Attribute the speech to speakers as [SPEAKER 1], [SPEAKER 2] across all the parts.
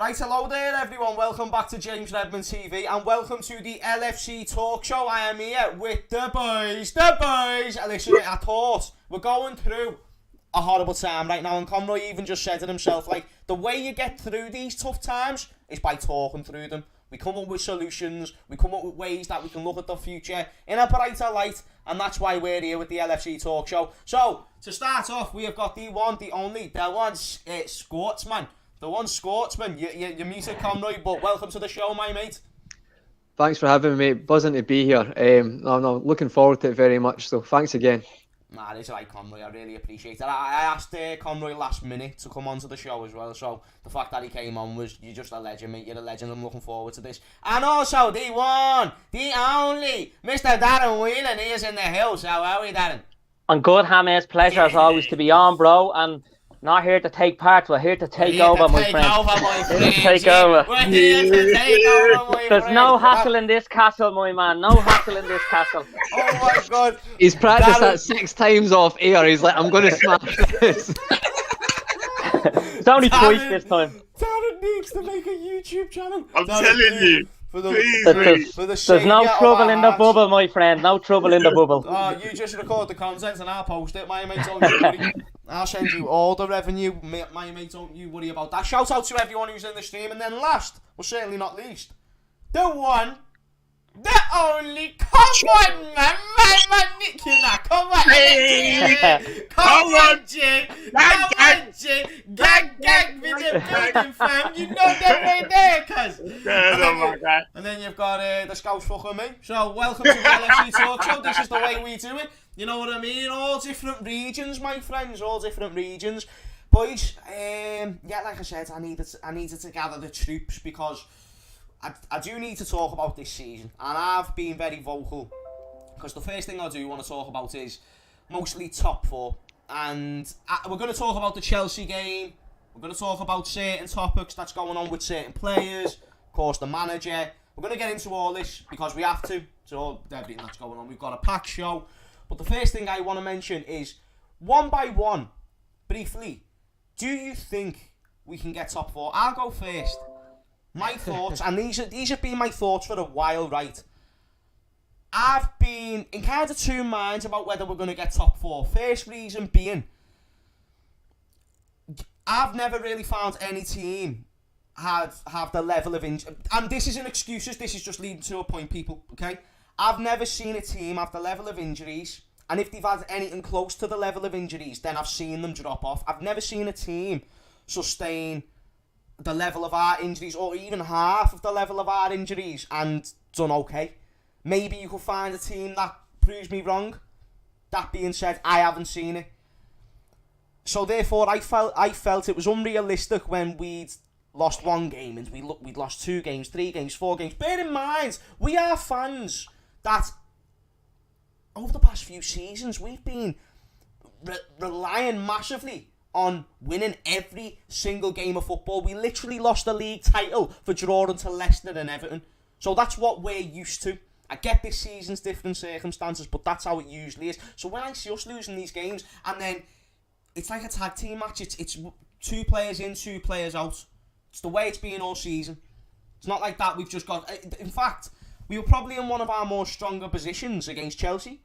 [SPEAKER 1] Right, hello there everyone, welcome back to James Redmond TV and welcome to the LFC Talk Show. I am here with the boys. Listen, I thought we're going through a horrible time right now, and Conroy even just said it himself, like, the way you get through these tough times is by talking through them. We come up with solutions, we come up with ways that we can look at the future in a brighter light, and that's why we're here with the LFC Talk Show. So, to start off, we have got the one, the only, the one Scotsman. The one Scotsman, you're muted, Conroy, but welcome to the show, my mate.
[SPEAKER 2] Thanks for having me, buzzing to be here. I'm looking forward to it very much, so thanks again.
[SPEAKER 1] Nah, it's alright, Conroy, I really appreciate it. I asked Conroy last minute to come onto the show as well, so the fact that he came on was, you're just a legend, mate, you're a legend, I'm looking forward to this. And also, the one, the only, Mr. Darren Whelan, he is in the house. How are we, Darren?
[SPEAKER 3] I'm good, Hammer. Pleasure as always to be on, bro, and not here to take part, we're here to take over, my friend. Take over.
[SPEAKER 1] We're here to take over, my friend.
[SPEAKER 3] There's no hassle in this castle, my man. No hassle in this castle.
[SPEAKER 1] Oh my God.
[SPEAKER 2] He's practiced that 6 times off air. He's like, I'm going to smash this.
[SPEAKER 3] It's only twice this time.
[SPEAKER 1] Darren needs to make a YouTube channel.
[SPEAKER 4] I'm telling you.
[SPEAKER 3] There's no trouble in the bubble, my friend. No trouble in the bubble.
[SPEAKER 1] Oh, you just record the content and I'll post it, my mate. I'll send you all the revenue, my mate. Don't you worry about that. Shout out to everyone who's in the stream, and then last, but certainly not least, the one, the only. Come on, man, Nick, you know. Come on, come on, G. Gang, with the building fam. You know they're right there, cuz. And then you've got the Scouts fucking me. So welcome to the LFC Talk Show. This is the way we do it. You know what I mean? All different regions, my friends. All different regions. Boys, yeah, like I said, I needed to gather the troops because I do need to talk about this season. And I've been very vocal because the first thing I do want to talk about is mostly top 4. And we're going to talk about the Chelsea game. We're going to talk about certain topics that's going on with certain players. Of course, the manager. We're going to get into all this because we have to. So everything that's going on. We've got a packed show. But the first thing I want to mention is, one by one, briefly, do you think we can get top 4? I'll go first. My thoughts, and these have been my thoughts for a while, right? I've been in kind of 2 minds about whether we're going to get top 4. First reason being, I've never really found any team have the level of injury. And this isn't excuses, this is just leading to a point, people, okay? I've never seen a team have the level of injuries, and if they've had anything close to the level of injuries, then I've seen them drop off. I've never seen a team sustain the level of our injuries, or even half of the level of our injuries, and done okay. Maybe you could find a team that proves me wrong. That being said, I haven't seen it. So therefore, I felt it was unrealistic when we'd lost 1 game and we'd lost 2 games, 3 games, 4 games. Bear in mind, we are fans that over the past few seasons we've been relying massively on winning every single game of football. We literally lost the league title for drawing to Leicester and Everton. So that's what we're used to. I get this season's different circumstances, but that's how it usually is. So when I see us losing these games, and then it's like a tag team match, it's 2 players in, 2 players out. It's the way it's been all season. It's not like that we've just got... In fact, we were probably in one of our more stronger positions against Chelsea.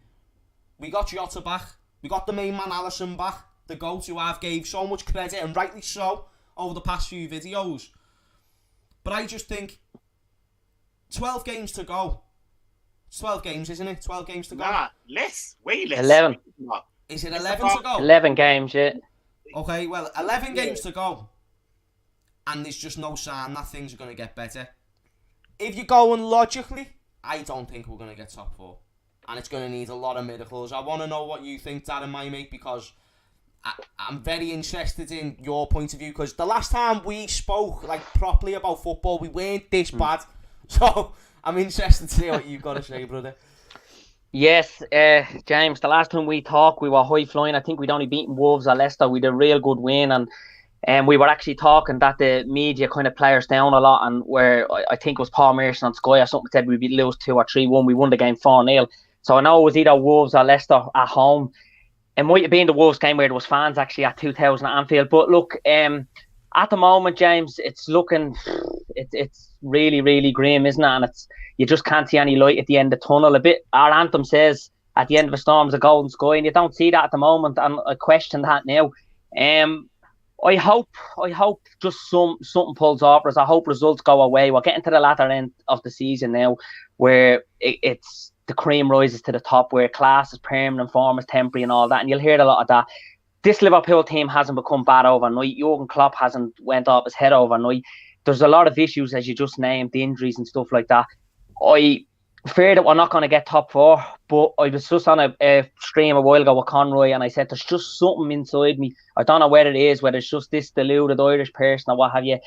[SPEAKER 1] We got Jota back. We got the main man Alisson back. The GOAT, who I've gave so much credit, and rightly so, over the past few videos. But I just think 12 games to go. It's 12 games, isn't it? 12 games to go.
[SPEAKER 4] Nah, less. Way less.
[SPEAKER 3] 11.
[SPEAKER 1] Is it 11 to go?
[SPEAKER 3] 11 games, yeah.
[SPEAKER 1] Okay, well, 11 games to go. And there's just no sign that things are going to get better. If you're going logically, I don't think we're going to get top 4. And it's going to need a lot of miracles. I want to know what you think, Darren, my mate, because I'm very interested in your point of view. Because the last time we spoke like properly about football, we weren't this bad. So I'm interested to hear what you've got to say, brother.
[SPEAKER 3] Yes, James, the last time we talked, we were high flying. I think we'd only beaten Wolves at Leicester. We did a real good win, and we were actually talking that the media kind of play us down a lot, and where I think it was Paul Merson on Sky or something said we'd lose 2 or 3-1. We won the game 4-0. So I know it was either Wolves or Leicester at home. It might have been the Wolves game where there was fans actually at 2000 at Anfield. But look, at the moment, James, it's looking, it's really, really grim, isn't it? And you just can't see any light at the end of the tunnel. A bit, our anthem says, at the end of a storm is a golden sky, and you don't see that at the moment, and I question that now. I hope just something pulls off for us. I hope results go away. We're getting to the latter end of the season now, where it's the cream rises to the top, where class is permanent, form is temporary, and all that. And you'll hear a lot of that. This Liverpool team hasn't become bad overnight. Jurgen Klopp hasn't went off his head overnight. There's a lot of issues, as you just named, the injuries and stuff like that. I fear that we're not going to get top four, but I was just on a stream a while ago with Conroy, and I said there's just something inside me. I don't know what it is, whether it's just this deluded Irish person or what have you,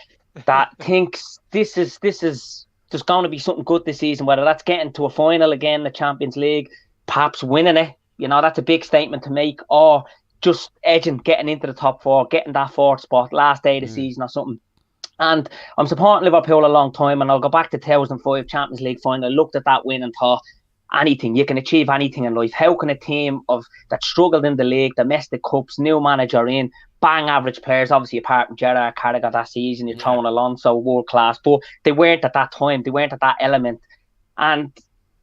[SPEAKER 3] that thinks this is there's going to be something good this season, whether that's getting to a final again, the Champions League, perhaps winning it. That's a big statement to make, or just getting into the top four, getting that fourth spot, last day of the season or something. And I'm supporting Liverpool a long time, and I'll go back to 2005 Champions League final. I looked at that win and thought, you can achieve anything in life. How can a team that struggled in the league, domestic cups, new manager in, bang average players, obviously apart from Gerrard Carragher that season, you're throwing Alonso, world class, but they weren't at that time, they weren't at that element. And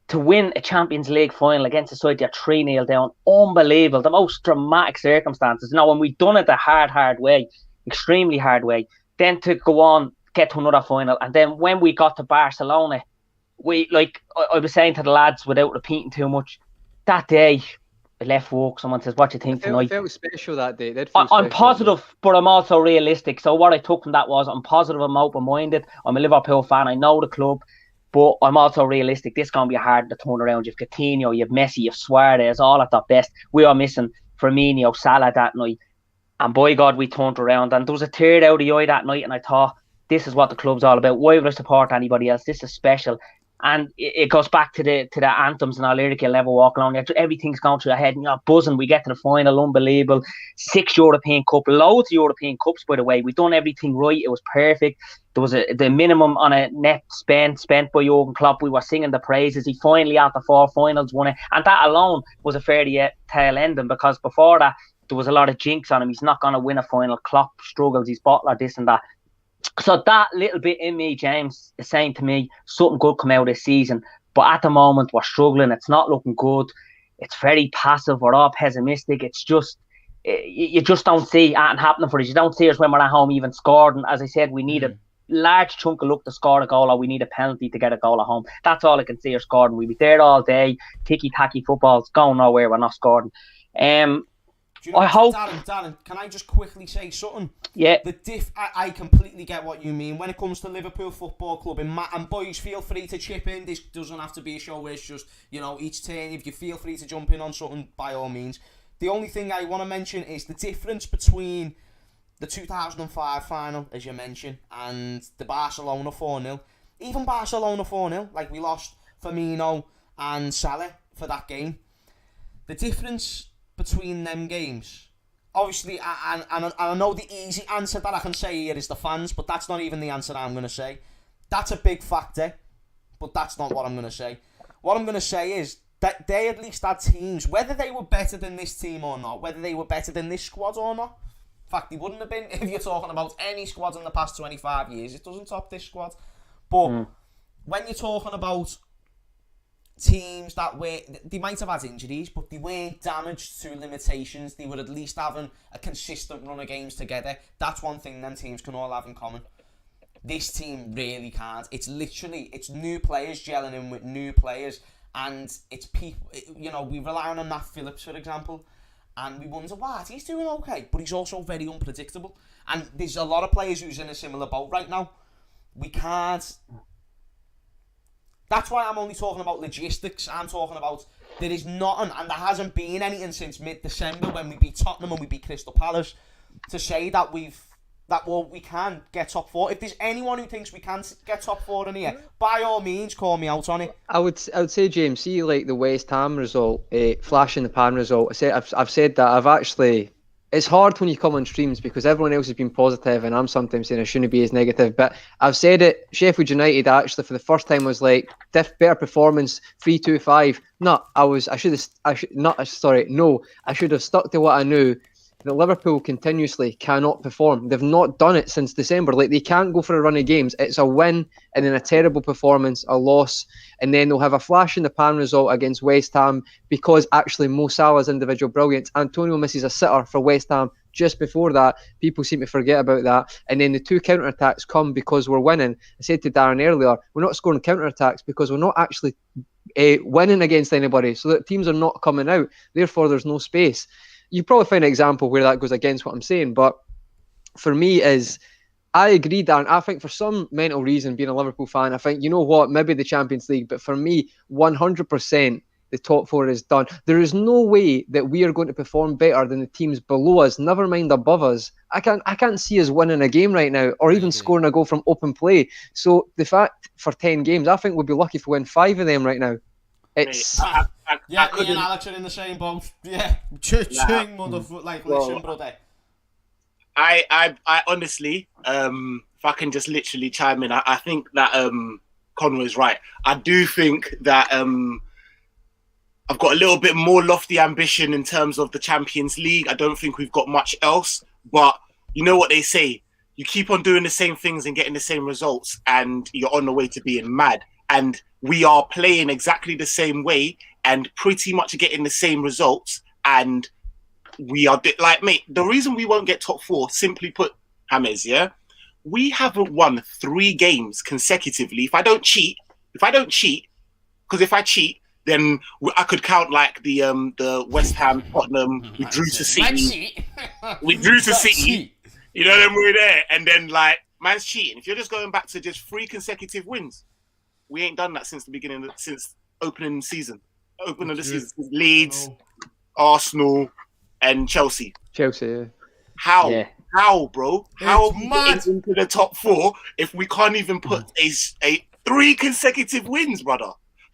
[SPEAKER 3] to win a Champions League final against a side you're 3-0 down, unbelievable, the most dramatic circumstances. When we've done it the hard way, extremely hard way, then to go on, get to another final, and then when we got to Barcelona, I was saying to the lads, without repeating too much, that day, I left work, someone says, what do you think tonight?
[SPEAKER 2] It felt special that day.
[SPEAKER 3] I'm positive, but I'm also realistic. So what I took from that was, I'm positive, I'm open-minded, I'm a Liverpool fan, I know the club, but I'm also realistic. This is going to be hard to turn around. You've Coutinho, you've Messi, you've Suarez, all at their best. We are missing Firmino, Salah that night. And by God, we turned around. And there was a tear out of the eye that night, and I thought, this is what the club's all about. Why would I support anybody else? This is special. And it goes back to the anthems and our lyrical level walk along. Everything's going through your head, and you're buzzing. We get to the final, unbelievable. 6 European Cup, loads of European Cups, by the way. We done everything right. It was perfect. There was the minimum on a net spent by Jurgen Klopp. We were singing the praises. He finally, after 4 finals, won it. And that alone was a fairy tale ending, because before that, there was a lot of jinx on him. He's not going to win a final. Klopp struggles. He's bottler, this and that. So that little bit in me, James, is saying to me, something good come out this season. But at the moment, we're struggling. It's not looking good. It's very passive. We're all pessimistic. It's just, you just don't see it happening for us. You don't see us when we're at home even scored. And as I said, we need a large chunk of luck to score a goal, or we need a penalty to get a goal at home. That's all I can see us scoring. We'll be there all day. Ticky-tacky football's going nowhere. We're not scoring.
[SPEAKER 1] Do you know,
[SPEAKER 3] I hope,
[SPEAKER 1] Darren, can I just quickly say something?
[SPEAKER 3] Yeah.
[SPEAKER 1] I completely get what you mean when it comes to Liverpool Football Club. And boys, feel free to chip in. This doesn't have to be a show where it's just, each turn. If you feel free to jump in on something, by all means. The only thing I want to mention is the difference between the 2005 final, as you mentioned, and the Barcelona 4-0. Even Barcelona 4-0, like we lost Firmino and Salah for that game. The difference between them games, obviously, and I know the easy answer that I can say here is the fans, but that's not even the answer I'm going to say. That's a big factor, but that's not what I'm going to say. What I'm going to say is that they at least had teams, whether they were better than this team or not, whether they were better than this squad or not. In fact, they wouldn't have been if you're talking about any squad in the past 25 years. It doesn't top this squad. But when you're talking about teams that they might have had injuries, but they weren't damaged to limitations. They were at least having a consistent run of games together. That's one thing them teams can all have in common. This team really can't. It's new players gelling in with new players, and it's people, we rely on Nat Phillips, for example, and we wonder what, he's doing okay, but he's also very unpredictable. And there's a lot of players who's in a similar boat right now. We can't. That's why I'm only talking about logistics. I'm talking about there is nothing, and there hasn't been anything since mid-December when we beat Tottenham and we beat Crystal Palace, to say that we can get top four. If there's anyone who thinks we can get top four in here, by all means, call me out on it.
[SPEAKER 2] I would say, James, see, like the West Ham result, flash in the pan result. I've said that. I've actually. It's hard when you come on streams because everyone else has been positive and I'm sometimes saying I shouldn't be as negative. But I've said it, Sheffield United actually for the first time was like, better performance, 3-2-5. I should have stuck to what I knew. that Liverpool continuously cannot perform. They've not done it since December. Like, they can't go for a run of games. It's a win and then a terrible performance, a loss, and then they'll have a flash in the pan result against West Ham because actually Mo Salah's individual brilliance. Antonio misses a sitter for West Ham just before that. People seem to forget about that. And then the 2 counter-attacks come because we're winning. I said to Darren earlier, we're not scoring counter-attacks because we're not actually winning against anybody. So that teams are not coming out. Therefore, there's no space. You probably find an example where that goes against what I'm saying. But for me I agree, Darren. I think for some mental reason, being a Liverpool fan, I think, you know what, maybe the Champions League. But for me, 100%, the top 4 is done. There is no way that we are going to perform better than the teams below us, never mind above us. I can't see us winning a game right now or even scoring a goal from open play. So the fact for 10 games, I think we'd be lucky if we win 5 of them right now. It's...
[SPEAKER 1] Yeah, me and Alex are in the same boat. Yeah, ching motherfucker, like, listen, brother.
[SPEAKER 4] I honestly, if I can just literally chime in, I think that Conway's right. I do think that I've got a little bit more lofty ambition in terms of the Champions League. I don't think we've got much else, but you know what they say, you keep on doing the same things and getting the same results and you're on the way to being mad. And we are playing exactly the same way and pretty much getting the same results. And we are like, mate, the reason we won't get top 4, simply put, James, yeah, we haven't won 3 games consecutively. If I don't cheat, because if I cheat, then I could count like the West Ham, Tottenham. We drew to City. You know, then we're there, and then like man's cheating. If you're just going back to just 3 consecutive wins, we ain't done that since the beginning, since opening season. Opening of the season, Leeds, Arsenal, and Chelsea.
[SPEAKER 2] Yeah.
[SPEAKER 4] How, bro? How are we getting into the top 4 if we can't even put a 3 consecutive wins, brother?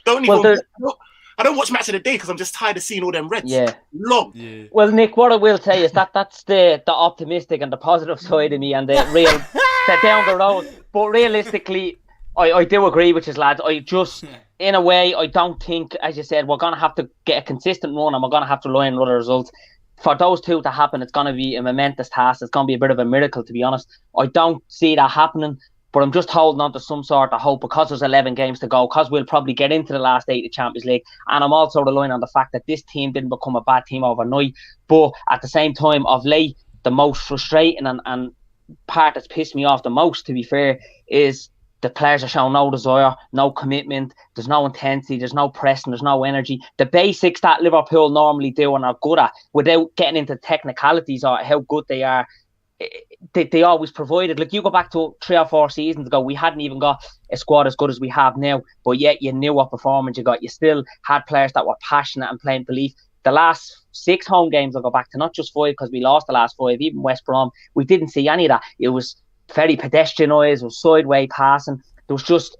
[SPEAKER 4] I don't watch Match of the Day because I'm just tired of seeing all them reds.
[SPEAKER 3] Yeah.
[SPEAKER 4] Long.
[SPEAKER 3] Yeah. Well, Nick, what I will say is that's the optimistic and the positive side of me and the real the down the road. But realistically, I do agree with you, lads. I just, in a way, I don't think, as you said, we're going to have to get a consistent run and we're going to have to rely on other results. For those 2 to happen, it's going to be a momentous task. It's going to be a bit of a miracle, to be honest. I don't see that happening. But I'm just holding on to some sort of hope because there's 11 games to go, because we'll probably get into the last 8 of Champions League. And I'm also relying on the fact that this team didn't become a bad team overnight. But at the same time, of late, the most frustrating and part that's pissed me off the most, to be fair, is the players are showing no desire, no commitment. There's no intensity, there's no pressing, there's no energy. The basics that Liverpool normally do and are good at, without getting into technicalities or how good they are, they always provided. Like, you go back to 3 or 4 seasons ago, we hadn't even got a squad as good as we have now, but yet you knew what performance you got. You still had players that were passionate and playing belief. The last 6 home games, I'll go back to, not just 5 because we lost the last 5, even West Brom, we didn't see any of that. It was very pedestrianised, it was sideways passing. There was just,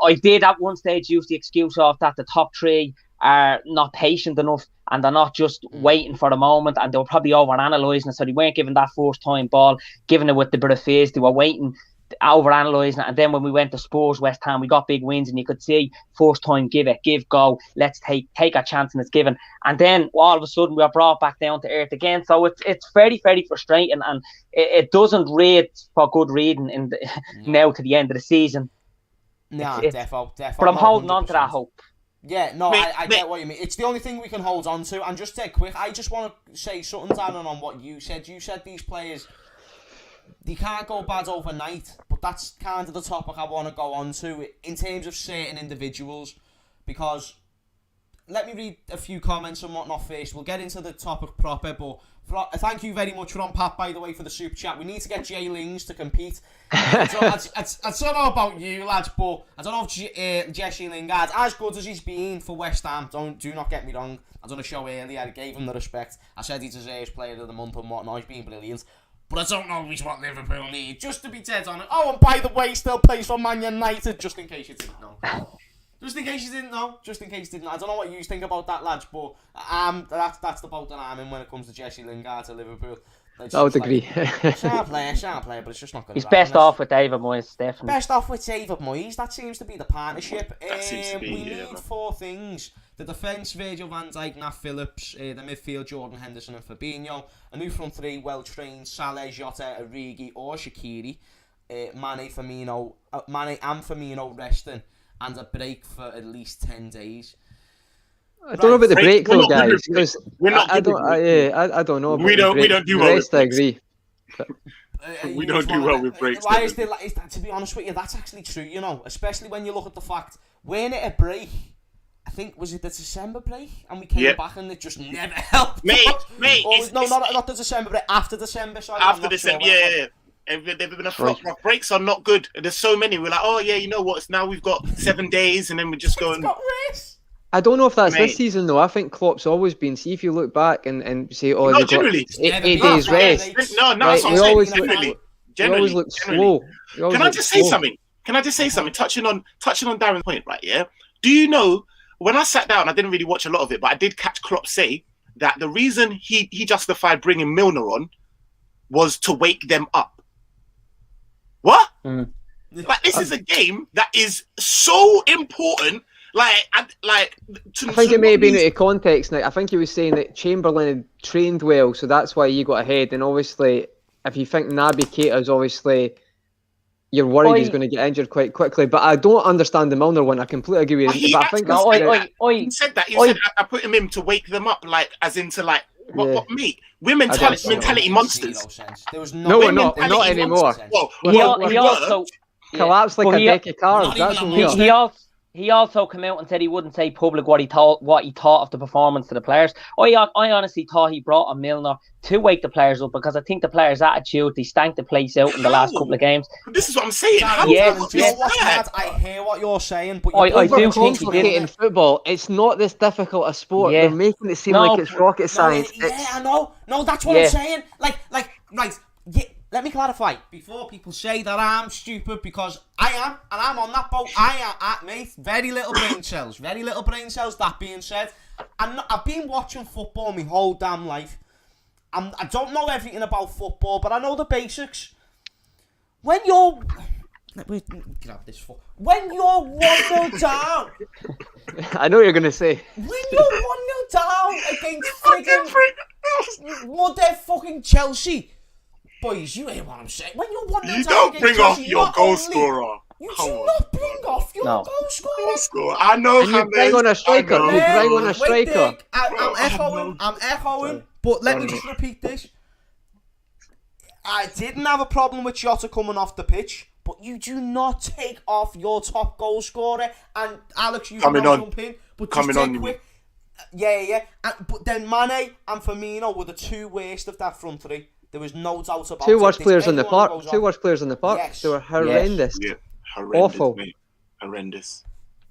[SPEAKER 3] I did at one stage use the excuse of that the top 3 are not patient enough and they're not just waiting for the moment, and they were probably over-analysing it, so they weren't giving that first-time ball, giving it with the bit of face. They were waiting, over-analysing it, and then when we went to Spurs, West Ham, we got big wins, and you could see first-time give, go, let's take a chance and it's given. And then all of a sudden we are brought back down to earth again. So it's very, very frustrating, and it doesn't read for good reading now to the end of the season.
[SPEAKER 1] No, defo.
[SPEAKER 3] But I'm holding on to that hope.
[SPEAKER 1] Yeah, no, I get what you mean. It's the only thing we can hold on to. And just dead quick, I just want to say something, Darren, on what you said. You said these players, they can't go bad overnight, but that's kind of the topic I want to go on to in terms of certain individuals, because let me read a few comments and whatnot first. We'll get into the topic proper, but thank you very much, Ron Pat, by the way, for the super chat. We need to get Jay Lings to compete. I don't know about you, lads, but I don't know if Jesse Lingard, as good as he's been for West Ham, do not get me wrong. I done a show earlier, I gave him the respect. I said he deserves Player of the Month and whatnot, he's been brilliant. But I don't know always what Liverpool need, just to be dead on it. Oh, and by the way, he still plays for Man United, just in case you didn't know. Just in case you didn't know. I don't know what you think about that, lads, but that's the boat that I'm in when it comes to Jesse Lingard to Liverpool.
[SPEAKER 2] I would agree.
[SPEAKER 1] Sharp player, but it's just not going to
[SPEAKER 3] He's best off with David Moyes, definitely.
[SPEAKER 1] Best off with David Moyes. That seems to be the partnership.
[SPEAKER 4] That seems to be,
[SPEAKER 1] we need 4 things. The defence, Virgil van Dijk, Nat Phillips. The midfield, Jordan Henderson and Fabinho. A new front three, well-trained, Salah, Jota, Origi or Shaqiri. Mane and Firmino resting. And a break for at least 10 days.
[SPEAKER 2] I don't know about the break though,
[SPEAKER 4] We're not
[SPEAKER 2] guys.
[SPEAKER 4] good with
[SPEAKER 2] Because I don't know. About
[SPEAKER 4] We don't do well with
[SPEAKER 2] rest, I
[SPEAKER 4] breaks.
[SPEAKER 2] agree.
[SPEAKER 4] We don't do well with breaks.
[SPEAKER 1] Why is there, to be honest with you, that's actually true, you know, especially when you look at the fact, when it a break, I think, was it the December break? And we came back and it just never helped.
[SPEAKER 4] Mate,
[SPEAKER 1] not the December break, after December, sorry.
[SPEAKER 4] after December, yeah. And they've been a flop. Breaks are not good. There's so many. We're like, oh yeah, you know what? It's now we've got 7 days, and then we're just going.
[SPEAKER 2] I don't know if that's
[SPEAKER 4] Mate.
[SPEAKER 2] this season though. I think Klopp's always been. See if you look back and say, oh,
[SPEAKER 4] No,
[SPEAKER 2] they've got
[SPEAKER 4] generally.
[SPEAKER 2] 8 days rest.
[SPEAKER 4] No,
[SPEAKER 2] Right,
[SPEAKER 4] that's what
[SPEAKER 2] we
[SPEAKER 4] I'm
[SPEAKER 2] always
[SPEAKER 4] saying.
[SPEAKER 2] look-
[SPEAKER 4] Generally,
[SPEAKER 2] We always look slow. We always
[SPEAKER 4] Can I
[SPEAKER 2] look
[SPEAKER 4] just say
[SPEAKER 2] slow.
[SPEAKER 4] something? Touching on Darren's point, right? Yeah. Do you know when I sat down, I didn't really watch a lot of it, but I did catch Klopp say that the reason he justified bringing Milner on was to wake them up. What? Like this is a game that is so important.
[SPEAKER 2] I think it may have been out of context now. I think he was saying that Chamberlain had trained well, so that's why he got ahead. And obviously, if you think Naby Keita's obviously, you're worried he's going to get injured quite quickly. But I don't understand the Milner one. I completely agree with you. But I think
[SPEAKER 4] he said that. He said I put him in to wake them up, like as into like what mate? We're mentality monsters.
[SPEAKER 1] There was
[SPEAKER 2] No, we're not anymore.
[SPEAKER 3] He also
[SPEAKER 2] collapsed like a deck of cards. That's what we are.
[SPEAKER 3] He also came out and said he wouldn't say public what he thought of the performance to the players. I honestly thought he brought a Milner to wake the players up because I think the players' attitude, they stank the place out in the last couple of games.
[SPEAKER 4] This is what I'm saying.
[SPEAKER 1] I hear what you're saying, but
[SPEAKER 3] I do think he did.
[SPEAKER 2] In football, it's not this difficult a sport.
[SPEAKER 3] Yeah.
[SPEAKER 2] They're making it seem like it's rocket science.
[SPEAKER 1] I know. No, that's what I'm saying. Like, right. Yeah, let me clarify before people say that I'm stupid, because I am, and I'm on that boat. I am, mate. Very little brain cells. Very little brain cells. That being said, I've been watching football my whole damn life. I don't know everything about football, but I know the basics. When you're... Let me grab this for... When you're 1-0 down...
[SPEAKER 2] I know what you're going to say.
[SPEAKER 1] When you're 1-0 down against friggin' mother fucking Chelsea... Boys, you hear what I'm saying? When you're 1-0 down
[SPEAKER 4] You don't
[SPEAKER 1] against
[SPEAKER 4] bring
[SPEAKER 1] Chelsea,
[SPEAKER 4] off your
[SPEAKER 1] not
[SPEAKER 4] goal
[SPEAKER 1] only-
[SPEAKER 4] scorer.
[SPEAKER 1] You
[SPEAKER 4] Come
[SPEAKER 1] do
[SPEAKER 4] on.
[SPEAKER 1] not bring off your goal scorer.
[SPEAKER 4] I know.
[SPEAKER 2] And you bring on a striker.
[SPEAKER 4] I know.
[SPEAKER 2] You bring on a
[SPEAKER 1] Wait,
[SPEAKER 2] striker.
[SPEAKER 1] Dick, I'm echoing, but let me just repeat this. I didn't have a problem with Jota coming off the pitch, but you do not take off your top goal scorer. And Alex, you can jump in, but just take quick. Yeah. But then Mane and Firmino were the two worst of that front three. There was no doubt about it.
[SPEAKER 2] Two worst players in the park.
[SPEAKER 1] Yes.
[SPEAKER 2] They were horrendous.
[SPEAKER 4] Yeah, horrendous,
[SPEAKER 2] Awful.
[SPEAKER 4] mate. Horrendous.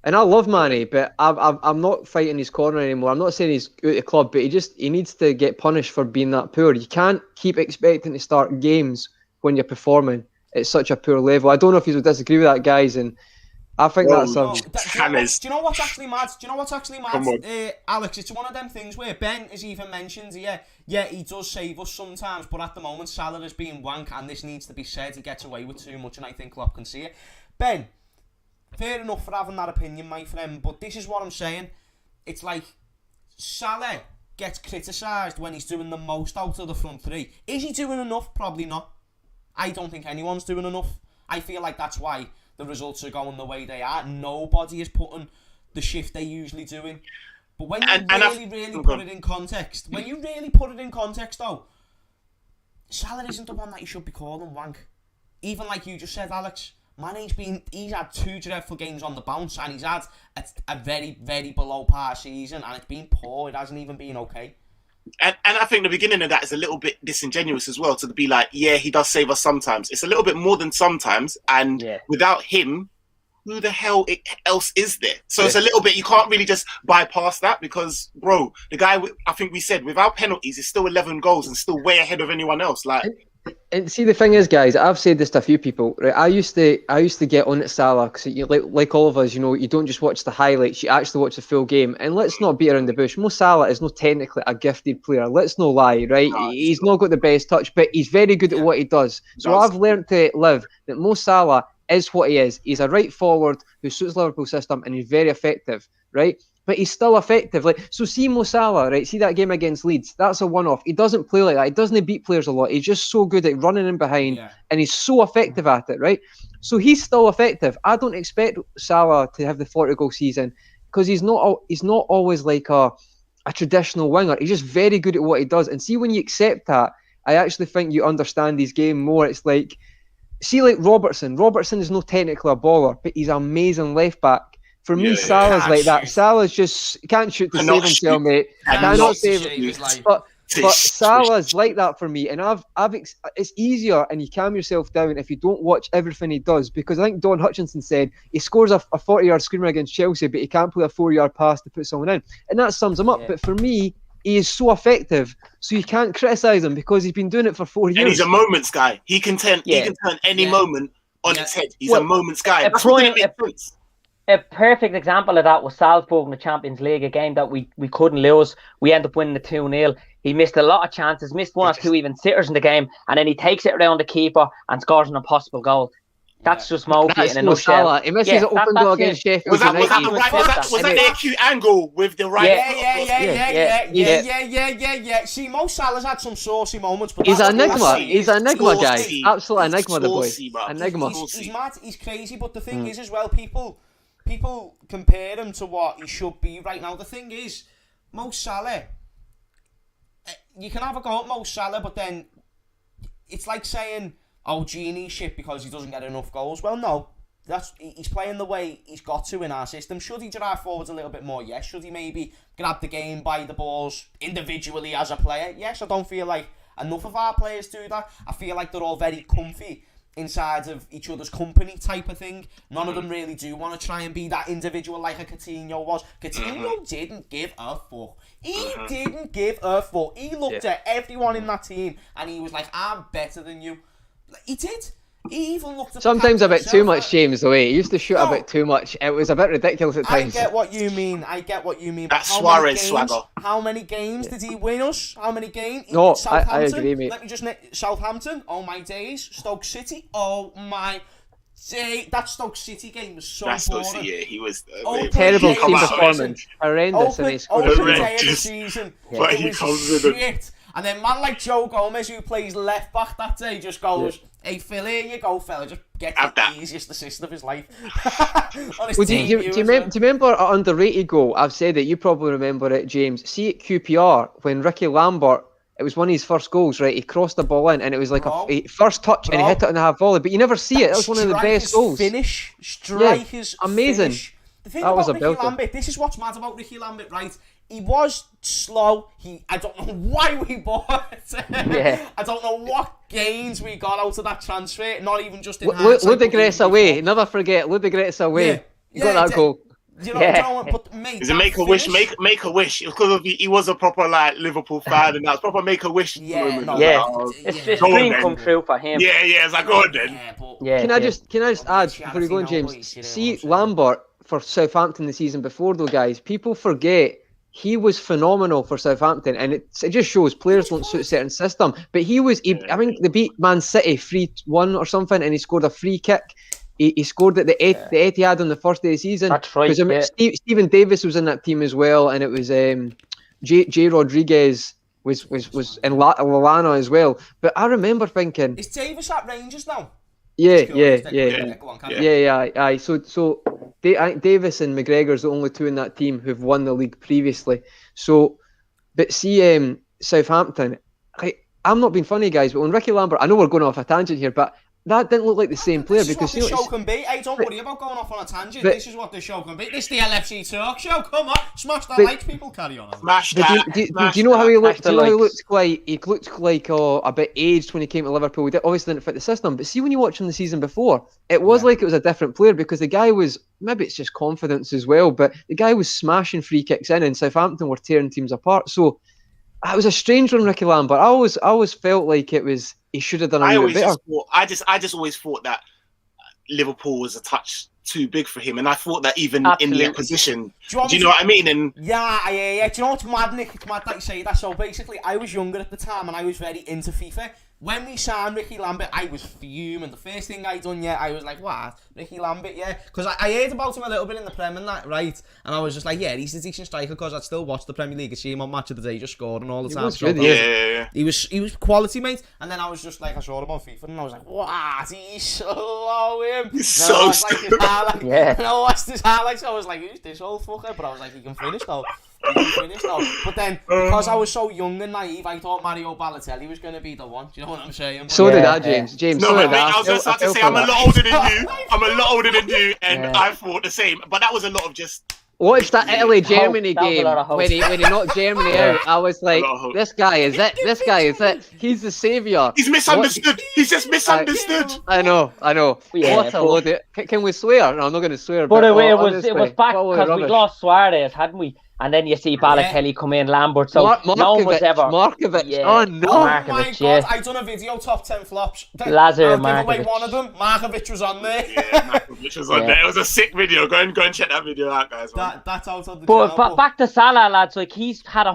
[SPEAKER 2] And I love Manny, but I'm not fighting his corner anymore. I'm not saying he's out of the club, but he needs to get punished for being that poor. You can't keep expecting to start games when you're performing at such a poor level. I don't know if you would disagree with that, guys, and I think
[SPEAKER 1] Do you know what's actually mad? Alex, it's one of them things where Ben has even mentioned, yeah, he does save us sometimes, but at the moment Salah is being wank, and this needs to be said. He gets away with too much, and I think Klopp can see it. Ben, fair enough for having that opinion, my friend, but this is what I'm saying. It's like Salah gets criticised when he's doing the most out of the front three. Is he doing enough? Probably not. I don't think anyone's doing enough. I feel like that's why the results are going the way they are. Nobody is putting the shift they usually doing. But when you really put it in context, though, Salah isn't the one that you should be calling wank. Even like you just said, Alex, he's had 2 dreadful games on the bounce, and he's had a very, very below par season, and it's been poor. It hasn't even been okay.
[SPEAKER 4] And I think the beginning of that is a little bit disingenuous as well, to be like, yeah, he does save us sometimes. It's a little bit more than sometimes, and without him, who the hell else is there? So it's a little bit, you can't really just bypass that, because, bro, the guy, I think we said, without penalties, is still 11 goals and still way ahead of anyone else. Like,
[SPEAKER 2] And see, the thing is, guys, I've said this to a few people. Right, I used to get on at Salah because, like all of us, you don't just watch the highlights; you actually watch the full game. And let's not beat around the bush. Mo Salah is not technically a gifted player. Let's not lie, right? He's not got the best touch, but he's very good at what he does. So I've learned to live that Mo Salah is what he is. He's a right forward who suits Liverpool's system, and he's very effective, right? but he's still effective. Like, so see Mo Salah, right? See that game against Leeds? That's a one-off. He doesn't play like that. He doesn't beat players a lot. He's just so good at running in behind, and he's so effective at it, right? So he's still effective. I don't expect Salah to have the 40-goal season because he's not always like a traditional winger. He's just very good at what he does. And see, when you accept that, I actually think you understand his game more. It's like, see, like Robertson. Robertson is not technically a baller, but he's an amazing left back. For me, Salah's like that. Salah's just can't shoot to save himself, mate. Cannot save it. But Salah's like that for me, and it's easier, and you calm yourself down if you don't watch everything he does, because I think Don Hutchinson said he scores a 40-yard screamer against Chelsea, but he can't play a 4-yard pass to put someone in, and that sums him up. But for me, he is so effective, so you can't criticise him because he's been doing it for 4 years.
[SPEAKER 4] And he's a moments guy. He can turn any moment on its head. He's a moments guy. That's what didn't make sense.
[SPEAKER 3] A perfect example of that was Salzburg in the Champions League, a game that we couldn't lose. We end up winning the 2-0. He missed a lot of chances, missed one or two even sitters in the game, and then he takes it around the keeper and scores an impossible goal. That's just Mofi in a nutshell.
[SPEAKER 2] He misses an open goal against Sheffield.
[SPEAKER 4] Was that the acute angle with the right?
[SPEAKER 1] Yeah. See, Mo Salah's had some saucy moments, but
[SPEAKER 2] he's an enigma. He's an enigma guy. Absolute enigma, the boy. Enigma.
[SPEAKER 1] He's mad. He's crazy. But the thing is, as well, people compare him to what he should be right now. The thing is, Mo Salah. You can have a go at Mo Salah, but then it's like saying, "Oh, Genie shit because he doesn't get enough goals." Well, no, he's playing the way he's got to in our system. Should he drive forwards a little bit more? Yes. Should he maybe grab the game by the balls individually as a player? Yes. I don't feel like enough of our players do that. I feel like they're all very comfy inside of each other's company type of thing. None of them really do want to try and be that individual like a Coutinho was. Coutinho didn't give a fuck. He didn't give a fuck. He looked at everyone in that team and he was like, "I'm better than you." He did. He even looked at
[SPEAKER 2] sometimes a bit too much, James, the way he used to shoot a bit too much. It was a bit ridiculous at times.
[SPEAKER 1] I get what you mean.
[SPEAKER 4] That Suarez swagger.
[SPEAKER 1] How many games did he win us? How many games?
[SPEAKER 2] No, I agree, mate.
[SPEAKER 1] Let me just Southampton. Oh my days. Stoke City. Oh my day. That Stoke City game was so boring.
[SPEAKER 4] He was
[SPEAKER 2] terrible team performance. Horrendous.
[SPEAKER 1] Open day of the season. But he comes in. And then man like Joe Gomez, who plays left back that day, just goes, "Hey Phil, here you go, fella. Just get the easiest assist of his life."
[SPEAKER 2] Do you remember an underrated goal? I've said it. You probably remember it, James. See at QPR when Ricky Lambert. It was one of his first goals, right? He crossed the ball in, and it was like a first touch, and he hit it on the half volley. But you never see it. That was one of the best goals.
[SPEAKER 1] Striker's
[SPEAKER 2] amazing.
[SPEAKER 1] Finish. The thing about Ricky Lambert, this is what's mad about Ricky Lambert, right? He was slow. I don't know why we bought it. I don't know what gains we got out of that transfer. Not even just in
[SPEAKER 2] Ludogorets away. Never forget Ludogorets away. You got that goal.
[SPEAKER 1] You know, but mate,
[SPEAKER 4] is it make a wish? Make a wish. Because he was a proper like Liverpool fan, and that's proper make a wish.
[SPEAKER 3] It's just dream come true for him.
[SPEAKER 4] It's like go on then.
[SPEAKER 2] Can I just add before you go on, James? See Lambert for Southampton the season before, though, guys. People forget. He was phenomenal for Southampton, and it just shows players don't suit a certain system. But I think they beat Man City 3-1 or something, and he scored a free kick. He scored at the Etihad on the first day of the season.
[SPEAKER 3] That's right.
[SPEAKER 2] Stephen Davis was in that team as well, and it was J. Rodriguez was in Lallana as well. But I remember thinking,
[SPEAKER 1] is Davis at Rangers now?
[SPEAKER 2] Yeah. So I think Davis and McGregor's the only two in that team who've won the league previously. So, but see, Southampton. I'm not being funny, guys, but when Ricky Lambert, I know we're going off a tangent here, but that didn't look like the same player.
[SPEAKER 1] This is what the show can be. Hey, don't worry about going off on a tangent. This is what the show can be. This is the LFC Talk Show. Come on, smash that like, people. Carry on.
[SPEAKER 4] Smash that.
[SPEAKER 2] Do you know how he looked? Do you know how he looked like? He looked like a bit aged when he came to Liverpool. He obviously didn't fit the system. But see, when you watch him the season before, it was like it was a different player because the guy was, maybe it's just confidence as well, but the guy was smashing free kicks in, and Southampton were tearing teams apart. So it was a strange one, Ricky Lambert. I always felt like it was. He should have done a little bit better.
[SPEAKER 4] I just always thought that Liverpool was a touch too big for him, and I thought that even in their position. Do you know what I mean? And
[SPEAKER 1] yeah. Do you know what's mad, Nick? It's mad that you say that. So basically, I was younger at the time, and I was very into FIFA. when we signed Ricky Lambert, I was fuming. The first thing I done, I was like, what? Ricky Lambert, because I heard about him a little bit in the Prem and that, right? And I was just like, he's a decent striker, because I'd still watch the Premier League and see him on Match of the Day just scoring all the time.
[SPEAKER 2] Was good,
[SPEAKER 1] He was quality, mate. And then I was just like, I saw him on FIFA and I was like, what? He's slow, him.
[SPEAKER 4] He's so
[SPEAKER 1] stupid. And I watched his highlights, I was like, who's this old fucker? But I was like, he can finish though. But then, because I was so young and naive, I thought Mario Balotelli was going to be the one. Do you know what I'm saying?
[SPEAKER 2] So did I, James. James,
[SPEAKER 4] no,
[SPEAKER 2] so
[SPEAKER 4] but
[SPEAKER 2] did
[SPEAKER 4] I was just about to say, I'm a lot older than you. I'm a lot older than you, and I thought the same. But that was a lot of just...
[SPEAKER 2] Watch that Italy-Germany game when he knocked Germany out. I was like, this guy is it. This guy is it. He's the saviour.
[SPEAKER 4] He's misunderstood. He's just misunderstood.
[SPEAKER 2] I know.
[SPEAKER 3] Yeah,
[SPEAKER 2] what a load of... Can we swear? No, I'm not going to swear.
[SPEAKER 3] But it was back because we lost Suarez, hadn't we? And then you see Balotelli come in, Lambert. So no one was ever...
[SPEAKER 2] Markovic.
[SPEAKER 3] Yeah.
[SPEAKER 2] Oh, no.
[SPEAKER 1] Oh, my God. I done a video, top 10 flops.
[SPEAKER 3] Lazar Markovic.
[SPEAKER 1] I'll give away one of them. Markovic was on there.
[SPEAKER 4] Markovic was on there. It was a sick video. Go and check that video out, guys.
[SPEAKER 1] That's out of the
[SPEAKER 3] channel.
[SPEAKER 1] But
[SPEAKER 3] back to Salah, lads. Like, he's had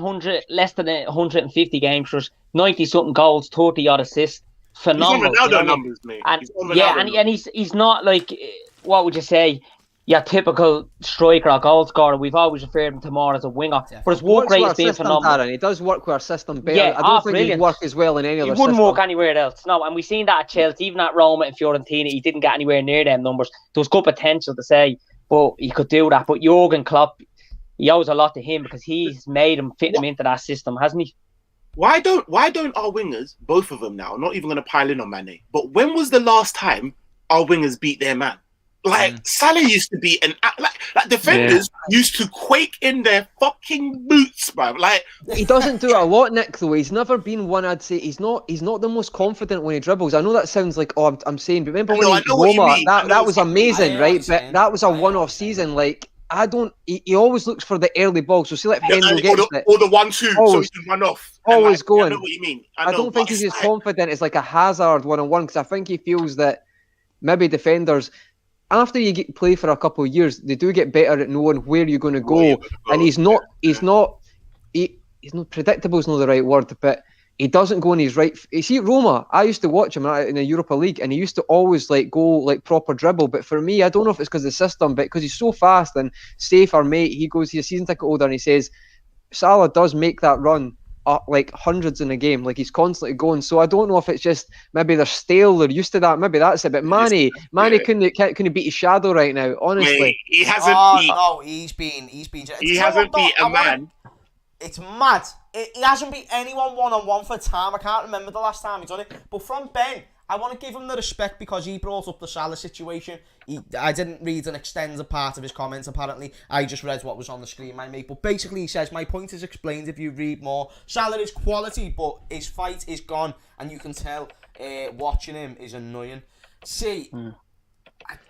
[SPEAKER 3] less than 150 games for us. 90-something goals, 30-odd assists. Phenomenal.
[SPEAKER 4] He's on Ronaldo numbers, mate.
[SPEAKER 3] And he's not like, what would you say, your typical striker or goal scorer. We've always referred him to more as a winger. But his work rate has been phenomenal.
[SPEAKER 2] He does work with our system better.
[SPEAKER 3] Yeah,
[SPEAKER 2] I don't think he'd work as well in any other system.
[SPEAKER 3] He wouldn't work anywhere else. No, and we've seen that at Chelsea, even at Roma and Fiorentina, he didn't get anywhere near them numbers. There was good potential to say, but he could do that. But Jurgen Klopp, he owes a lot to him because he's made him, fit him into that system, hasn't he?
[SPEAKER 4] Why don't our wingers, both of them now, I'm not even going to pile in on Mane, but when was the last time our wingers beat their man? Like, Salah used to be like defenders used to quake in their fucking boots, bruv. Like,
[SPEAKER 2] he doesn't do it a lot, Nick, though. He's never been one, I'd say. He's not the most confident when he dribbles. I know that sounds like, I'm saying, but remember when he Roma, that was amazing, right? But that was a one-off season. Like, he always looks for the early ball. So see, like, Henry gets it.
[SPEAKER 4] Or the 1-2, so he can run off.
[SPEAKER 2] Always going.
[SPEAKER 4] I know what you mean.
[SPEAKER 2] I don't think he's as confident as like a Hazard one-on-one, because I think he feels that maybe defenders, after you play for a couple of years, they do get better at knowing where you're going to go. And he's not predictable is not the right word, but he doesn't go in his right. You see, Roma, I used to watch him in the Europa League, and he used to always like go like proper dribble. But for me, I don't know if it's because of the system, but because he's so fast and safe, our mate, he's a season ticket holder, and he says Salah does make that run like hundreds in a game, like he's constantly going. So I don't know if it's just maybe they're stale, they're used to that, maybe that's it. But Mane couldn't beat his shadow right now, honestly.
[SPEAKER 4] Mate, he hasn't he hasn't beat a man.
[SPEAKER 1] It's mad. He hasn't beat anyone one-on-one for time. I can't remember the last time he's done it. But from Ben, I want to give him the respect because he brought up the Salah situation. I didn't read an extended part of his comments, apparently. I just read what was on the screen, my mate. But basically, he says, my point is explained if you read more. Salah is quality, but his fight is gone. And you can tell watching him is annoying. See...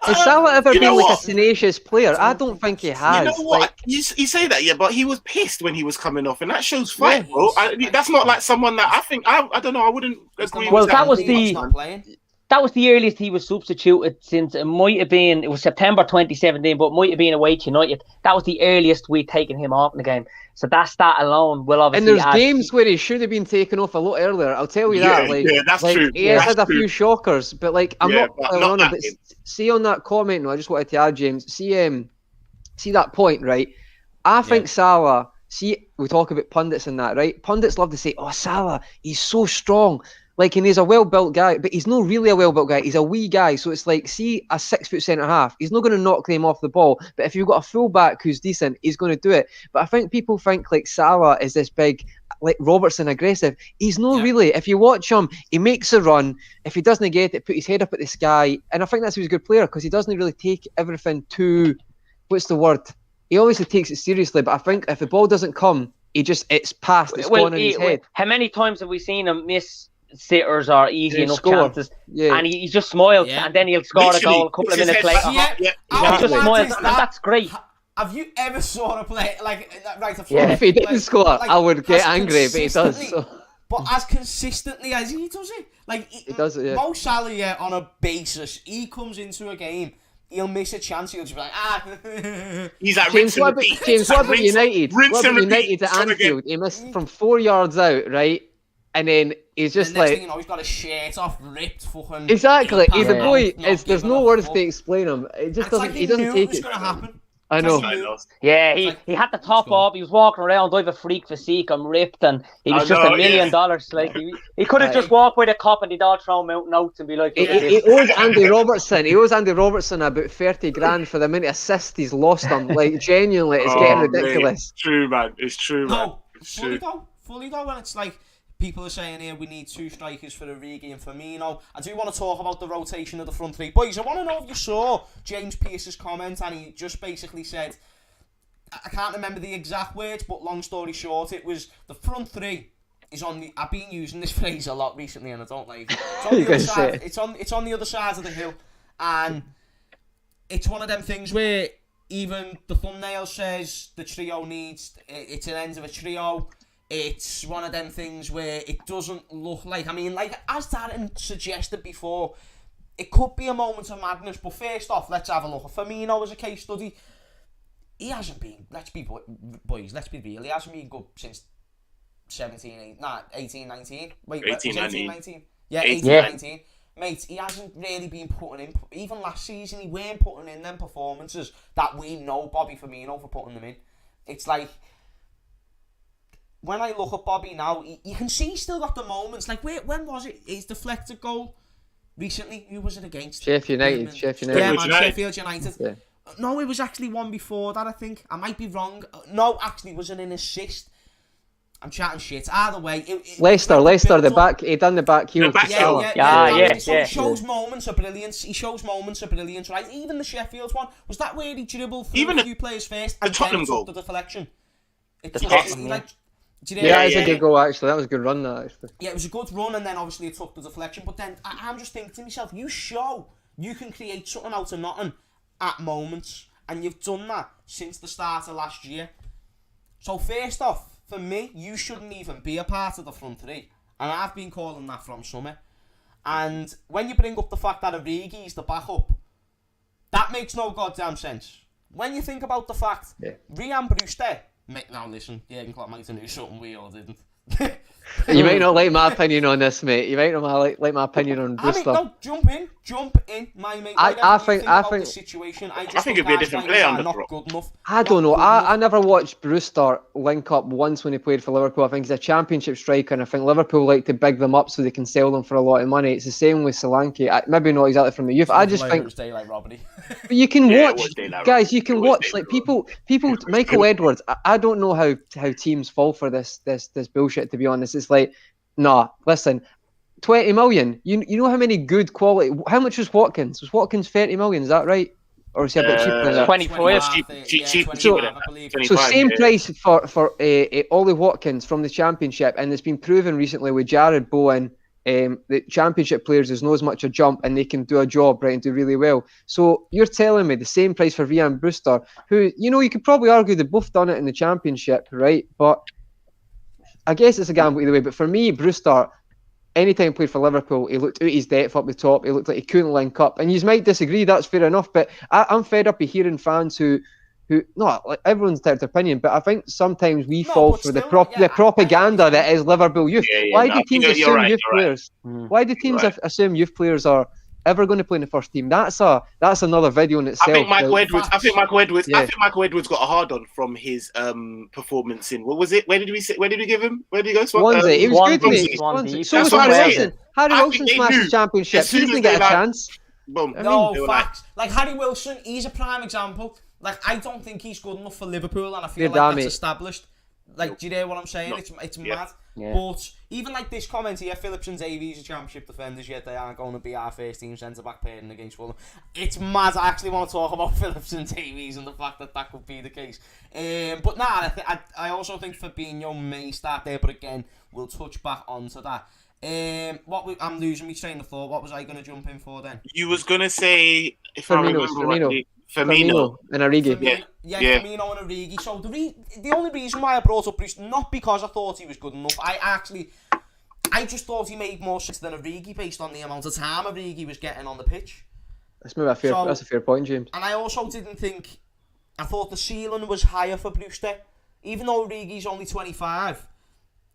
[SPEAKER 2] Has Salah ever been like a tenacious player? I don't think he has.
[SPEAKER 4] You know what? Like, you say that, but he was pissed when he was coming off, and that shows fight, bro. That's not like someone that I don't know. I wouldn't agree.
[SPEAKER 3] Well,
[SPEAKER 4] with
[SPEAKER 3] that was the earliest he was substituted since it was September 2017, but it might have been away to United. That was the earliest we'd taken him off in the game. So that alone will obviously.
[SPEAKER 2] And there's games where he should have been taken off a lot earlier. I'll tell you that. Like,
[SPEAKER 4] that's true.
[SPEAKER 2] He has had a few shockers, but like I'm not on it. But see on that comment, no, I just wanted to add, James. See that point, right? I think Salah. See, we talk about pundits and that, right? Pundits love to say, "Oh, Salah, he's so strong." Like, and he's a well-built guy, but he's not really a well-built guy. He's a wee guy. So it's like, see a 6-foot centre-half. He's not going to knock them off the ball. But if you've got a full-back who's decent, he's going to do it. But I think people think, like, Salah is this big, like, Robertson aggressive. He's not really. If you watch him, he makes a run. If he doesn't get it, put his head up at the sky. And I think that's why he's a good player, because he doesn't really take everything too... What's the word? He obviously takes it seriously, but I think if the ball doesn't come, it's gone in his head.
[SPEAKER 3] How many times have we seen him miss sitters or easy enough chances, and he just smiles, and then he'll score a goal a couple of minutes later. He just smiles, and that's great.
[SPEAKER 1] Have you ever saw a play like right?
[SPEAKER 2] If he didn't score, I would get angry, but he does. So.
[SPEAKER 1] But as consistently as he does it, like he does it. Mo Salah, on a basis, he comes into a game. He'll miss a chance. He'll just be like,
[SPEAKER 4] He's like
[SPEAKER 2] James, what about United? What about United at Anfield? He missed from 4 yards out, right? and then he's just
[SPEAKER 1] the next
[SPEAKER 2] like,
[SPEAKER 1] thing you know, he's got his shirt off, ripped, fucking.
[SPEAKER 2] exactly. He's a
[SPEAKER 3] Yeah.
[SPEAKER 2] boy.
[SPEAKER 1] Not
[SPEAKER 2] There's
[SPEAKER 1] giving
[SPEAKER 2] no
[SPEAKER 1] a
[SPEAKER 2] words
[SPEAKER 1] fuck.
[SPEAKER 2] to explain him. It just
[SPEAKER 1] It's
[SPEAKER 2] doesn't.
[SPEAKER 1] like
[SPEAKER 2] He
[SPEAKER 1] he
[SPEAKER 2] doesn't
[SPEAKER 1] knew it
[SPEAKER 2] take
[SPEAKER 1] was
[SPEAKER 2] it.
[SPEAKER 1] going to happen.
[SPEAKER 2] I
[SPEAKER 1] It's like
[SPEAKER 2] know.
[SPEAKER 1] he knew.
[SPEAKER 3] Yeah,
[SPEAKER 1] Like,
[SPEAKER 3] he had the top
[SPEAKER 1] go.
[SPEAKER 3] off. He was walking around, I have a freak physique. I'm ripped, and he was
[SPEAKER 4] I
[SPEAKER 3] just
[SPEAKER 4] know,
[SPEAKER 3] $1 million.
[SPEAKER 4] yeah.
[SPEAKER 3] Like he could have just walked by the cop and they'd all throw him out notes and be like,
[SPEAKER 2] He,
[SPEAKER 3] "Look at
[SPEAKER 2] he
[SPEAKER 3] this."
[SPEAKER 2] owes Andy Robertson. He owes Andy Robertson about 30 grand for the amount of assists he's lost him. Like genuinely, it's getting ridiculous.
[SPEAKER 4] Mate, true, man. It's true, man.
[SPEAKER 1] No,
[SPEAKER 4] It's
[SPEAKER 1] fully
[SPEAKER 4] true.
[SPEAKER 1] though, and it's like people are saying here we need 2 strikers for Origi and Firmino. I do want to talk about the rotation of the front 3. Boys, I want to know if you saw James Pearce's comment, and he just basically said, I can't remember the exact words, but long story short, it was the front 3 is on the. I've been using this phrase a lot recently, and I don't like it. It's on the other side. It's on the other side of the hill, and it's one of them things where even the thumbnail says the trio needs. It's an end of a trio. It's one of them things where it doesn't look like. I mean, like as Darren suggested before, it could be a moment of madness. But first off, let's have a look at Firmino as a case study. He hasn't been. Let's be boys. Let's be real. He hasn't been good since 18, 19. Wait,
[SPEAKER 4] 18,
[SPEAKER 1] 19. Yeah, 18,
[SPEAKER 3] Yeah.
[SPEAKER 1] 19. Mate, he hasn't really been putting in. Even last season, he weren't putting in them performances that we know Bobby Firmino for putting them in. It's like, when I look at Bobby now, you can see he's still got the moments. Like, when was it? His deflected goal recently. Who was it against?
[SPEAKER 2] Sheffield United.
[SPEAKER 1] Yeah, man,
[SPEAKER 4] United.
[SPEAKER 1] Sheffield United.
[SPEAKER 2] Yeah.
[SPEAKER 1] No, it was actually one before that, I think. I might be wrong. No, actually, it was an assist. I'm chatting shit. Either way,
[SPEAKER 2] Leicester, the back. He done the back heel.
[SPEAKER 4] The back
[SPEAKER 2] to
[SPEAKER 4] heel.
[SPEAKER 2] Salah.
[SPEAKER 1] So he shows moments of brilliance. Right? Even the Sheffield one, was that where he dribbled through
[SPEAKER 4] Even
[SPEAKER 1] a few players first
[SPEAKER 4] the
[SPEAKER 1] and
[SPEAKER 4] Tottenham
[SPEAKER 1] then
[SPEAKER 4] goal.
[SPEAKER 1] took the deflection? It
[SPEAKER 3] The
[SPEAKER 1] took,
[SPEAKER 3] Tottenham,
[SPEAKER 1] like, do you know-
[SPEAKER 2] Yeah, it's a good goal actually. That was a good run. That actually.
[SPEAKER 1] Yeah, it was a good run, and then obviously it took the deflection. But then I'm just thinking to myself, you show you can create something out of nothing at moments, and you've done that since the start of last year. So first off, for me, you shouldn't even be a part of the front 3, and I've been calling that from summer. And when you bring up the fact that Origi's the backup, that makes no goddamn sense. When you think about the fact, Ryan Brewster, now listen, Jurgen Klopp might have knew something we all didn't.
[SPEAKER 2] You might not like my opinion on this, mate. You might not like my opinion on Brewster.
[SPEAKER 1] I mean, no, jump in, my mate.
[SPEAKER 2] I think
[SPEAKER 1] the situation. I
[SPEAKER 4] think it'd be a different player on the
[SPEAKER 1] not
[SPEAKER 4] drop.
[SPEAKER 1] good enough.
[SPEAKER 2] I don't know. I never watched Brewster link up once when he played for Liverpool. I think he's a championship striker, and I think Liverpool like to big them up so they can sell them for a lot of money. It's the same with Solanke. Maybe not exactly from the youth. I just think
[SPEAKER 1] daylight robbery.
[SPEAKER 2] but you can
[SPEAKER 4] Yeah, it
[SPEAKER 2] watch,
[SPEAKER 4] was daylight
[SPEAKER 2] guys.
[SPEAKER 4] robbery.
[SPEAKER 2] You can
[SPEAKER 4] It was
[SPEAKER 2] watch
[SPEAKER 4] daylight
[SPEAKER 2] like
[SPEAKER 4] robbery.
[SPEAKER 2] people. Michael Edwards. I don't know how teams fall for this bullshit. To be honest, it's like, nah. Listen, 20 million. You know how many good quality? How much was Watkins? Was Watkins 30 million? Is that right? Or is he a bit cheaper than that?
[SPEAKER 3] 25.
[SPEAKER 4] Cheap,
[SPEAKER 2] So-
[SPEAKER 1] I believe.
[SPEAKER 4] 25,
[SPEAKER 2] So same
[SPEAKER 4] yeah.
[SPEAKER 2] price for Ollie Watkins from the Championship, and it's been proven recently with Jared Bowen. The Championship players, there's not as much a jump, and they can do a job, right, and do really well. So you're telling me the same price for Ryan Brewster, who, you could probably argue they've both done it in the Championship, right? But I guess it's a gamble either way. But for me, Brewster, anytime he played for Liverpool, he looked out his depth up the top. He looked like he couldn't link up. And you might disagree, that's fair enough. But I'm fed up of hearing fans who no, like everyone's entitled to opinion, but I think sometimes we fall
[SPEAKER 1] but
[SPEAKER 2] for the
[SPEAKER 1] still,
[SPEAKER 2] the propaganda that is Liverpool youth.
[SPEAKER 4] Yeah,
[SPEAKER 2] Why
[SPEAKER 4] no,
[SPEAKER 2] do teams
[SPEAKER 4] you're
[SPEAKER 2] assume
[SPEAKER 4] right,
[SPEAKER 2] youth
[SPEAKER 4] you're right.
[SPEAKER 2] players? Why do teams
[SPEAKER 4] right.
[SPEAKER 2] assume youth players are ever going to play in the first team? That's another video in itself.
[SPEAKER 4] I think Michael Edwards.
[SPEAKER 2] Yeah.
[SPEAKER 4] I think Michael Edwards got a hard on from his performance in. What was it? Where did we give him? Where did he go?
[SPEAKER 2] Swansea. He was good,
[SPEAKER 3] Swansea.
[SPEAKER 2] mate.
[SPEAKER 3] Swansea.
[SPEAKER 2] So
[SPEAKER 4] That's
[SPEAKER 2] was
[SPEAKER 4] what I'm
[SPEAKER 2] Harry
[SPEAKER 4] saying.
[SPEAKER 2] Wilson. Harry
[SPEAKER 4] I
[SPEAKER 2] Wilson
[SPEAKER 4] think they
[SPEAKER 2] smashed the
[SPEAKER 4] knew.
[SPEAKER 2] Championship.
[SPEAKER 4] As
[SPEAKER 2] He
[SPEAKER 4] soon
[SPEAKER 2] didn't
[SPEAKER 4] as
[SPEAKER 2] get a
[SPEAKER 4] they, like,
[SPEAKER 2] chance.
[SPEAKER 4] Boom.
[SPEAKER 1] No,
[SPEAKER 4] They were
[SPEAKER 1] facts. Like Harry Wilson, he's a prime example. Like, I don't think he's good enough for Liverpool, and I feel
[SPEAKER 2] Yeah,
[SPEAKER 1] like
[SPEAKER 2] damn
[SPEAKER 1] that's
[SPEAKER 2] it.
[SPEAKER 1] established. Like, do you hear what I'm saying? It's mad.
[SPEAKER 3] Yeah.
[SPEAKER 1] But even like this comment here, Phillips and Davies are Championship defenders, yet they aren't going to be our first team centre-back pairing against Fulham. It's mad. I actually want to talk about Phillips and Davies and the fact that could be the case. But nah, I also think Fabinho may start there, but again, we'll touch back onto that. I'm losing my train of thought. What was I going to jump in for then?
[SPEAKER 4] You was gonna say, if I remember rightly, Firmino.
[SPEAKER 2] and Origi.
[SPEAKER 1] Yeah,
[SPEAKER 4] Yeah.
[SPEAKER 1] Firmino and Origi. So the only reason why I brought up Bruce, not because I thought he was good enough. I just thought he made more sense than Origi based on the amount of time Origi was getting on the pitch.
[SPEAKER 2] That's maybe that's a fair point, James.
[SPEAKER 1] And I also didn't think. I thought the ceiling was higher for Brewster, even though Origi's only 25.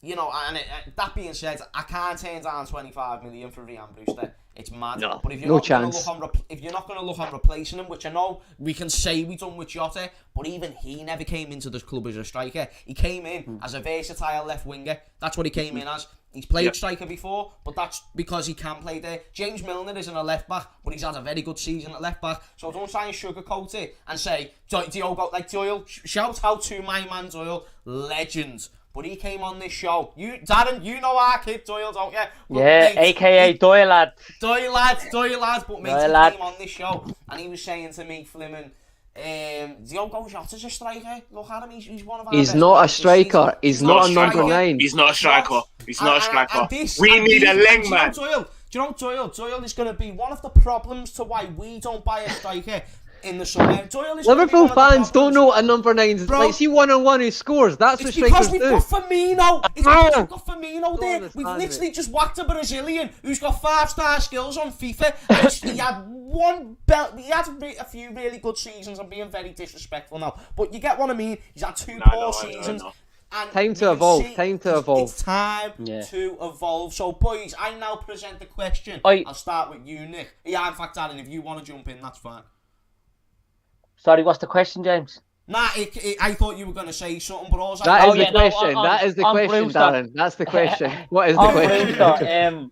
[SPEAKER 1] you know, and that being said, I can't turn down 25 million for Ryan Brewster. It's mad.
[SPEAKER 2] No,
[SPEAKER 1] but if you're
[SPEAKER 2] no
[SPEAKER 1] not
[SPEAKER 2] chance.
[SPEAKER 1] If you're not going to look on replacing him, which I know we can say we done with Jota, but even he never came into this club as a striker. He came in as a versatile left winger. That's what he came in as. He's played striker before, but that's because he can play there. James Milner isn't a left back, but he's had a very good season at left back. So don't try and sugarcoat it and say Diogo, like Doyle. Shout out to my man Doyle, legend. But he came on this show. Darren, you know our kid Doyle, don't you? But
[SPEAKER 3] yeah, mate, aka Doyle lad.
[SPEAKER 1] Doyle lad. But mate, he came on this show and he was saying to me, Fleming, Diogo Jota's a striker. Look at him, he's one of our
[SPEAKER 2] He's
[SPEAKER 1] best
[SPEAKER 2] not a
[SPEAKER 1] players this
[SPEAKER 2] striker.
[SPEAKER 1] season.
[SPEAKER 2] He's not a number 9.
[SPEAKER 4] He's not a striker. He's not a striker. We need a leg man.
[SPEAKER 1] Do you know Doyle? Doyle is going to be one of the problems to why we don't buy a striker in the summer.
[SPEAKER 2] Liverpool fans don't know what a number 9 is. Like, see 1-on-1 who scores. That's what strikers do.
[SPEAKER 1] It's because we've got Firmino. It's because we've got Firmino there. We've literally just whacked a Brazilian who's got 5-star skills on FIFA. And he had one belt. He had a few really good seasons. I'm being very disrespectful now, but you get what I mean. He's had 2 poor seasons. And
[SPEAKER 2] time to evolve.
[SPEAKER 1] It's time to evolve. So, boys, I now present the question. I'll start with you, Nick. Yeah, in fact, Darren, if you want to jump in, that's fine.
[SPEAKER 3] Sorry, what's the question, James?
[SPEAKER 1] Nah, I thought you were going to say something, but also...
[SPEAKER 2] That is the question, Darren. That's the question. What is the question?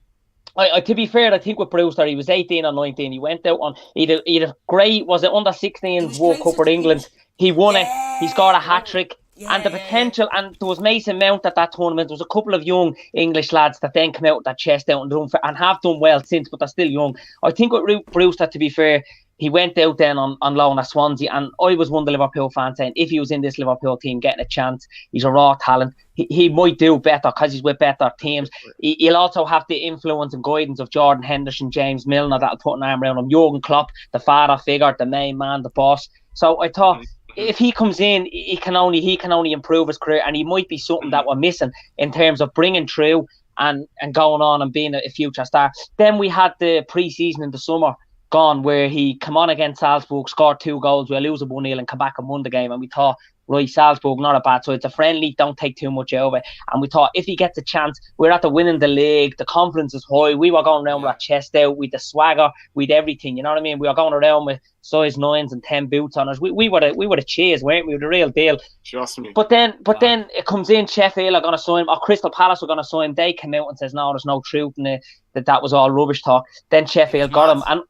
[SPEAKER 3] Brewster, to be fair, I think with Brewster, he was 18 or 19. He went out on... He had a great... Was it under 16 World Cup for England? He won it. He scored a hat-trick. And the potential, and there was Mason Mount at that tournament. There was a couple of young English lads that then come out with that chest out and have done well since, but they're still young. I think with Brewster, to be fair, he went out then on loan at Swansea, and I was one of the Liverpool fans saying if he was in this Liverpool team getting a chance, he's a raw talent. He might do better because he's with better teams. He'll also have the influence and guidance of Jordan Henderson, James Milner that'll put an arm around him, Jurgen Klopp, the father figure, the main man, the boss. So I thought if he comes in, he can only improve his career, and he might be something that we're missing in terms of bringing through and going on and being a future star. Then we had the pre-season in the summer gone where he come on against Salzburg, scored 2 goals, we'll lose a 1-0 and come back and won the game, and we thought, right, Salzburg, not a bad, so it's a friendly, don't take too much out of it. And we thought if he gets a chance, we're at the winning the league, the confidence is high, we were going around with our chest out, with the swagger, with everything, you know what I mean? We were going around with size 9s and 10 boots on us. We were the cheers, weren't we? We were the real deal.
[SPEAKER 4] Trust me.
[SPEAKER 3] But then it comes in, Sheffield are going to sign him, or Crystal Palace are going to sign him. They came out and says, no, there's no truth in it, that was all rubbish talk. Then Sheffield got him, and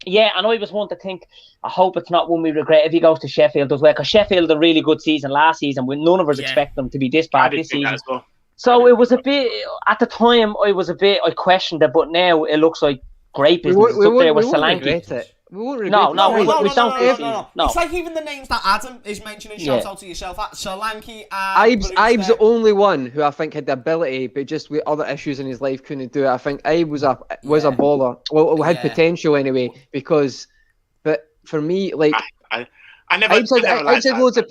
[SPEAKER 3] I was one to think, I hope it's not one we regret if he goes to Sheffield as well, because Sheffield had a really good season last season when none of us expect them to be this bad this season.
[SPEAKER 4] Well.
[SPEAKER 3] So it was a bit, at the time, I questioned it, but now it looks like great business. It's up there with Solanke.
[SPEAKER 2] We won't regret it.
[SPEAKER 3] No.
[SPEAKER 1] It's like even the names that Adam is mentioning, shout out to yourself, Solanke and
[SPEAKER 2] Ibe's the only one who I think had the ability, but just with other issues in his life couldn't do it. I think Ibe was a baller. Well, had potential anyway, but for me, like,
[SPEAKER 4] I never
[SPEAKER 2] Ibe's had loads of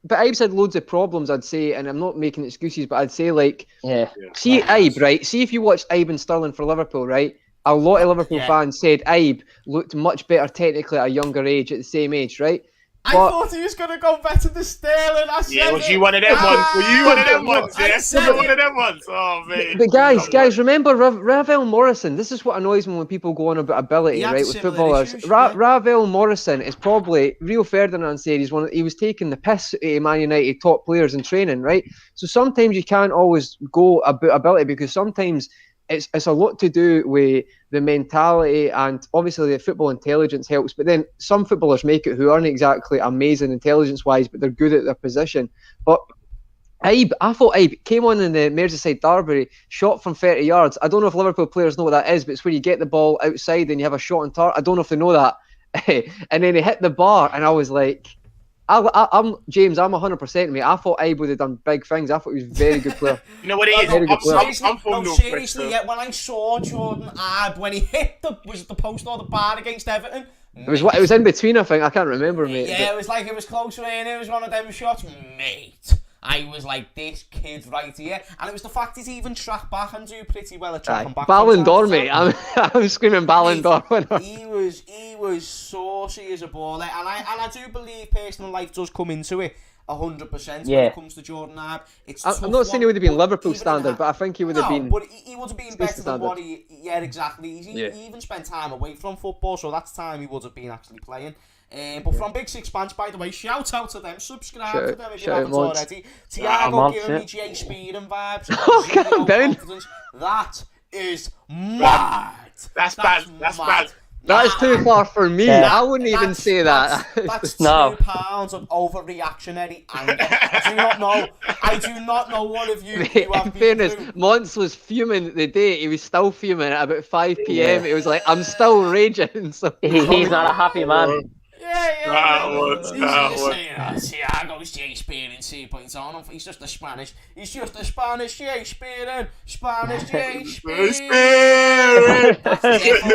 [SPEAKER 2] but Ibe's had loads of problems, I'd say, and I'm not making excuses, but I'd say, like, see Ibe, right? See if you watch Ibe and Sterling for Liverpool, right? A lot of Liverpool fans said Ibe looked much better technically at a younger age, at the same age, right?
[SPEAKER 1] I thought he was going to go better than Sterling.
[SPEAKER 4] Was you one of them ones? Were you one of them ones? Was you one of them ones? Oh, man.
[SPEAKER 2] But guys, remember Ravel Morrison. This is what annoys me when people go on about ability, right, with footballers. Ravel Morrison is probably, Rio Ferdinand said, he was taking the piss at Man United top players in training, right? So sometimes you can't always go about ability, because sometimes it's a lot to do with the mentality, and obviously the football intelligence helps, but then some footballers make it who aren't exactly amazing intelligence-wise, but they're good at their position. But I thought Ibe came on in the Merseyside derby, shot from 30 yards. I don't know if Liverpool players know what that is, but it's where you get the ball outside and you have a shot on target. I don't know if they know that. And then he hit the bar, and I was like... I'm James. I'm 100%, mate. I thought Ibe would have done big things. I thought he was a very good player.
[SPEAKER 4] You know what it is? I'm
[SPEAKER 1] seriously, when I saw Jordan Ibe when he hit the post or the bar against Everton,
[SPEAKER 2] it was in between. I think I can't remember, mate.
[SPEAKER 1] Yeah, it was like it was close and it was one of them shots, mate. I was like, this kid's right here. And it was the fact he's even tracked back and do pretty well at tracking back.
[SPEAKER 2] Ballon d'Or, mate. I'm screaming Ballon d'Or.
[SPEAKER 1] He was saucy as a baller. And I do believe personal life does come into it. 100% when
[SPEAKER 3] Yeah.
[SPEAKER 1] it comes to Jordan Ibe. It's
[SPEAKER 2] I'm not saying he would have been Liverpool standard, but I think he would have been.
[SPEAKER 1] No, but he would have been better than
[SPEAKER 2] standard.
[SPEAKER 1] what he... Yeah, exactly. He even spent time away from football, so that's time he would have been actually playing. But from Big Six Fans, by the way, shout out to them, subscribe to them if you haven't already. Thiago giving me Jay Speeding vibes.
[SPEAKER 2] Calm down.
[SPEAKER 1] That is mad.
[SPEAKER 4] That's bad. That's bad.
[SPEAKER 2] That's too far for me. I wouldn't even say that.
[SPEAKER 1] That's
[SPEAKER 3] No.
[SPEAKER 1] 2 pounds of overreactionary anger. I do not know one of you.
[SPEAKER 2] Mate, in fairness, Mons was fuming the day. He was still fuming at about 5 p.m. He was like, I'm still raging. So
[SPEAKER 3] He's not a happy man.
[SPEAKER 1] Yeah. Thiago's Jay Spearing 2.0. He's just a Spanish. Jay Spearing. Spanish Jay Spearing.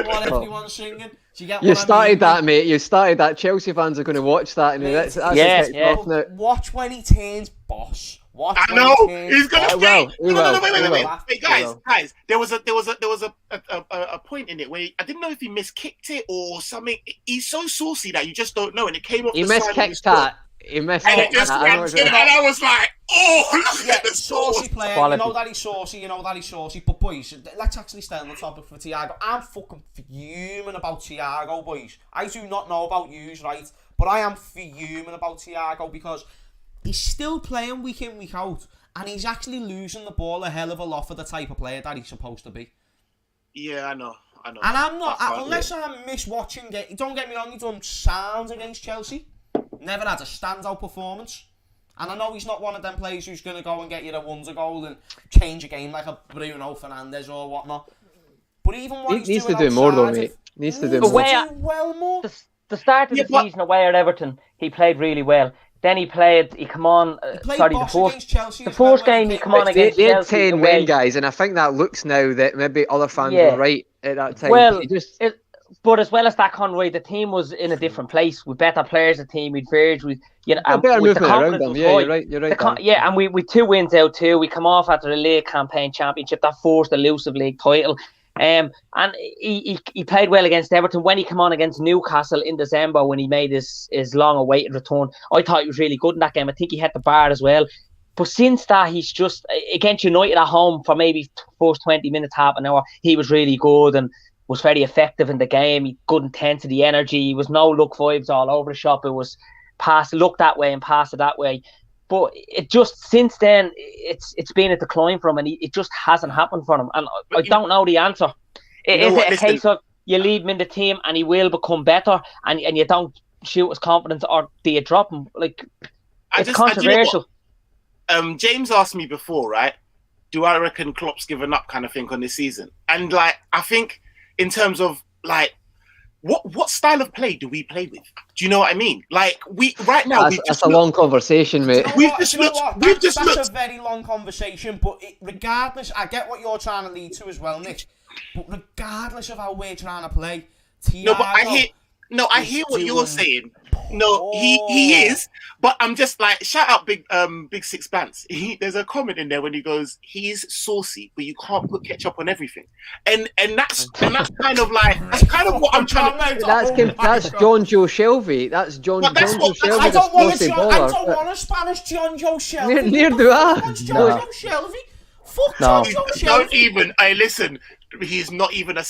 [SPEAKER 1] What everyone's singing.
[SPEAKER 2] You started that, mate. You started that. Chelsea fans are going to watch that. And that's off now.
[SPEAKER 1] Watch when he turns boss.
[SPEAKER 4] I know he's gonna stay. No, wait, guys. There was a point in it where I didn't know if he miskicked it or something. He's so saucy that you just don't know, and it came off.
[SPEAKER 2] He miskicked that. He miskicked that.
[SPEAKER 4] And I was like, oh, look at the
[SPEAKER 1] saucy player.
[SPEAKER 3] Quality.
[SPEAKER 1] You know that he's saucy. But boys, let's actually stay on the topic for Thiago. I'm fucking fuming about Thiago, boys. I do not know about yous, right? But I am fuming about Thiago because he's still playing week in, week out, and he's actually losing the ball a hell of a lot for the type of player that he's supposed to be.
[SPEAKER 4] Yeah, I know. And
[SPEAKER 1] I'm not, unless I'm watching it. Don't get me wrong, he's done sounds against Chelsea. Never had a standout performance. And I know he's not one of them players who's going to go and get you a wonder goal and change a game like a Bruno Fernandes or whatnot. But even what
[SPEAKER 2] he needs to do more, though, mate. Needs to do more.
[SPEAKER 3] The start of the season away at Everton, he played really well. Then he come on. The first game he come on against
[SPEAKER 2] They had
[SPEAKER 3] Chelsea.
[SPEAKER 2] 10 men, guys, and I think that looks now that maybe other fans were right at that time.
[SPEAKER 3] Well, but as well as that, Conroy, the team was in a different place with better players. The team with Verge, with
[SPEAKER 2] better movement around them. Yeah, you're right.
[SPEAKER 3] And we 2 wins out too. We come off after the league campaign championship, that first elusive league title. And he played well against Everton. When he came on against Newcastle in December, when he made his long-awaited return, I thought he was really good in that game. I think he hit the bar as well. But since that, he's just, against United at home for maybe first 20 minutes, half an hour, he was really good and was very effective in the game. He good intensity, energy. He was no look vibes all over the shop. It was look that way and pass it that way. But it just, since then, it's been a decline for him, and it just hasn't happened for him. And I don't know the answer. Is it a case of you leave him in the team and he will become better, and you don't shoot his confidence, or do you drop him? It's controversial.
[SPEAKER 4] James asked me before, right? Do I reckon Klopp's given up, kind of thing, on this season? And I think in terms of what style of play do we play with? Do you know what I mean? Right now,
[SPEAKER 2] that's a long conversation, mate.
[SPEAKER 1] That's a very long conversation, but regardless, I get what you're trying to lead to as well, Nick. But regardless of how we're trying to play, Thiago,
[SPEAKER 4] I hear what you're saying. No, he is, but I'm just shout out Big Six Pants. There's a comment in there when he goes, he's saucy, but you can't put ketchup on everything, and that's kind of what I'm trying to.
[SPEAKER 2] That's John Joe Shelby. That's John Joe Shelby.
[SPEAKER 1] I don't want a Spanish John Joe Shelby.
[SPEAKER 2] Near do I.
[SPEAKER 1] John Joe Shelby. Fuck John Joe Shelby.
[SPEAKER 4] Don't even. Listen. He's not even a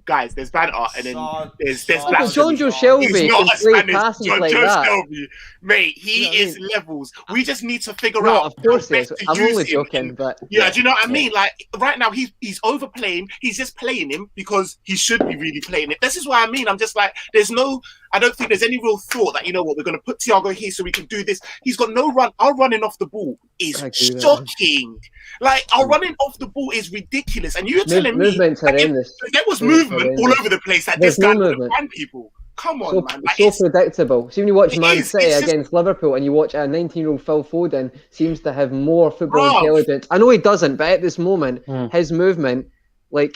[SPEAKER 4] guys. There's banter, and then there's black.
[SPEAKER 2] John Joe Shelby
[SPEAKER 4] He's not a Spanish
[SPEAKER 2] John
[SPEAKER 4] like
[SPEAKER 2] Joe
[SPEAKER 4] that. Shelby, mate. He is levels. We just need to figure out.
[SPEAKER 2] Of course, he is. I'm only joking, but
[SPEAKER 4] yeah, do you know what I mean? Right now, he's overplaying. He's just playing him because he should be really playing it. This is what I mean. I'm just there's no. I don't think there's any real thought that, you know what, we're going to put Thiago here so we can do this. He's got no run. Our running off the ball is shocking. Our running off the ball is ridiculous. And you're telling me there was movement all over the place. This guy would run people. Come on, man.
[SPEAKER 2] So predictable. See, when you watch Man City against Liverpool and you watch a 19-year-old Phil Foden seems to have more football intelligence. I know he doesn't, but at this moment, his movement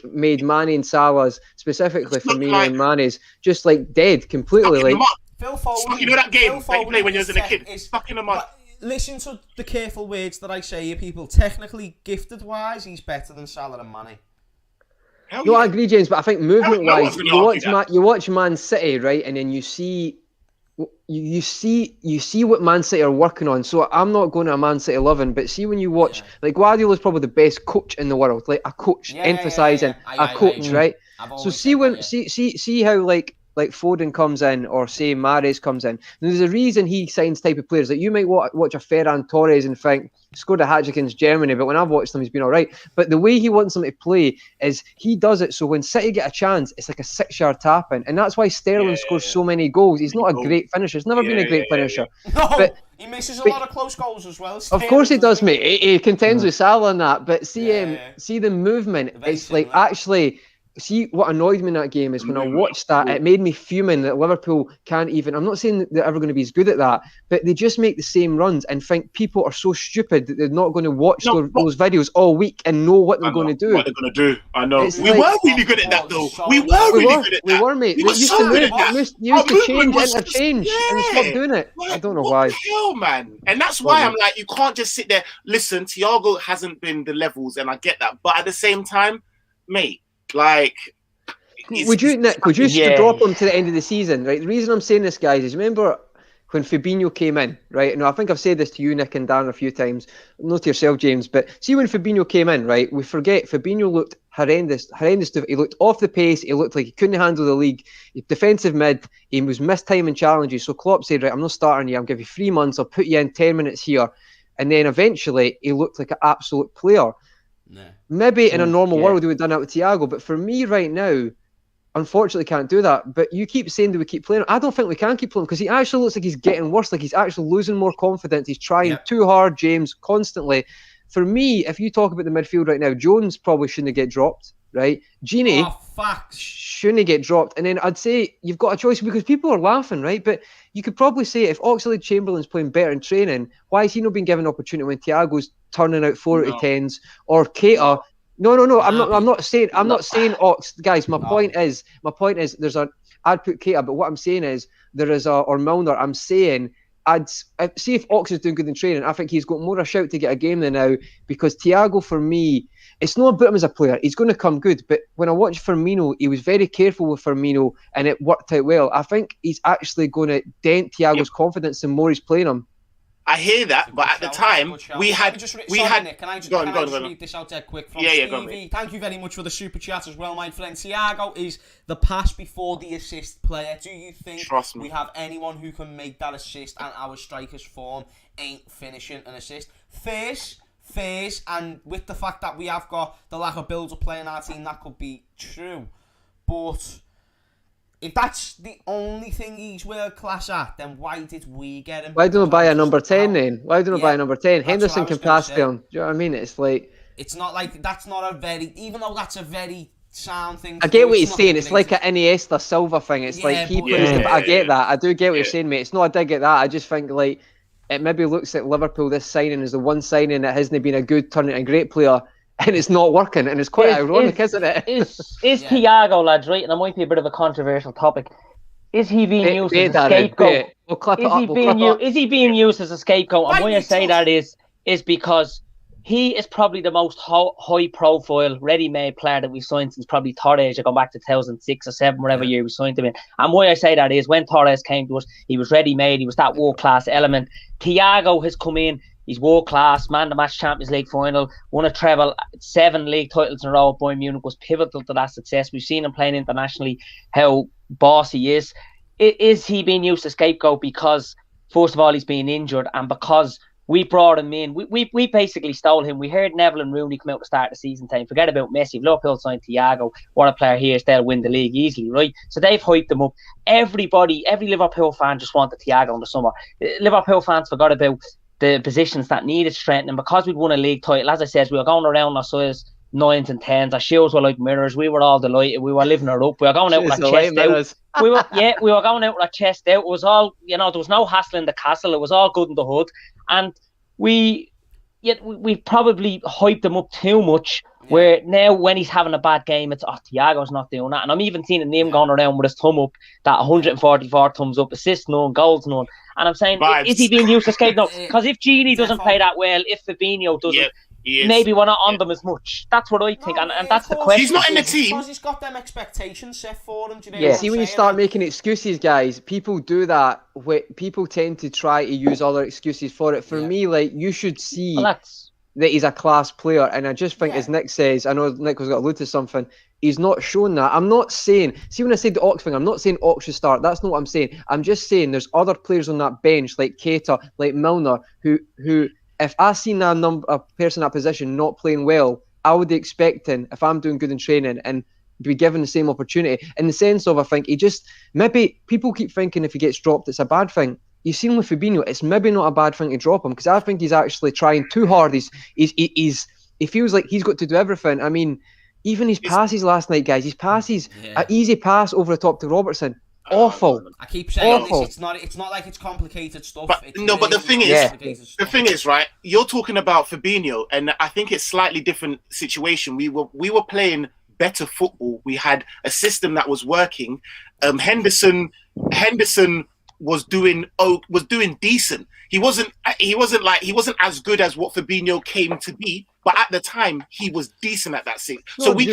[SPEAKER 2] made Mane and Salah's, specifically for me and Mane's, just dead completely.
[SPEAKER 1] Phil Foden,
[SPEAKER 4] you know that game that you play when you was a kid? Fucking him up.
[SPEAKER 1] Listen to the careful words that I say here, people. Technically, gifted-wise, he's better than Salah and Mane.
[SPEAKER 2] I agree, James, but I think movement-wise, you watch Man City, right, and then you see you see what Man City are working on. So I'm not going to a Man City 11, but see when you watch, like Guardiola's probably the best coach in the world, like a coach, emphasizing a coach, right? So see how like Foden comes in, or say Mahrez comes in. And there's a reason he signs type of players. Like you might watch a Ferran Torres and think he scored a hat-trick against Germany, but when I've watched him, he's been all right. But the way he wants them to play is he does it so when City get a chance, it's like a 6-yard tap-in. And that's why Sterling scores so many goals. He's not a great finisher. He's never been a great finisher.
[SPEAKER 1] No,
[SPEAKER 2] but
[SPEAKER 1] he misses a lot of close goals as well.
[SPEAKER 2] Of course he does, mate. He contends with Salah and that. But see the movement. It's like actually... See, what annoyed me in that game is when I watched that, it made me fuming that Liverpool can't even... I'm not saying that they're ever going to be as good at that, but they just make the same runs and think people are so stupid that they're not going to watch those videos all week and know what they're going to do.
[SPEAKER 4] What they're going to do. I know. We were really good at that, though. We were really good at that.
[SPEAKER 2] We were, mate. We used to move. You used to interchange, and stop doing it. I don't know why.
[SPEAKER 4] What the hell, man? And that's why I'm like, you can't just sit there. Listen, Thiago hasn't been the levels, and I get that. But at the same time, mate, like...
[SPEAKER 2] Would you drop him to the end of the season, right? The reason I'm saying this, guys, is remember when Fabinho came in, right? And I think I've said this to you, Nick and Darren, a few times. Not to yourself, James, but see when Fabinho came in, right? We forget Fabinho looked horrendous. He looked off the pace. He looked like he couldn't handle the league. Defensive mid. He was mistiming challenges. So Klopp said, right, I'm not starting you. I'll give you 3 months. I'll put you in 10 minutes here. And then eventually he looked like an absolute player. Nah. Maybe in a normal world he would have done that with Thiago, but for me right now, unfortunately can't do that. But you keep saying that we keep playing him. I don't think we can keep playing him because he actually looks like he's getting worse, like he's actually losing more confidence. He's trying too hard, James, constantly. For me, if you talk about the midfield right now, Jones probably shouldn't get dropped, right? Gini shouldn't get dropped. And then I'd say you've got a choice because people are laughing, right? But you could probably say if Oxlade-Chamberlain's playing better in training, why has he not been given an opportunity when Thiago's turning out 4 out of 10s or Keita? No. I'm not saying Ox, guys. My point is I'd put Keita, but what I'm saying is there is or Milner. I'm saying I'd see if Ox is doing good in training. I think he's got more a shout to get a game than now because Thiago, for me, it's not about him as a player. He's going to come good, but when I watched Firmino, he was very careful with Firmino, and it worked out well. I think he's actually going to dent Thiago's confidence the more he's playing him.
[SPEAKER 4] I hear that, but at the time we had.
[SPEAKER 1] Nick, can I just read this out there quick from Stevie? Thank you very much for the super chat as well, my friend. Thiago is the pass before the assist player. Do you think we have anyone who can make that assist and our strikers' form ain't finishing an assist? Phase, and with the fact that we have got the lack of build-up play in our team, that could be true. But if that's the only thing he's world class at, then why did we get him?
[SPEAKER 2] Why don't we buy a number 10 then? Why don't we buy a number 10? Henderson can pass them. Do you know what I mean? It's like...
[SPEAKER 1] It's not like... That's not a very... Even though that's a very sound thing...
[SPEAKER 2] I get what he's saying. It's like an Iniesta Silva thing. It's like he plays... I get that. I do get what you're saying, mate. It's not a dig at that. I just think like... It maybe looks at Liverpool, this signing is the one signing that hasn't been a good turning a great player, and it's not working, and it's quite ironic, isn't it?
[SPEAKER 3] Is Thiago, lads, right? And it might be a bit of a controversial topic. Is he being used as a scapegoat? Is he being used as a scapegoat? And why I say that is because he is probably the most high-profile, ready-made player that we've signed since probably Torres, going back to 2006 or 7, whatever year we signed him in. And why I say that is when Torres came to us, he was ready-made, he was that world-class element. Thiago has come in, he's world-class, man-the-match Champions League final, won a treble, 7 league titles in a row at Bayern Munich, was pivotal to that success. We've seen him playing internationally, how boss he is. Is he being used as scapegoat because, first of all, he's being injured, and because we brought him in. We basically stole him. We heard Neville and Rooney come out to start the season time. Forget about Messi. If Liverpool signed Thiago, what a player he is, they'll win the league easily, right? So they've hyped him up. Every Liverpool fan just wanted Thiago in the summer. Liverpool fans forgot about the positions that needed strengthening because we'd won a league title. As I said, we were going around our size 9s and 10s. Our shoes were like mirrors. We were all delighted. We were living it up. We were going out with our chest out. We were going out with our chest out. It was all, there was no hassle in the castle. It was all good in the hood. And we probably hyped him up too much. Where now when he's having a bad game, it's Thiago's not doing that. And I'm even seeing a name going around with his thumb up, that 144 thumbs up, assists none, goals none. And I'm saying, is he being used as scapegoat? Because if Gini doesn't play that well, if Fabinho doesn't, maybe we're not on them as much. That's what I think, and that's the question.
[SPEAKER 4] He's not in the team.
[SPEAKER 1] Because he's got them expectations set for him. Do you know
[SPEAKER 2] Yeah,
[SPEAKER 1] what
[SPEAKER 2] see,
[SPEAKER 1] I'm
[SPEAKER 2] when you
[SPEAKER 1] saying?
[SPEAKER 2] start making excuses, guys, people do that. People tend to try to use other excuses for it. For me, like, you should see that he's a class player, and I just think, as Nick says, I know Nick was got to allude to something, he's not shown that. I'm not saying, see, when I said the Ox thing, I'm not saying Ox should start. That's not what I'm saying. I'm just saying there's other players on that bench, like Keita, like Milner, who if I seen a person in that position not playing well, I would be expecting, if I'm doing good in training, and be given the same opportunity. In the sense of, I think he just, maybe people keep thinking if he gets dropped, it's a bad thing. You've seen with Fabinho, it's maybe not a bad thing to drop him, because I think he's actually trying too hard. He feels like he's got to do everything. I mean, even his passes last night, guys, his passes, an easy pass over the top to Robertson. Awful.
[SPEAKER 1] I keep saying this. It's not like it's complicated stuff.
[SPEAKER 4] But the thing is, right? You're talking about Fabinho, and I think it's slightly different situation. We were playing better football. We had a system that was working. Henderson was doing decent. He wasn't as good as what Fabinho came to be, but at the time he was decent at that thing. So we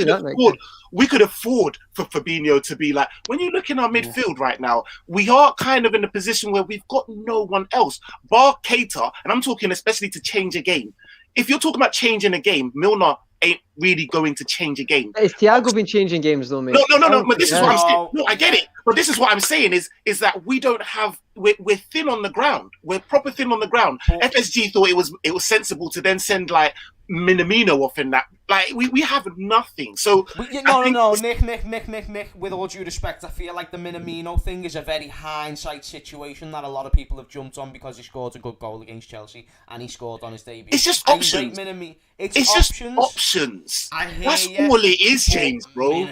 [SPEAKER 4] could afford for Fabinho to be like, when you look in our midfield right now, we are kind of in a position where we've got no one else bar Keita, and I'm talking especially to change a game. If you're talking about changing a game, Milner ain't really going to change a game.
[SPEAKER 2] Has Thiago been changing games though, mate?
[SPEAKER 4] No. But this is what I'm saying. No, I get it. But this is what I'm saying is that we don't have. We're thin on the ground. We're proper thin on the ground. FSG thought it was sensible to then send like Minamino off in that. Like we have nothing. So
[SPEAKER 1] no, Nick. With all due respect, I feel like the Minamino thing is a very hindsight situation that a lot of people have jumped on because he scored a good goal against Chelsea and he scored on his debut.
[SPEAKER 4] It's just options. It's just options. That's all it is, James, bro.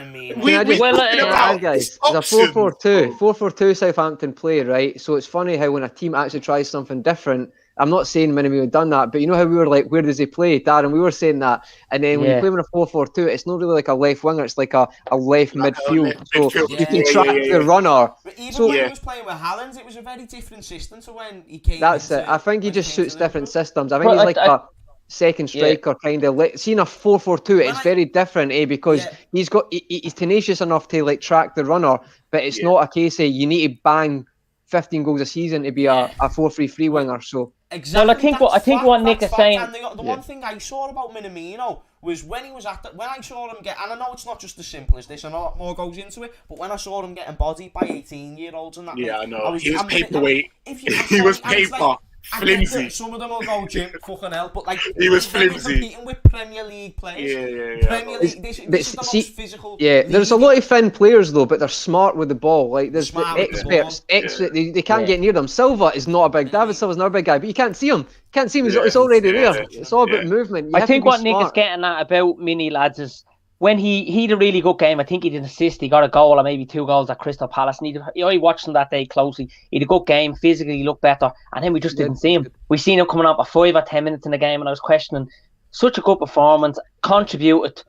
[SPEAKER 2] Guys, it's a 4-4-2 Southampton play, right? So it's funny how when a team actually tries something different, I'm not saying Minamino done that, but you know how we were like, where does he play? Darren, we were saying that. And then when you play with a 4-4-2, it's not really like a left winger, it's like a left midfield. So you can track the runner.
[SPEAKER 1] But even when he was playing with Haaland, it was a very different system to when he came.
[SPEAKER 2] That's it. I think he just suits different systems. I think he's like a second striker kind of. Seeing a 4-4-2, it's very different, because he's tenacious enough to like track the runner, but it's not a case of you need to bang 15 goals a season to be a 4-3-3 winger. So
[SPEAKER 1] exactly.
[SPEAKER 3] Well, I think what Nick is saying.
[SPEAKER 1] And the one thing I saw about Minamino was when he was when I saw him get, and I know it's not just as simple as this, and a lot more goes into it, but when I saw him getting bodied by 18-year-olds and that,
[SPEAKER 4] I know he was paperweight. He was paper. Flimsy.
[SPEAKER 1] Some of them will go gym, fucking hell, but like
[SPEAKER 4] he was flimsy.
[SPEAKER 1] Competing with Premier League players. Premier League. This is the most physical.
[SPEAKER 2] There's a lot of thin players though, but they're smart with the ball. Like there's experts. They can't get near them. Silva is not a big. David Silva's not a big guy, but you can't see him. It's already there. It's all about movement.
[SPEAKER 3] I think what Nick is getting at about Mini lads is, when he had a really good game, I think he did an assist, he got a goal or maybe 2 goals at Crystal Palace, and I watched him that day closely. He had a good game, physically he looked better, and then we just didn't see him. We seen him coming out for 5 or 10 minutes in the game, and I was questioning, such a good performance, contributed.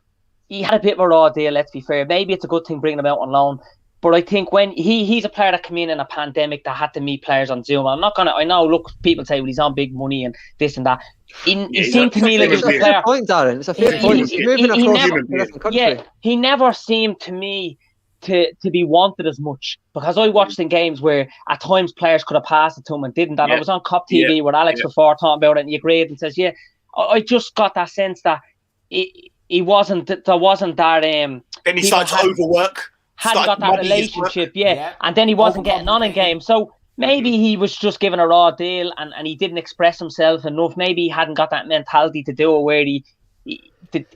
[SPEAKER 3] He had a bit of a raw deal, let's be fair. Maybe it's a good thing bringing him out on loan, but I think when he's a player that came in a pandemic that had to meet players on Zoom. I know, look, people say, well, he's on big money and this and that. He seemed to me like
[SPEAKER 2] it's a fair point, Darren. It's a fair point. He's moving across a different country.
[SPEAKER 3] Yeah, he never seemed to me to be wanted as much, because I watched in games where at times players could have passed it to him and didn't. And I was on Cop TV with Alex before talking about it, and he agreed and says, I just got that sense that he wasn't. There wasn't that.
[SPEAKER 4] Then he started to overwork.
[SPEAKER 3] Hadn't got that relationship, and then he wasn't getting on in games. So maybe he was just given a raw deal and he didn't express himself enough. Maybe he hadn't got that mentality to do it where he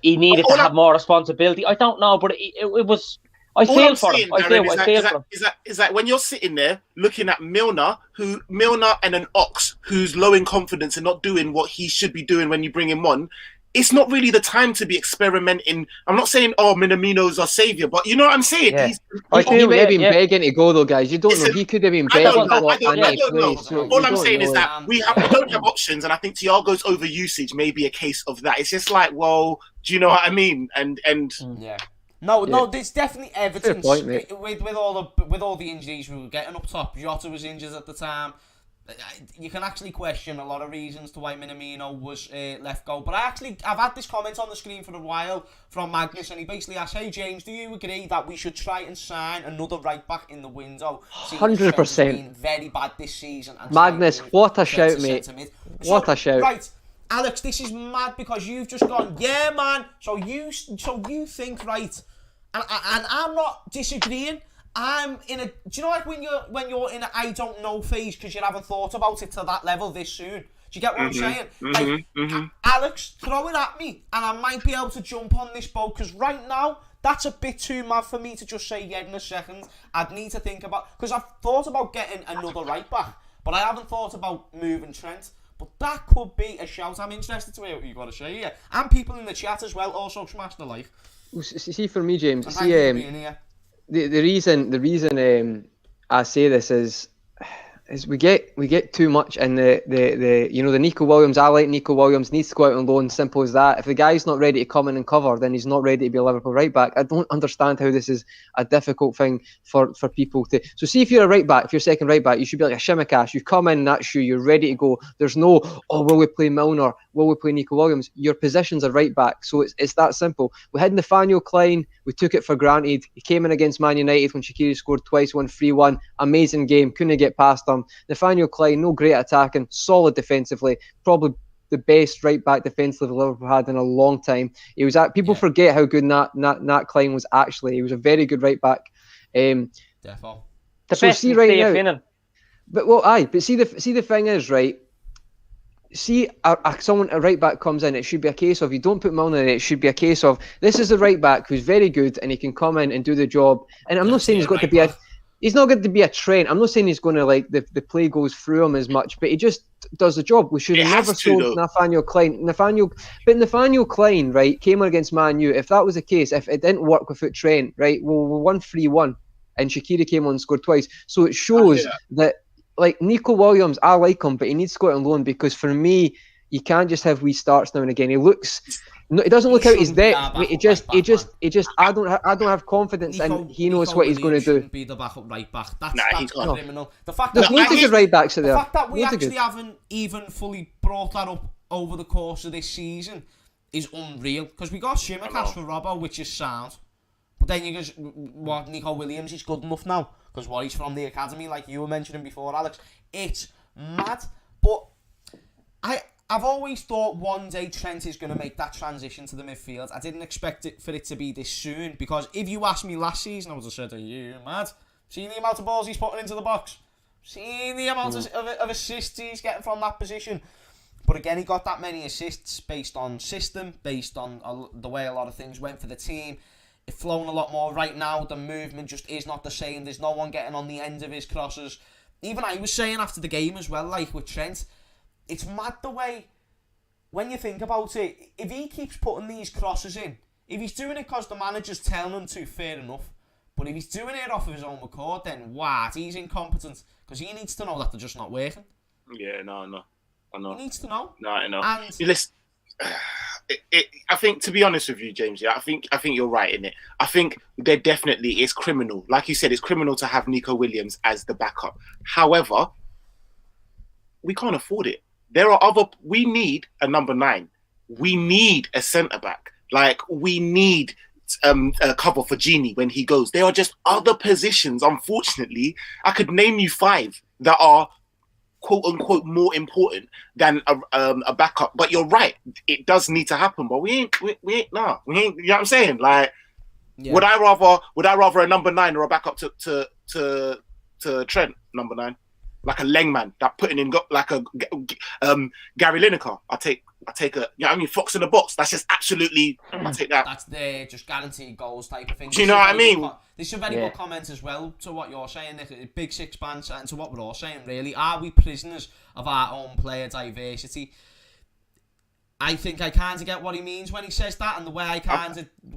[SPEAKER 3] needed to have more responsibility. I don't know, but it was. I feel for him. I feel for him.
[SPEAKER 4] Is that when you're sitting there looking at Milner and an Ox who's low in confidence and not doing what he should be doing when you bring him on, it's not really the time to be experimenting. I'm not saying, Minamino's our saviour, but you know what I'm saying?
[SPEAKER 2] Yeah. He may have been begging to go, though, guys. You don't know. He could have been begging. I don't
[SPEAKER 4] know. All I'm saying is that we don't have options, and I think Thiago's overusage may be a case of that. It's just like, well, do you know what I mean? And
[SPEAKER 1] No, there's definitely evidence with all the injuries we were getting up top. Jota was injured at the time. you can actually question a lot of reasons to why Minamino was left go. But I've had this comment on the screen for a while from Magnus, and he basically asked, "Hey James, do you agree that we should try and sign another right back in the window?"
[SPEAKER 2] 100%.
[SPEAKER 1] Been very bad this season. And
[SPEAKER 2] Magnus, what a shout, mate! What a shout!
[SPEAKER 1] Right, Alex, this is mad because you've just gone, yeah, man. So you think, right, and I'm not disagreeing. I'm in a. Do you know, like when you're in a I don't know phase because you haven't thought about it to that level this soon? Do you get what I'm saying? Alex, throw it at me, and I might be able to jump on this boat. Because right now, that's a bit too mad for me to just say yeah in a second. I'd need to think about, because I've thought about getting another right back, but I haven't thought about moving Trent. But that could be a shout. I'm interested to hear what you've got to say here, and people in the chat as well. Also, smash the like.
[SPEAKER 2] See, for me, James.
[SPEAKER 1] And
[SPEAKER 2] see, the reason I say this is we get too much in the the Nico Williams. I like Nico Williams, needs to go out on loan, simple as that. If the guy's not ready to come in and cover, then he's not ready to be a Liverpool right back. I don't understand how this is a difficult thing for people to. So see, if you're a right back, if you're second right back, you should be like a Shimakash. You come in that shoe, you're ready to go. There's no, will we play Milner? Will we play Nico Williams? Your position's a right back, so it's that simple. We had Nathaniel Klein, we took it for granted. He came in against Man United when Shaqiri scored twice, won 3-1. Amazing game, couldn't get past him. Nathaniel Klein, no great attacking, solid defensively, probably the best right back defensively Liverpool had in a long time. He was people forget how good Nat Klein was actually. He was a very good right back.
[SPEAKER 1] Defo.
[SPEAKER 3] The
[SPEAKER 2] so
[SPEAKER 3] best
[SPEAKER 2] see right now,
[SPEAKER 3] Finnan.
[SPEAKER 2] But see the thing is, right. See, a right back comes in, it should be a case of, you don't put Milner in, it should be a case of, this is a right back who's very good and he can come in and do the job. And I'm not saying he's got to be he's not going to be a Trent. I'm not saying he's going to, like, the play goes through him as much, but he just does the job. We should have never sold Nathaniel Klein. Nathaniel Klein, right, came on against Man U. If that was the case, if it didn't work without Trent, right, well, we won 3-1 and Shaqiri came on and scored twice. So it shows that, like, Nico Williams, I like him, but he needs to go out on loan, because for me, you can't just have wee starts now and again. He doesn't look out his depth. He just. I don't have confidence in he knows what he's going to do.
[SPEAKER 1] Shouldn't be the backup right back. That's criminal. The fact
[SPEAKER 2] There's
[SPEAKER 1] that
[SPEAKER 2] loads of good right backs there.
[SPEAKER 1] The fact that we actually haven't even fully brought that up over the course of this season is unreal. Because we got Shimakash for Robbo, which is sound. But then you just, Nico Williams is good enough now, because he's from the academy, like you were mentioning before, Alex. It's mad. But I've always thought one day Trent is going to make that transition to the midfield. I didn't expect it for it to be this soon, because if you asked me last season, I would have said, are you mad? Seen the amount of balls he's putting into the box? Seen the amount of assists he's getting from that position? But again, he got that many assists based on system, based on the way a lot of things went for the team. It's flown a lot more. Right now, the movement just is not the same. There's no one getting on the end of his crosses. Even I was saying after the game as well, like with Trent, it's mad the way, when you think about it, if he keeps putting these crosses in, if he's doing it because the manager's telling him to, fair enough. But if he's doing it off of his own accord, then what? He's incompetent, because he needs to know that they're just not working.
[SPEAKER 4] Yeah, no, I know.
[SPEAKER 1] He needs to know.
[SPEAKER 4] No, I know.
[SPEAKER 1] And
[SPEAKER 4] listen, I think, to be honest with you, James, I think you're right in it. I think there definitely is criminal. Like you said, it's criminal to have Nico Williams as the backup. However, we can't afford it. We need a number 9. We need a centre back. Like, we need a cover for Gini when he goes. There are just other positions, unfortunately. I could name you 5 that are quote unquote more important than a backup. But you're right, it does need to happen. But we ain't. You know what I'm saying? Like, would I rather a number 9 or a backup to Trent, number 9? Like a Lengman that putting in like a Gary Lineker. I take a, you know what I mean, Fox in the box. That's just absolutely, I take that.
[SPEAKER 1] That's the just guaranteed goals type of thing.
[SPEAKER 4] Do you know what I mean?
[SPEAKER 1] This is a very good comment as well to what you're saying, Nick. Big six bands, and to what we're all saying, really. Are we prisoners of our own player diversity? I think I kind of get what he means when he says that, and the way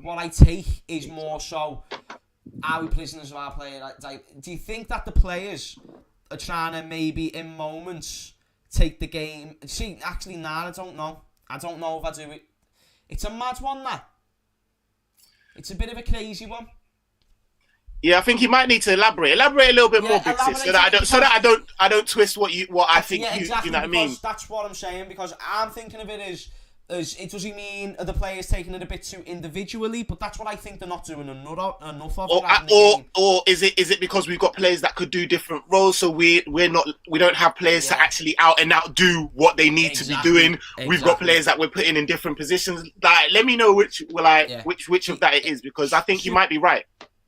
[SPEAKER 1] what I take is more so, are we prisoners of our player diversity? Do you think that the players are trying to maybe in moments take the game? See, actually, I don't know. I don't know if I do it. It's a mad one, that. It's a bit of a crazy one.
[SPEAKER 4] Yeah, I think you might need to elaborate a little bit more, Big Sis, so that I don't twist what I think.
[SPEAKER 1] Yeah, exactly,
[SPEAKER 4] you know what I mean?
[SPEAKER 1] That's what I'm saying, because I'm thinking of it as does he mean are the players taking it a bit too individually? But that's what I think they're not doing enough of.
[SPEAKER 4] Or is it because we've got players that could do different roles, so we don't have players to actually out and out do what they need to be doing. We've got players that we're putting in different positions. Like, let me know which of that it is, because I think you might be right.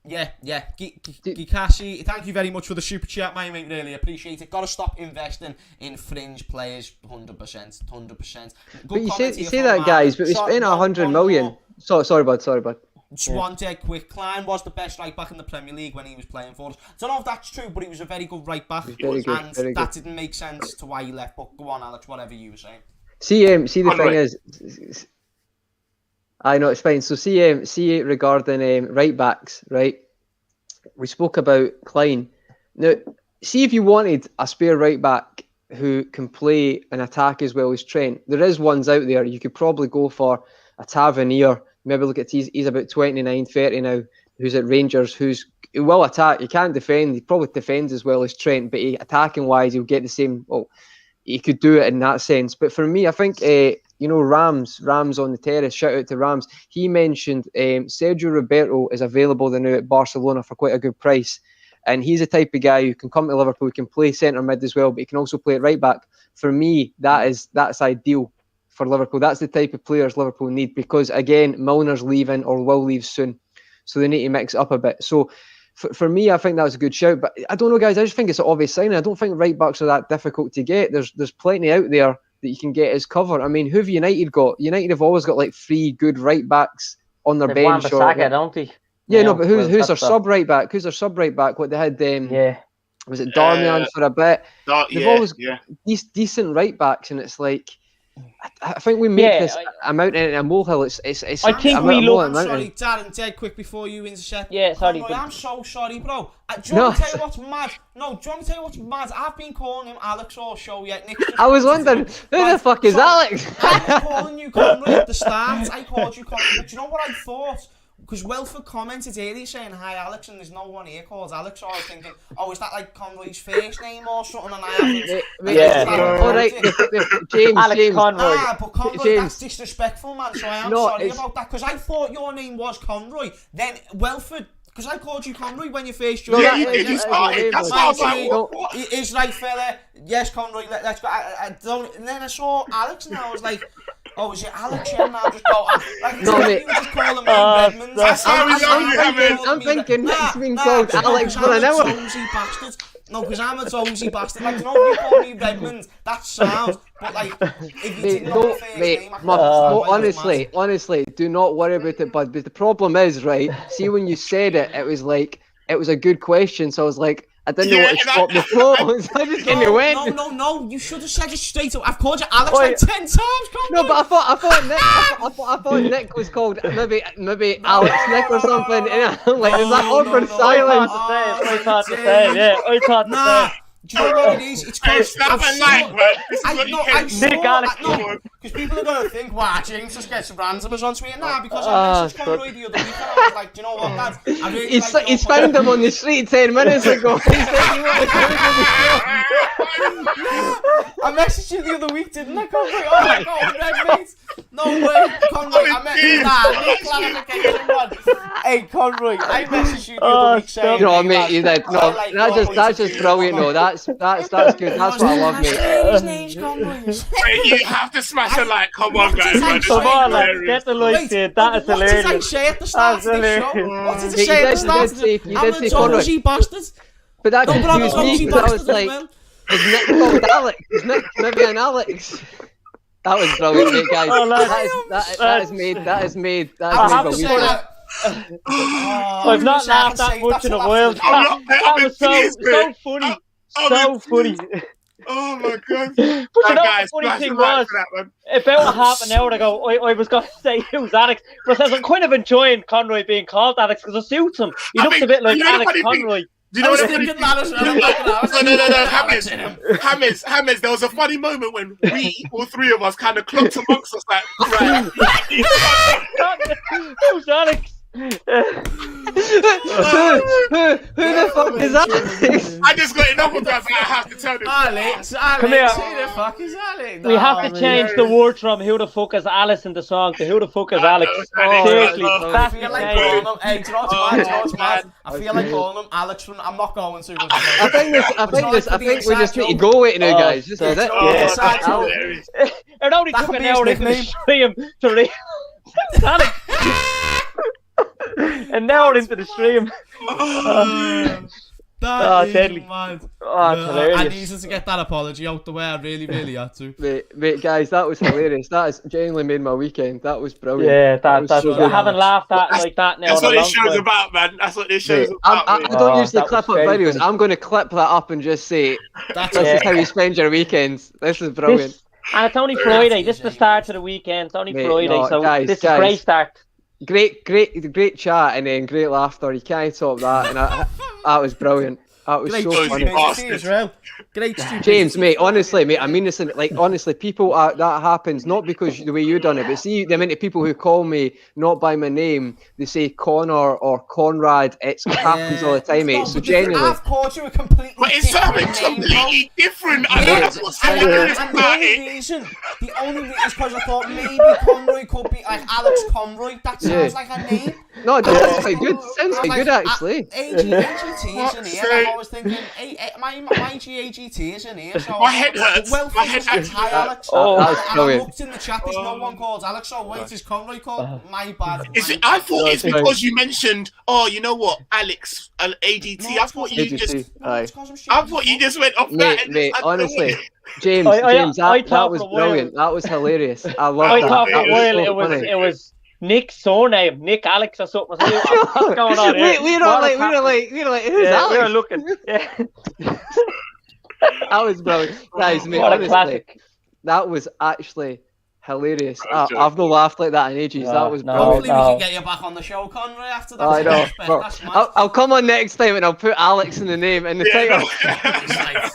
[SPEAKER 1] Yeah. Gikashi, thank you very much for the super chat, mate. Really appreciate it. Got to stop investing in fringe players, 100%.
[SPEAKER 2] But you say that, guys. But we spent 100 million. Sorry, bud.
[SPEAKER 1] Just one dead quick. Klein was the best right back in the Premier League when he was playing for us. I don't know if that's true, but he was a very good right back.
[SPEAKER 2] Very good.
[SPEAKER 1] That didn't make sense to why he left. But go on, Alex. Whatever you were saying.
[SPEAKER 2] See the thing is. I know it's fine. So see regarding right backs, right? We spoke about Klein. Now, see if you wanted a spare right back who can play an attack as well as Trent. There is ones out there. You could probably go for a Tavernier. Maybe look at he's about 29, 30 now. Who's at Rangers? Who will attack? He can't defend. He probably defends as well as Trent, but attacking wise, he'll get the same. Well, he could do it in that sense. But for me, I think. Rams on the terrace, shout out to Rams. He mentioned Sergio Roberto is available now at Barcelona for quite a good price. And he's the type of guy who can come to Liverpool, can play centre mid as well, but he can also play at right back. For me, that's ideal for Liverpool. That's the type of players Liverpool need, because, again, Milner's leaving or will leave soon. So they need to mix it up a bit. So for me, I think that was a good shout. But I don't know, guys, I just think it's an obvious sign. I don't think right backs are that difficult to get. There's plenty out there that you can get as cover. I mean, who have United got? United have always got like 3 good right backs on their bench.
[SPEAKER 3] Wan-Bissaka, don't they?
[SPEAKER 2] Yeah, no, but who's their sub right back? Who's their sub right back? What they had? Was it Darmian for a bit? They've always decent right backs, and it's like I think we make this a mountain and a molehill. It's
[SPEAKER 3] I think we look.
[SPEAKER 1] Sorry, Darren, dead quick before you intercept.
[SPEAKER 3] Yeah, sorry.
[SPEAKER 1] I'm so sorry, bro. Do you want me to tell you what's mad? No, do you want me to tell you what's mad? I've been calling him Alex all show yet. Nick,
[SPEAKER 2] I was wondering, who the fuck is Alex?
[SPEAKER 1] I was calling you Conroy at the start. I called you Conroy. But do you know what I thought? Because Wilford commented earlier saying, hi Alex, and there's no one here called Alex, so I was thinking, is that like Conroy's first name or something? And I haven't.
[SPEAKER 2] Alright, James.
[SPEAKER 3] Alex Conroy.
[SPEAKER 1] But Conroy, that's disrespectful, man, so I am sorry about that, because I thought your name was Conroy. Then Wilford, because I called you Conroy when you first joined.
[SPEAKER 4] You started. That's what I was like,
[SPEAKER 1] Is right, fella. Yes, Conroy, let's go. I don't, and then I saw Alex, and I was like, is it Alex? And I just go,
[SPEAKER 2] no, mate.
[SPEAKER 1] You just call him Redmond.
[SPEAKER 2] I'm thinking Nick's been called Alex for an hour.
[SPEAKER 1] No, because I'm a dozy bastard. Like, you know, you call me Redmond, that sounds. But like, if you didn't know the first name,
[SPEAKER 2] honestly, do not worry about it, bud. But the problem is, right? See, when you said it, it was like it was a good question. So I was like, I didn't know what to stop the flow. I just getting went.
[SPEAKER 1] No. You should have said it straight up. I've called you Alex like 10 times.
[SPEAKER 2] No, but I thought Nick was called maybe Alex Nick or something. And I'm like, there's that awkward silence.
[SPEAKER 3] I thought the same. Yeah, I thought the same.
[SPEAKER 1] Do you know what it is? It's because because people are going to think, wow, James just gets randomers on Twitter. Nah, because I messaged Conroy the other week and I was like, do you know what, lads?
[SPEAKER 2] He's found him on the street 10 minutes ago.
[SPEAKER 1] I messaged you the other week, didn't I, Conroy? Oh my God, red mate. No way, Conroy. Clarification one. Hey, Conroy, I messaged you the other week saying...
[SPEAKER 2] No, mate, you did. No, that's just brilliant, no. That's good. That's what I love, mate.
[SPEAKER 1] His name's Conroy.
[SPEAKER 4] You have to smash a like. Come on, guys.
[SPEAKER 3] Come on, lads. Get the like, dude. That is hilarious.
[SPEAKER 1] What did I say at the start of this show? What did I say at the start?
[SPEAKER 2] You did say Conroy.
[SPEAKER 1] Bastards.
[SPEAKER 2] But that confused me, because I was like, is Nick called Alex? Is Nick maybe an Alex? That was brilliant, mate, guys. That is made my week.
[SPEAKER 3] I've not laughed that much in a while. That was so funny. So funny.
[SPEAKER 4] Oh my God.
[SPEAKER 3] But you know the funny thing was, about half an hour ago, I was going to say who's Alex, but I said I'm kind of enjoying Conroy being called Alex because it suits him. He looks a bit like Alex Conroy.
[SPEAKER 4] Do you know what I was thinking? No. Hammers, there was a funny moment when all 3 of us kind of clocked amongst us like, right.
[SPEAKER 3] Who's Alex?
[SPEAKER 2] Who the fuck is that?
[SPEAKER 4] I just got enough of that, but I have to tell this.
[SPEAKER 1] Alex,
[SPEAKER 3] Come here.
[SPEAKER 1] who the fuck is Alex?
[SPEAKER 3] We have to change the word from "Who the fuck is Alice" in the song to "Who the fuck is Alex." Seriously,
[SPEAKER 4] I
[SPEAKER 3] that's
[SPEAKER 1] I feel
[SPEAKER 3] the
[SPEAKER 1] like
[SPEAKER 3] change.
[SPEAKER 1] calling him. Hey, do you know what's mad? I feel like calling him Alex. From, I'm not going to.
[SPEAKER 2] I think we just need to go with it now, guys. Just is it?
[SPEAKER 3] It only
[SPEAKER 1] That
[SPEAKER 3] took
[SPEAKER 1] could
[SPEAKER 3] an
[SPEAKER 1] be his
[SPEAKER 3] hour into the
[SPEAKER 1] nickname.
[SPEAKER 3] stream to read. Alex. An hour into the stream.
[SPEAKER 1] That is
[SPEAKER 3] deadly.
[SPEAKER 1] mad.
[SPEAKER 3] Oh, it's hilarious.
[SPEAKER 1] I needed to get that apology out the way. I really, really had to.
[SPEAKER 2] Mate, guys, that was hilarious. That has genuinely made my weekend. That was brilliant.
[SPEAKER 3] Yeah,
[SPEAKER 2] was
[SPEAKER 3] that's
[SPEAKER 2] so
[SPEAKER 3] I
[SPEAKER 2] good.
[SPEAKER 3] haven't laughed at like that now.
[SPEAKER 4] That's
[SPEAKER 3] in
[SPEAKER 4] what
[SPEAKER 3] a
[SPEAKER 4] this
[SPEAKER 3] long
[SPEAKER 4] show's
[SPEAKER 3] time.
[SPEAKER 4] about, man. That's what this show's
[SPEAKER 2] Mate,
[SPEAKER 4] about.
[SPEAKER 2] I
[SPEAKER 4] mate.
[SPEAKER 2] don't usually
[SPEAKER 3] that
[SPEAKER 2] clip
[SPEAKER 3] was
[SPEAKER 2] up
[SPEAKER 3] very
[SPEAKER 2] videos.
[SPEAKER 3] funny.
[SPEAKER 2] I'm going to clip that up and just say,
[SPEAKER 1] That's
[SPEAKER 2] this
[SPEAKER 3] Yeah.
[SPEAKER 2] is how you spend your weekends. This is brilliant.
[SPEAKER 3] And it's only Friday. This is the start of the weekend. It's only
[SPEAKER 2] Mate,
[SPEAKER 3] Friday,
[SPEAKER 2] no,
[SPEAKER 3] so
[SPEAKER 2] guys,
[SPEAKER 3] this is a great
[SPEAKER 2] guys.
[SPEAKER 3] start.
[SPEAKER 2] Great chat and then great laughter. You can't top that. And that was brilliant. That was
[SPEAKER 1] Great
[SPEAKER 2] so funny.
[SPEAKER 4] stupidity.
[SPEAKER 1] stupidity as well. Great stupidity.
[SPEAKER 2] James, mate, honestly, mate, I mean this, honestly, people that happens not because the way you done it, but see the amount of people who call me not by my name, they say Connor or Conrad. It happens all the time, mate. So genuinely,
[SPEAKER 1] I've called you a completely
[SPEAKER 4] But it's something
[SPEAKER 1] different name, bro.
[SPEAKER 4] completely different. I know
[SPEAKER 1] Yeah,
[SPEAKER 4] that's what's
[SPEAKER 1] and
[SPEAKER 4] hilarious
[SPEAKER 1] the
[SPEAKER 4] about
[SPEAKER 1] only
[SPEAKER 4] it.
[SPEAKER 1] reason is because I thought maybe Conroy could be like Alex Conroy. That sounds like a name.
[SPEAKER 2] no, it sounds quite good. Sounds
[SPEAKER 1] I'm
[SPEAKER 2] quite good actually.
[SPEAKER 1] AGT is in here. I was thinking, my GAGT is in here. So
[SPEAKER 4] My head hurts.
[SPEAKER 1] Well,
[SPEAKER 4] My head
[SPEAKER 1] thanks,
[SPEAKER 4] actually
[SPEAKER 1] hi, Alex.
[SPEAKER 3] Oh,
[SPEAKER 2] that's
[SPEAKER 1] and I
[SPEAKER 2] brilliant.
[SPEAKER 1] looked in the chat. There's no one called Alex. So wait, is Conroy called? My bad.
[SPEAKER 4] Is
[SPEAKER 1] my
[SPEAKER 4] it, I
[SPEAKER 1] bad.
[SPEAKER 4] thought it's
[SPEAKER 2] No,
[SPEAKER 4] because you mentioned, oh, you know what, Alex, AGT.
[SPEAKER 1] No,
[SPEAKER 4] I
[SPEAKER 1] it's
[SPEAKER 4] thought
[SPEAKER 1] 'cause
[SPEAKER 4] you
[SPEAKER 1] I'm-
[SPEAKER 4] just,
[SPEAKER 2] AGT.
[SPEAKER 1] no, it's 'cause I'm
[SPEAKER 4] I
[SPEAKER 1] shit.
[SPEAKER 4] thought you just went off that.
[SPEAKER 2] Mate,
[SPEAKER 4] I don't know
[SPEAKER 2] honestly,
[SPEAKER 4] what-
[SPEAKER 2] James,
[SPEAKER 3] I
[SPEAKER 2] that
[SPEAKER 3] thought
[SPEAKER 2] was
[SPEAKER 3] for a while-
[SPEAKER 2] brilliant. That was hilarious. I love
[SPEAKER 3] I
[SPEAKER 2] that.
[SPEAKER 3] thought for
[SPEAKER 2] That
[SPEAKER 3] a while
[SPEAKER 2] so
[SPEAKER 3] it was
[SPEAKER 2] funny.
[SPEAKER 3] it was Nick's surname, Nick Alex or something. I was like, what's going on here?
[SPEAKER 2] we were
[SPEAKER 3] What
[SPEAKER 2] like,
[SPEAKER 3] is
[SPEAKER 2] we were
[SPEAKER 3] happening?
[SPEAKER 2] like, who's
[SPEAKER 3] Yeah,
[SPEAKER 2] Alex?
[SPEAKER 3] we were looking. Yeah.
[SPEAKER 2] That was brilliant, guys. Mate,
[SPEAKER 3] What a
[SPEAKER 2] honestly,
[SPEAKER 3] classic.
[SPEAKER 2] that was actually hilarious.
[SPEAKER 4] I'm joking.
[SPEAKER 2] I've not laughed like that in ages.
[SPEAKER 3] No,
[SPEAKER 2] that was
[SPEAKER 3] no.
[SPEAKER 2] brilliant.
[SPEAKER 1] Hopefully we can get you back on the show, Conroy, after that.
[SPEAKER 2] I know.
[SPEAKER 1] Respect,
[SPEAKER 2] But
[SPEAKER 1] that's mad.
[SPEAKER 2] I'll come on next time and I'll put Alex in the name and the
[SPEAKER 4] Yeah,
[SPEAKER 2] title.
[SPEAKER 4] no.
[SPEAKER 1] Right.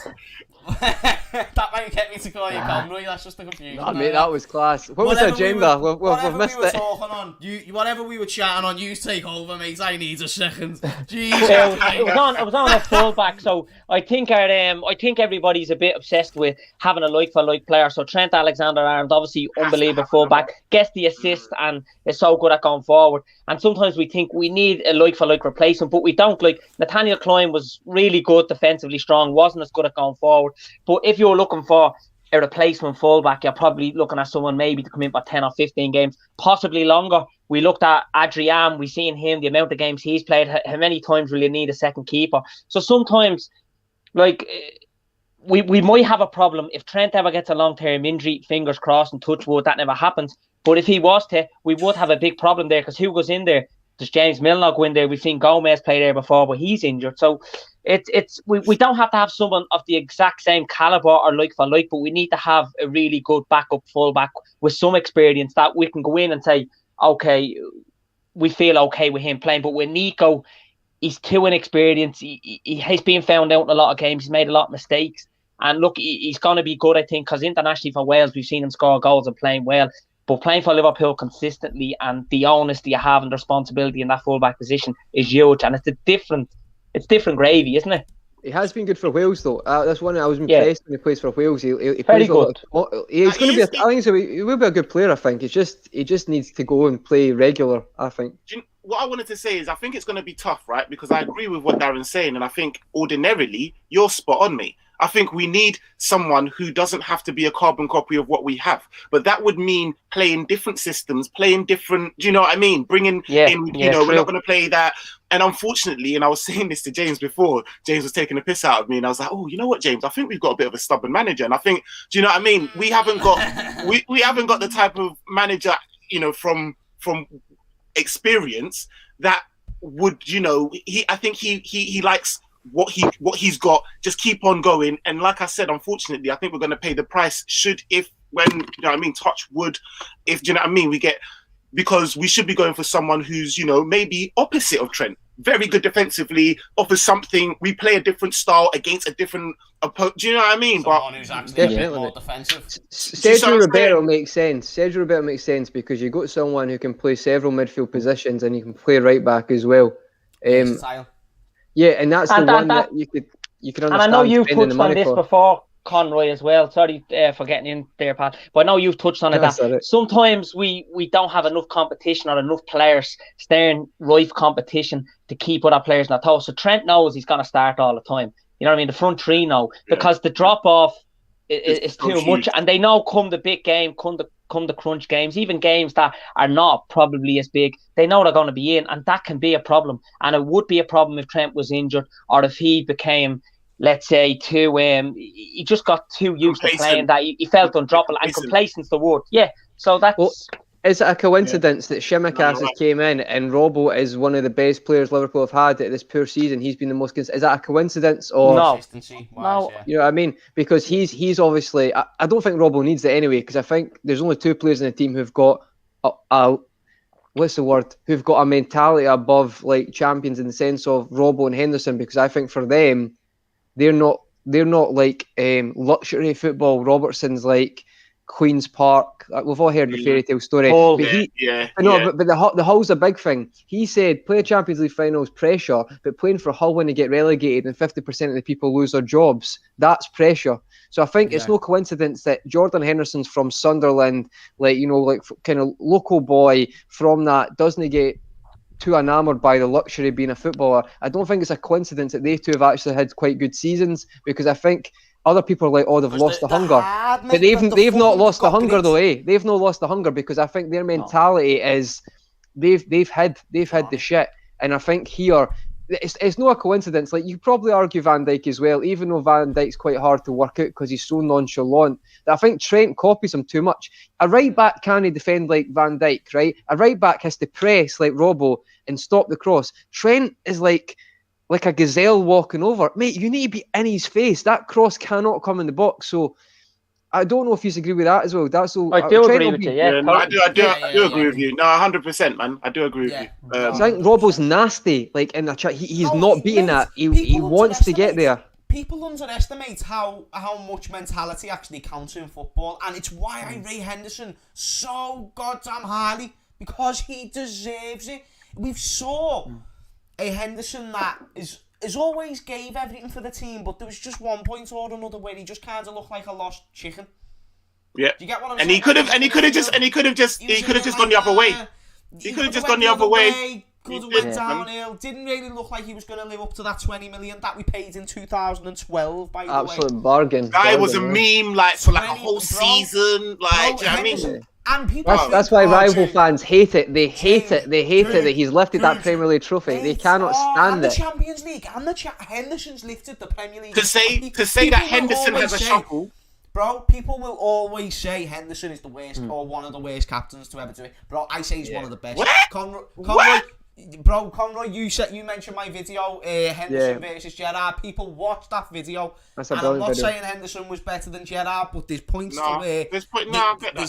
[SPEAKER 1] That might get me to call you Conroy. That's just the confusion.
[SPEAKER 2] Oh, mate, that was class. What was the agenda? We've
[SPEAKER 1] Whatever
[SPEAKER 2] missed
[SPEAKER 1] we were
[SPEAKER 2] it.
[SPEAKER 1] talking on, whatever we were chatting on, you take over, mate. I need a second. Jeez.
[SPEAKER 3] Yeah, it was on a fullback, so I think everybody's a bit obsessed with having a like for like player. So Trent Alexander-Arnold, obviously unbelievable fullback, gets the assist and is so good at going forward. And sometimes we think we need a like for like replacement, but we don't. Like Nathaniel Klein was really good defensively strong, wasn't as good at going forward. But if you're looking for a replacement fullback, you're probably looking at someone maybe to come in for 10 or 15 games, possibly longer. We looked at Adrian, we've seen him, the amount of games he's played, how many times will you need a second keeper? So sometimes, like, we might have a problem if Trent ever gets a long-term injury, fingers crossed and touch wood, that never happens. But if he was to, we would have a big problem there, because who goes in there? Does James Milner go in there? We've seen Gomez play there before, but he's injured. So we don't have to have someone of the exact same caliber or like for like, but we need to have a really good backup fullback with some experience that we can go in and say, okay, we feel okay with him playing. But with Nico, he's too inexperienced. He's been found out in a lot of games. He's made a lot of mistakes. And look, he's going to be good, I think, because internationally for Wales, we've seen him score goals and playing well. But playing for Liverpool consistently and the honesty you have and the responsibility in that fullback position is huge. And it's different gravy, isn't it?
[SPEAKER 2] He has been good for Wales, though. That's one I was impressed when he plays for Wales. He
[SPEAKER 3] Very
[SPEAKER 2] plays
[SPEAKER 3] good.
[SPEAKER 2] He's going to be. I think he will be a good player. I think he just needs to go and play regular. I think.
[SPEAKER 4] What I wanted to say is I think it's going to be tough, right? Because I agree with what Darren's saying, and I think ordinarily you're spot on, mate. I think we need someone who doesn't have to be a carbon copy of what we have, but that would mean playing different systems, playing different. Do you know what I mean? Bringing in, we're not going to play that. And unfortunately, and I was saying this to James before, James was taking a piss out of me, and I was like, oh, you know what, James? I think we've got a bit of a stubborn manager, and I think, do you know what I mean? We haven't got we haven't got the type of manager, from experience that would, I think he likes what he's got, just keep on going. And like I said, unfortunately, I think we're going to pay the price touch wood, if, do you know what I mean, we get, because we should be going for someone who's, maybe opposite of Trent, very good defensively, offers something. We play a different style against a different opponent. Do you know what I mean?
[SPEAKER 1] Someone who's actually a bit more defensive.
[SPEAKER 2] Sergio Roberto makes sense. Sergio Roberto makes sense because you got someone who can play several midfield positions and you can play right back as well. Yeah, and that's the one that you could understand.
[SPEAKER 3] And I know you've
[SPEAKER 2] spending the
[SPEAKER 3] touched
[SPEAKER 2] money
[SPEAKER 3] on this
[SPEAKER 2] for.
[SPEAKER 3] before, Conroy, as well. Sorry for getting in there, Pat. But I know you've touched on it.
[SPEAKER 2] That's
[SPEAKER 3] That
[SPEAKER 2] all right.
[SPEAKER 3] sometimes we don't have enough competition or enough players staying rife competition to keep other players in our toes. So Trent knows he's going to start all the time. You know what I mean? The front three know because the drop off is too much, and they know come the big game, come the crunch games, even games that are not probably as big, they know they're going to be in, and that can be a problem. And it would be a problem if Trent was injured or if he became, let's say, too he just got too used to playing that he felt undroppable, and complacent's the word. Yeah, so that's.
[SPEAKER 2] Well, is it a coincidence that Shimikas has came in and Robbo is one of the best players Liverpool have had at this poor season? He's been the most. Is that a coincidence or
[SPEAKER 3] no?
[SPEAKER 2] You know what I mean? Because he's obviously. I don't think Robbo needs it anyway. Because I think there's only two players in the team who've got what's the word? Who've got a mentality above like champions in the sense of Robbo and Henderson. Because I think for them, they're not like luxury football. Robertson's like Queen's Park. We've all heard the fairy tale story.
[SPEAKER 3] Oh,
[SPEAKER 2] but the Hull's a big thing. He said play a Champions League final is pressure, but playing for Hull when they get relegated and 50% of the people lose their jobs, that's pressure. So I think it's no coincidence that Jordan Henderson's from Sunderland, like kind of local boy from that, doesn't get too enamoured by the luxury of being a footballer. I don't think it's a coincidence that they two have actually had quite good seasons, because I think other people are like, oh, they've lost the hunger. But they've not lost the hunger though, eh? They've not lost the hunger because I think their mentality is they've had the shit. And I think here it's not a coincidence. Like, you probably argue Van Dijk as well, even though Van Dijk's quite hard to work out because he's so nonchalant. I think Trent copies him too much. A right back can't defend like Van Dijk, right? A right back has to press like Robbo and stop the cross. Trent is like a gazelle walking over. Mate, you need to be in his face. That cross cannot come in the box. So I don't know if you agree with that as well. That's all.
[SPEAKER 3] I do agree with you, yeah.
[SPEAKER 4] No, I do agree with you. No, 100%, man. I do agree with you.
[SPEAKER 2] I think Robbo's nasty. Like in the chat, he's not beating that. He wants to get there.
[SPEAKER 1] People underestimate how much mentality actually counts in football, and it's why I rate Henderson so goddamn highly, because he deserves it. We've saw a Henderson that is always gave everything for the team, but there was just one point or another where he just kind of looked like a lost chicken.
[SPEAKER 4] Yeah.
[SPEAKER 1] Do you get what I'm
[SPEAKER 4] saying? And he could have just gone the other way. He could have just gone the other way.
[SPEAKER 1] Could have went downhill. Didn't really look like he was going to live up to that 20 million that we paid in 2012. By the way,
[SPEAKER 2] absolute bargain.
[SPEAKER 4] Guy was a meme like for like a whole season. Like, do you know what I mean?
[SPEAKER 1] And people
[SPEAKER 2] that's why rival fans hate it. They hate it. They hate it that he's lifted that Premier League trophy. They cannot stand
[SPEAKER 1] it.
[SPEAKER 2] it.
[SPEAKER 1] The Champions League and Henderson's lifted the Premier League.
[SPEAKER 4] To say that Henderson has a shuffle.
[SPEAKER 1] Bro, people will always say Henderson is the worst or one of the worst captains to ever do it. Bro, I say he's one of the best.
[SPEAKER 4] What?
[SPEAKER 1] Conroy, you mentioned my video, Henderson versus Gerrard. People watch that video.
[SPEAKER 2] That's a
[SPEAKER 1] and I'm not
[SPEAKER 2] video.
[SPEAKER 1] saying Henderson was better than Gerrard, but there's points to where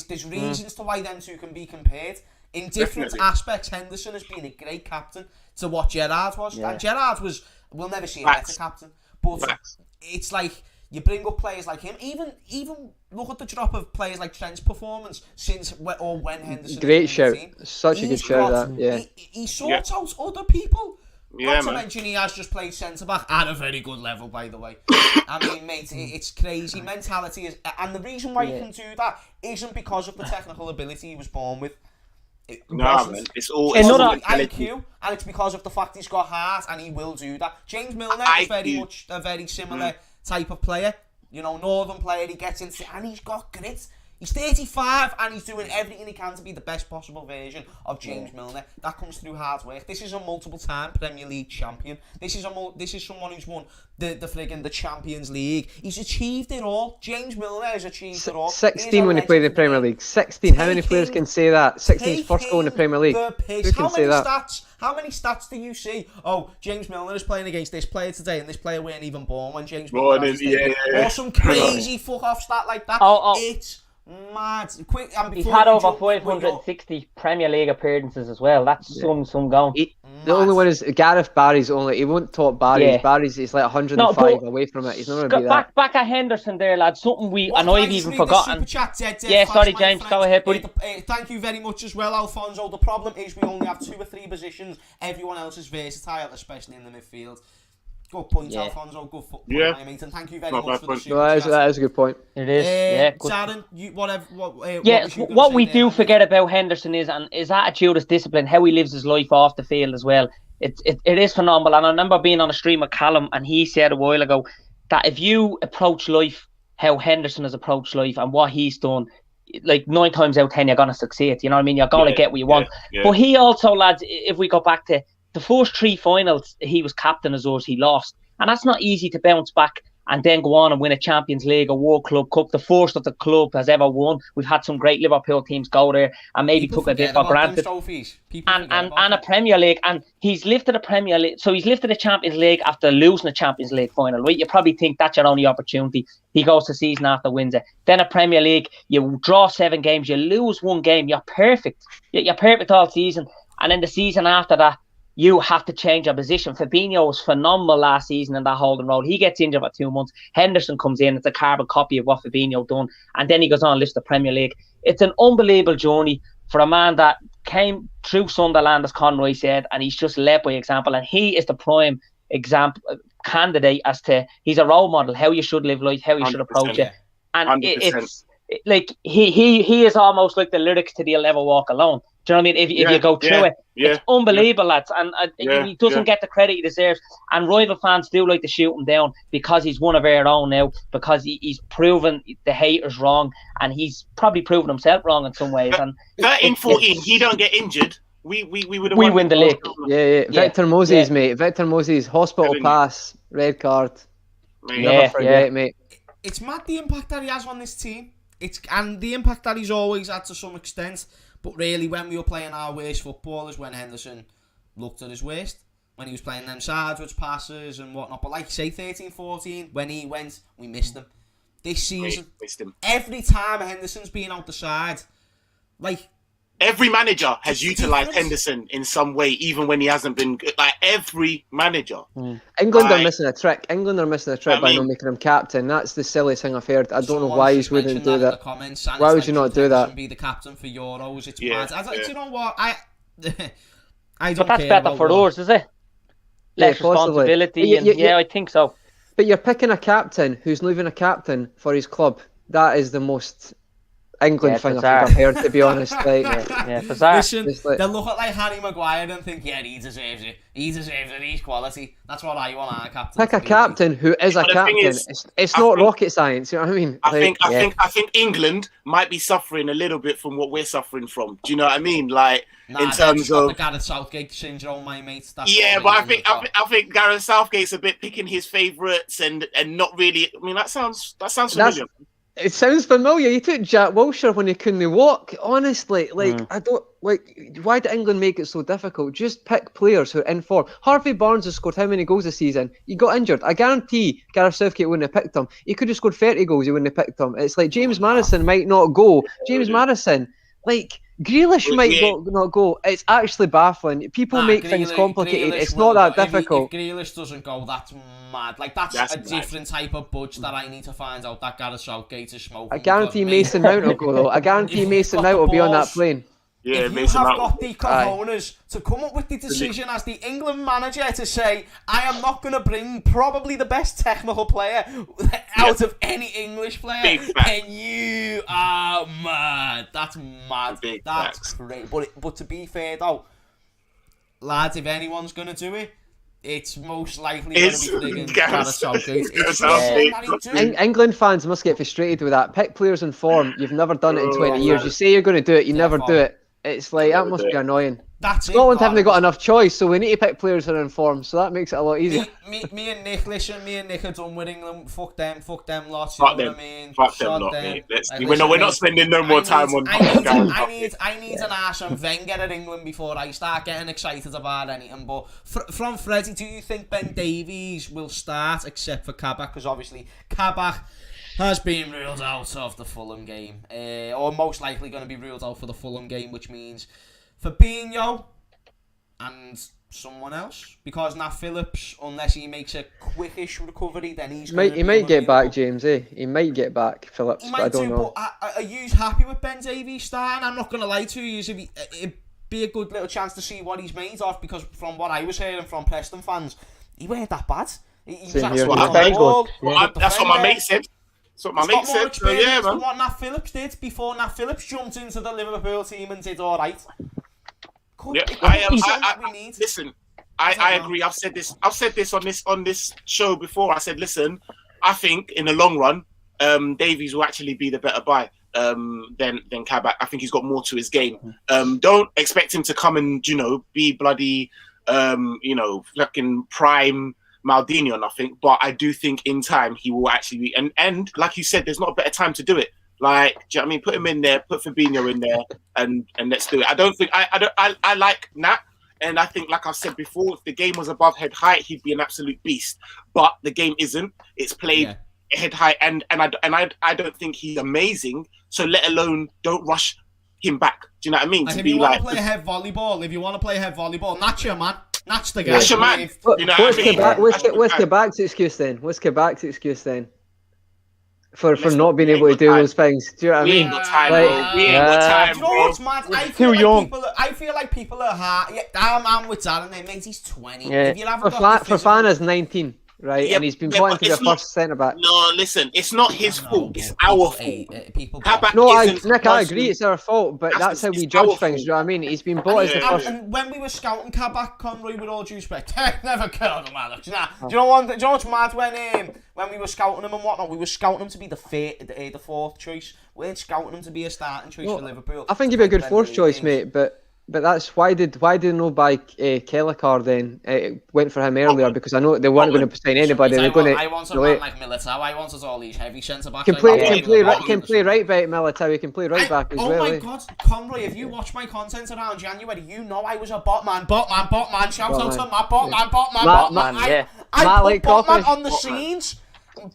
[SPEAKER 1] there's reasons to why them two can be compared. In different aspects, Henderson has been a great captain to what Gerrard was. And Gerrard we'll never see a better captain. But it's like, you bring up players like him. Even look at the drop of players like Trent's performance since or when Henderson.
[SPEAKER 2] Great shout, such a good shout.
[SPEAKER 1] He sorts out other people.
[SPEAKER 4] Yeah,
[SPEAKER 1] Not to mention he has just played centre back at a very good level, by the way. I mean, mate, it's crazy. Mentality is, and the reason why he can do that isn't because of the technical ability he was born with.
[SPEAKER 4] Man, it's all
[SPEAKER 1] IQ, and it's because of the fact he's got heart, and he will do that. James Milner is very much a very similar type of player, northern player. He gets into, and he's got grit. He's 35 and he's doing everything he can to be the best possible version of James Milner. That comes through hard work. This is a multiple-time Premier League champion. This is someone who's won the Champions League. He's achieved it all. James Milner has achieved it all.
[SPEAKER 2] 16 when he played in the Premier League. 16. How many players can say that? 16's first goal in the Premier League. Who can say that?
[SPEAKER 1] How many stats do you see? Oh, James Milner is playing against this player today, and this player weren't even born when James Milner was or some crazy fuck-off stat like that. It's Mad. Quick, and
[SPEAKER 3] He's
[SPEAKER 1] before
[SPEAKER 3] had
[SPEAKER 1] you
[SPEAKER 3] over
[SPEAKER 1] jump- wait,
[SPEAKER 3] 560 Premier League appearances as well. That's some going.
[SPEAKER 2] The only one is Gareth Barry's only. He won't top Barry's.
[SPEAKER 3] Yeah.
[SPEAKER 2] Barry's is like 105
[SPEAKER 3] No, but
[SPEAKER 2] away from it. He's not going to be that.
[SPEAKER 3] back at Henderson there, lad. Something
[SPEAKER 1] What,
[SPEAKER 3] and
[SPEAKER 1] can I
[SPEAKER 3] I've
[SPEAKER 1] just
[SPEAKER 3] even
[SPEAKER 1] read this
[SPEAKER 3] forgotten.
[SPEAKER 1] super chat dead
[SPEAKER 3] Yeah,
[SPEAKER 1] fast,
[SPEAKER 3] sorry,
[SPEAKER 1] my
[SPEAKER 3] James,
[SPEAKER 1] friend?
[SPEAKER 3] go ahead, buddy.
[SPEAKER 1] Thank you very much as well, Alfonso. The problem is we only have 2 or 3 positions. Everyone else is versatile, especially in the midfield. Good point,
[SPEAKER 3] Yeah.
[SPEAKER 1] Alfonso. Good football, my mate. And thank you very
[SPEAKER 4] Not
[SPEAKER 1] much
[SPEAKER 4] bad
[SPEAKER 1] for the
[SPEAKER 4] point.
[SPEAKER 1] super
[SPEAKER 2] No,
[SPEAKER 1] chat.
[SPEAKER 2] that is a good point.
[SPEAKER 3] It is. Yeah, good.
[SPEAKER 1] Darren,
[SPEAKER 3] What we do forget about Henderson is, and his attitude, his discipline, how he lives his life off the field as well. It is phenomenal. And I remember being on a stream with Callum, and he said a while ago that if you approach life how Henderson has approached life and what he's done, like 9 times out of 10, you're gonna succeed. You know what I mean? You're gonna get what you want. But he also, lads, if we go back to the first 3 finals, he was captain as us. He lost, and that's not easy to bounce back and then go on and win a Champions League, a World Club Cup, the first that the club has ever won. We've had some great Liverpool teams go there and maybe
[SPEAKER 1] People
[SPEAKER 3] took a bit
[SPEAKER 1] forget
[SPEAKER 3] for
[SPEAKER 1] about them
[SPEAKER 3] granted.
[SPEAKER 1] trophies.
[SPEAKER 3] And a Premier League, and he's lifted a Premier League. So he's lifted a Champions League after losing a Champions League final, right? You probably think that's your only opportunity. He goes to season after, wins it. Then a Premier League, you draw 7 games, you lose 1 game, you're perfect. You're perfect all season. And then the season after that, you have to change your position. Fabinho was phenomenal last season in that holding role. He gets injured for 2 months. Henderson comes in. It's a carbon copy of what Fabinho done. And then he goes on and lifts the Premier League. It's an unbelievable journey for a man that came through Sunderland, as Conroy said, and he's just led by example. And he is the prime example candidate as to, he's a role model, how you should live life, how you should approach it. And it's like he is almost like the lyrics to the "You'll Never Walk Alone." Do you know what I mean? If you go through it, it's unbelievable, lads. And he doesn't get the credit he deserves. And rival fans do like to shoot him down because he's one of our own now, because he's proven the haters wrong, and he's probably proven himself wrong in some ways. And
[SPEAKER 4] 13-14, he don't get injured. We would have
[SPEAKER 3] win the league.
[SPEAKER 2] Yeah. Victor Moses, mate. Victor Moses, hospital pass, red card. Never forget, mate.
[SPEAKER 1] It's mad the impact that he has on this team. And the impact that he's always had to some extent. But really, when we were playing our worst football is when Henderson looked at his worst. When he was playing them sideways passes and whatnot. But like you say, 13-14, when he went, we missed him. This season, every time Henderson's been out the side, like...
[SPEAKER 4] Every manager has utilised Henderson in some way, even when he hasn't been good. Like, every manager.
[SPEAKER 2] England are missing a trick. England are missing a trick by not making him captain. That's the silliest thing I've heard. I don't know why he wouldn't do that. Why would you not do that?
[SPEAKER 1] Be the captain for Euros. It's mad. Do you know what? I don't
[SPEAKER 3] But that's better for us, is it? Less responsibility. I think so.
[SPEAKER 2] But you're picking a captain who's leaving a captain for his club. That is the most England thing I think I've heard, to be honest. Like,
[SPEAKER 3] bizarre.
[SPEAKER 1] Listen, they'll look at like Harry Maguire and think, he deserves it. He deserves it. He's quality. That's what I want our captain.
[SPEAKER 2] Pick a captain who is a captain. It's not rocket science. You know what I mean?
[SPEAKER 4] I think England might be suffering a little bit from what we're suffering from. Do you know what I mean? Like in terms of
[SPEAKER 1] the Gareth Southgate syndrome, my mates.
[SPEAKER 4] But I think Gareth Southgate's a bit picking his favourites and not really. I mean, that sounds familiar.
[SPEAKER 2] It sounds familiar. You took Jack Wilshere when he couldn't walk. Honestly, I don't like. Why did England make it so difficult? Just pick players who are in form. Harvey Barnes has scored how many goals this season? He got injured. I guarantee Gareth Southgate wouldn't have picked him. He could have scored 30 goals. He wouldn't have picked him. It's like James Maddison might not go. James Maddison, like Grealish might not go. It's actually baffling. People make things complicated. It's not that difficult.
[SPEAKER 1] If Grealish doesn't go, that's mad. Like that's a different type of budge that I need to find out that Gareth Southgate is smoking.
[SPEAKER 2] I guarantee Mason Mount will go though. I guarantee Mason Mount will be on that plane.
[SPEAKER 4] Yeah,
[SPEAKER 1] if you have got the cojones to come up with the decision as the England manager to say, I am not going to bring probably the best technical player out of any English player, and you are mad. That's mad. That's great. But to be fair though, lads, if anyone's going to do it, it's most likely going to be Gareth Southgate.
[SPEAKER 2] England fans must get frustrated with that. Pick players in form. You've never done it in 20 years. You say you're going to do it, you never do it. It's like, that must be annoying. Scotland haven't got enough choice, so we need to pick players that are in form, so that makes it a lot easier.
[SPEAKER 1] Me and Nick are done with England. Fuck them lots. You know what I mean?
[SPEAKER 4] Fuck them lot, mate. We're not spending no more time on.
[SPEAKER 1] I need an Arsene Wenger at England before I start getting excited about anything. But from Freddie, do you think Ben Davies will start except for Kabak? Because obviously Kabak has been ruled out of the Fulham game, or most likely going to be ruled out for the Fulham game, which means Fabinho and someone else, because Nat Phillips, unless he makes a quickish recovery, then he
[SPEAKER 2] might get back, James. He might get back, Phillips.
[SPEAKER 1] He
[SPEAKER 2] but
[SPEAKER 1] might
[SPEAKER 2] I don't know.
[SPEAKER 1] But are you happy with Ben Davies starting? I'm not going to lie to you. It'd be a good little chance to see what he's made of, because from what I was hearing from Preston fans, he weren't that bad. He was
[SPEAKER 2] Same
[SPEAKER 1] actually
[SPEAKER 2] here.
[SPEAKER 1] on
[SPEAKER 3] Very
[SPEAKER 1] the ball,
[SPEAKER 3] good.
[SPEAKER 1] good
[SPEAKER 4] That's what my
[SPEAKER 1] defender.
[SPEAKER 4] mate said. That's what my
[SPEAKER 1] He's
[SPEAKER 4] mate
[SPEAKER 1] got more
[SPEAKER 4] said. So yeah,
[SPEAKER 1] experience than
[SPEAKER 4] man.
[SPEAKER 1] what Nat Phillips did before Nat Phillips jumped into the Liverpool team and did all right.
[SPEAKER 4] Yeah,
[SPEAKER 1] We need.
[SPEAKER 4] Listen, I agree. I've said this on this show before. I said, listen, I think in the long run, Davies will actually be the better buy than Kabak. I think he's got more to his game. Don't expect him to come and be bloody fucking prime Maldini or nothing. But I do think in time he will actually be. And like you said, there's not a better time to do it. Like, do you know what I mean? Put him in there, put Fabinho in there, and let's do it. I don't think I like Nat. And I think, like I've said before, if the game was above head height, he'd be an absolute beast. But the game isn't. It's played head height, and I don't think he's amazing. So let alone don't rush him back. Do you know what I mean?
[SPEAKER 1] Like,
[SPEAKER 4] To
[SPEAKER 1] if
[SPEAKER 4] be
[SPEAKER 1] you want
[SPEAKER 4] like,
[SPEAKER 1] to play head volleyball, Nat's your man. Nat's the guy.
[SPEAKER 4] That's your man. You know what I mean?
[SPEAKER 2] What's Kabak's excuse then? What's Kabak's excuse then? For not being able to do those things. Do you know what I
[SPEAKER 4] We
[SPEAKER 2] mean?
[SPEAKER 4] ain't got time,
[SPEAKER 2] Like,
[SPEAKER 4] bro. We ain't got time,
[SPEAKER 1] Do you know
[SPEAKER 4] bro.
[SPEAKER 1] what's mad? I feel like people are hard. Yeah, I'm with Darren there, mate. He's 20.
[SPEAKER 2] Yeah.
[SPEAKER 1] If you haven't got the physical-
[SPEAKER 2] Fofana's 19, right?
[SPEAKER 4] Yeah,
[SPEAKER 2] and he's been
[SPEAKER 4] yeah,
[SPEAKER 2] put
[SPEAKER 4] but
[SPEAKER 2] into the
[SPEAKER 4] it's not-
[SPEAKER 2] first centre back.
[SPEAKER 4] No, listen, it's not his fault. It's
[SPEAKER 1] people-
[SPEAKER 4] our fault.
[SPEAKER 1] people
[SPEAKER 4] Kabak
[SPEAKER 2] No,
[SPEAKER 4] isn't
[SPEAKER 2] Nick, I
[SPEAKER 4] supposed
[SPEAKER 2] agree.
[SPEAKER 4] to-
[SPEAKER 2] It's our fault, but that's how we
[SPEAKER 4] it's
[SPEAKER 2] judge
[SPEAKER 4] our
[SPEAKER 2] things. Do you know what I mean? He's been bought as the
[SPEAKER 1] And,
[SPEAKER 2] first.
[SPEAKER 1] and when we were scouting Kabak, Conroy, with all due respect, never killed him, Alex. Do you know what's mad when we were scouting him and whatnot? We were scouting him to be the fourth choice. We weren't scouting him to be a starting choice for Liverpool.
[SPEAKER 2] I think he'd be a good
[SPEAKER 1] Premier
[SPEAKER 2] fourth
[SPEAKER 1] League
[SPEAKER 2] choice,
[SPEAKER 1] games.
[SPEAKER 2] mate. But that's why did no buy Kellecar then? Went for him earlier because I know they weren't going to sign anybody. They're going to.
[SPEAKER 1] I want a man like Militao. I want all these heavy centre backs.
[SPEAKER 2] Can play right back, Militao. He can play right back as well.
[SPEAKER 1] Oh my God, Conroy! If you watch my content around January, you know I was a botman. Shout out to Matt Botman.
[SPEAKER 3] Yeah.
[SPEAKER 1] I
[SPEAKER 2] Matt
[SPEAKER 1] put
[SPEAKER 2] like
[SPEAKER 1] Botman
[SPEAKER 2] coffee.
[SPEAKER 1] on the scenes,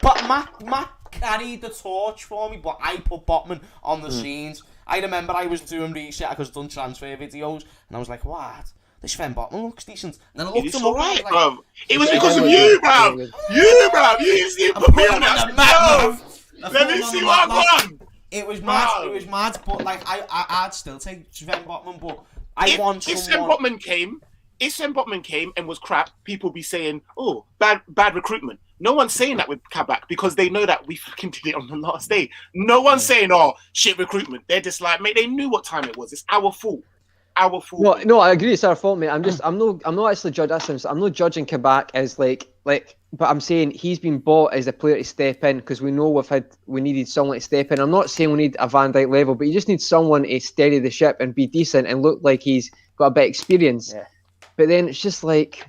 [SPEAKER 1] but Matt carried the torch for me. But I put Botman on the scenes. I remember I was doing research because I've done transfer videos, and I was like, "What? This Sven Botman looks decent." And then I looked
[SPEAKER 4] It's
[SPEAKER 1] him up, and I
[SPEAKER 4] alright,
[SPEAKER 1] was like,
[SPEAKER 4] bro. It was because of you, bro. You, bro. You didn't see put me on that.
[SPEAKER 1] map.
[SPEAKER 4] Let me see what I got.
[SPEAKER 1] It was mad.
[SPEAKER 4] Wow.
[SPEAKER 1] It was mad. But like, I'd still take Sven Botman. But I want
[SPEAKER 4] If Sven
[SPEAKER 1] someone.
[SPEAKER 4] Botman came and was crap, people be saying, "Oh, bad recruitment." No one's saying that with Kabak because they know that we fucking did it on the last day. No one's saying, "Oh, shit recruitment." They're just like, mate, they knew what time it was. It's our fault. Our fault.
[SPEAKER 2] No, I agree. It's our fault, mate. I'm not actually judging. I'm not judging Kabak as like, but I'm saying he's been bought as a player to step in because we know we needed someone to step in. I'm not saying we need a Van Dijk level, but you just need someone to steady the ship and be decent and look like he's got a bit of experience. Yeah. But then it's just like,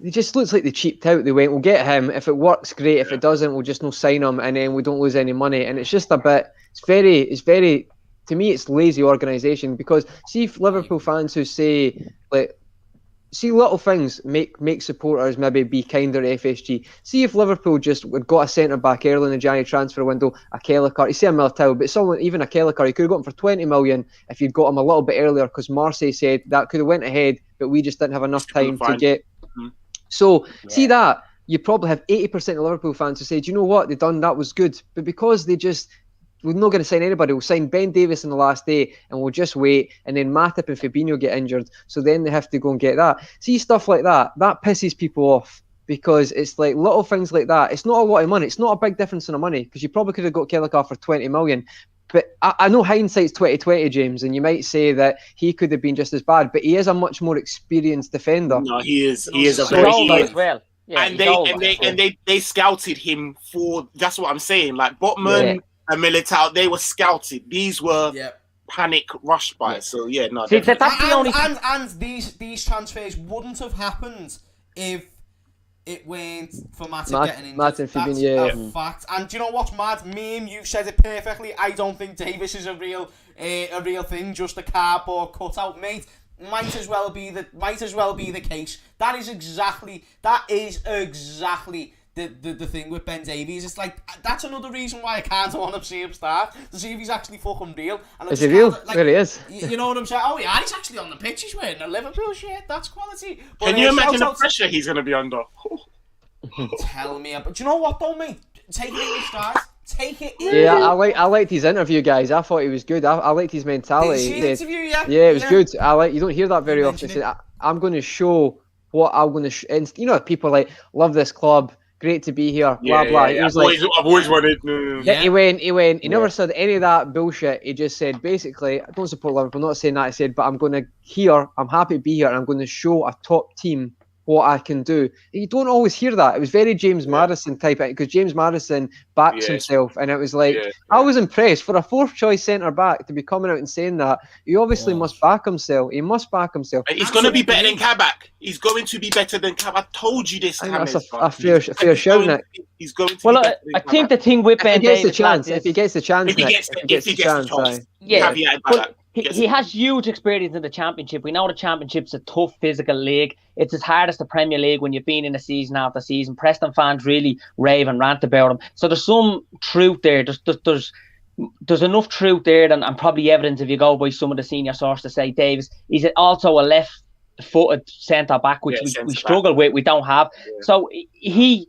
[SPEAKER 2] it just looks like they cheaped out. They went, we'll get him. If it works, great. If it doesn't, we'll just no sign him, and then we don't lose any money. And it's just a bit. It's very. To me, it's lazy organisation because see if Liverpool fans who say like, see little things make supporters maybe be kinder to FSG. See if Liverpool just would got a centre back early in the January transfer window, a Kellecar. You say a Militao, but someone even a Kellecar, you could have got him for 20 million if you'd got him a little bit earlier because Marseille said that could have went ahead, but we just didn't have enough time to get. So see that you probably have 80% of Liverpool fans who say, do you know what, they done that was good, but because we're not going to sign anybody. We'll sign Ben Davies on the last day and we'll just wait. And then Matip and Fabinho get injured. So then they have to go and get that. See, stuff like that pisses people off because it's like little things like that. It's not a lot of money. It's not a big difference in the money because you probably could have got Kellecar for 20 million. But I know hindsight's 2020, James, and you might say that he could have been just as bad, but he is a much more experienced defender.
[SPEAKER 4] No, he is. He is a
[SPEAKER 3] He's
[SPEAKER 4] very.
[SPEAKER 3] older as well. Yeah,
[SPEAKER 4] and they scouted him for. That's what I'm saying. Like Botman and Militao, they were scouted. These were panic rush buys. So yeah, no.
[SPEAKER 3] See, that's the only.
[SPEAKER 1] And these transfers wouldn't have happened if it weren't for Matip getting injured.
[SPEAKER 2] Matip,
[SPEAKER 1] That's a fact. And do you know what's mad? Meme, you've said it perfectly. I don't think Davis is a real thing, just a cardboard cutout, mate. Might as well be the case. That is exactly the thing with Ben Davies. It's like, that's another reason why I can't want to see him start, to see if he's actually fucking real. And
[SPEAKER 2] Is he real?
[SPEAKER 1] Like,
[SPEAKER 2] there he is.
[SPEAKER 1] You know what I'm saying? Oh yeah, he's actually on the pitch. He's wearing a Liverpool shirt. That's quality. But,
[SPEAKER 4] Can you imagine the pressure he's going to be under?
[SPEAKER 1] Tell me. But do you know what though, mate? Take it in your stride. Take it in.
[SPEAKER 2] Yeah, I liked his interview, guys. I thought he was good. I liked his mentality.
[SPEAKER 1] Did you see the interview? Yeah.
[SPEAKER 2] Yeah, it was good. You don't hear that very often. I'm going to show what I'm going to. And you know, people like love this club. Great to be here. Blah blah. He was like,
[SPEAKER 4] I've always wanted.
[SPEAKER 2] Yeah. He went. He never said any of that bullshit. He just said basically, I don't support Liverpool. I'm not saying that. He said, but I'm going to here. I'm happy to be here. And I'm going to show a top team what I can do. You don't always hear that. It was very James Maddison type, because James Maddison backs himself, and it was like, I was impressed for a fourth choice centre back to be coming out and saying that. He obviously must back himself. He must back himself.
[SPEAKER 4] He's going to be better than Kabak. He's going to be better than Kabak. I told you this.
[SPEAKER 2] That's a fair shout, Nick.
[SPEAKER 4] He's going to. Well,
[SPEAKER 3] I think the thing with Ben Davies,
[SPEAKER 2] if he gets the chance,
[SPEAKER 4] if he gets the chance,
[SPEAKER 3] yeah. He has huge experience in the Championship. We know the Championship's a tough physical league. It's as hard as the Premier League when you've been in a season after season. Preston fans really rave and rant about him. So there's some truth there. There's enough truth there, and probably evidence if you go by some of the senior sources to say Davis. He's also a left-footed centre-back, which we struggle with. We don't have. Yeah. So he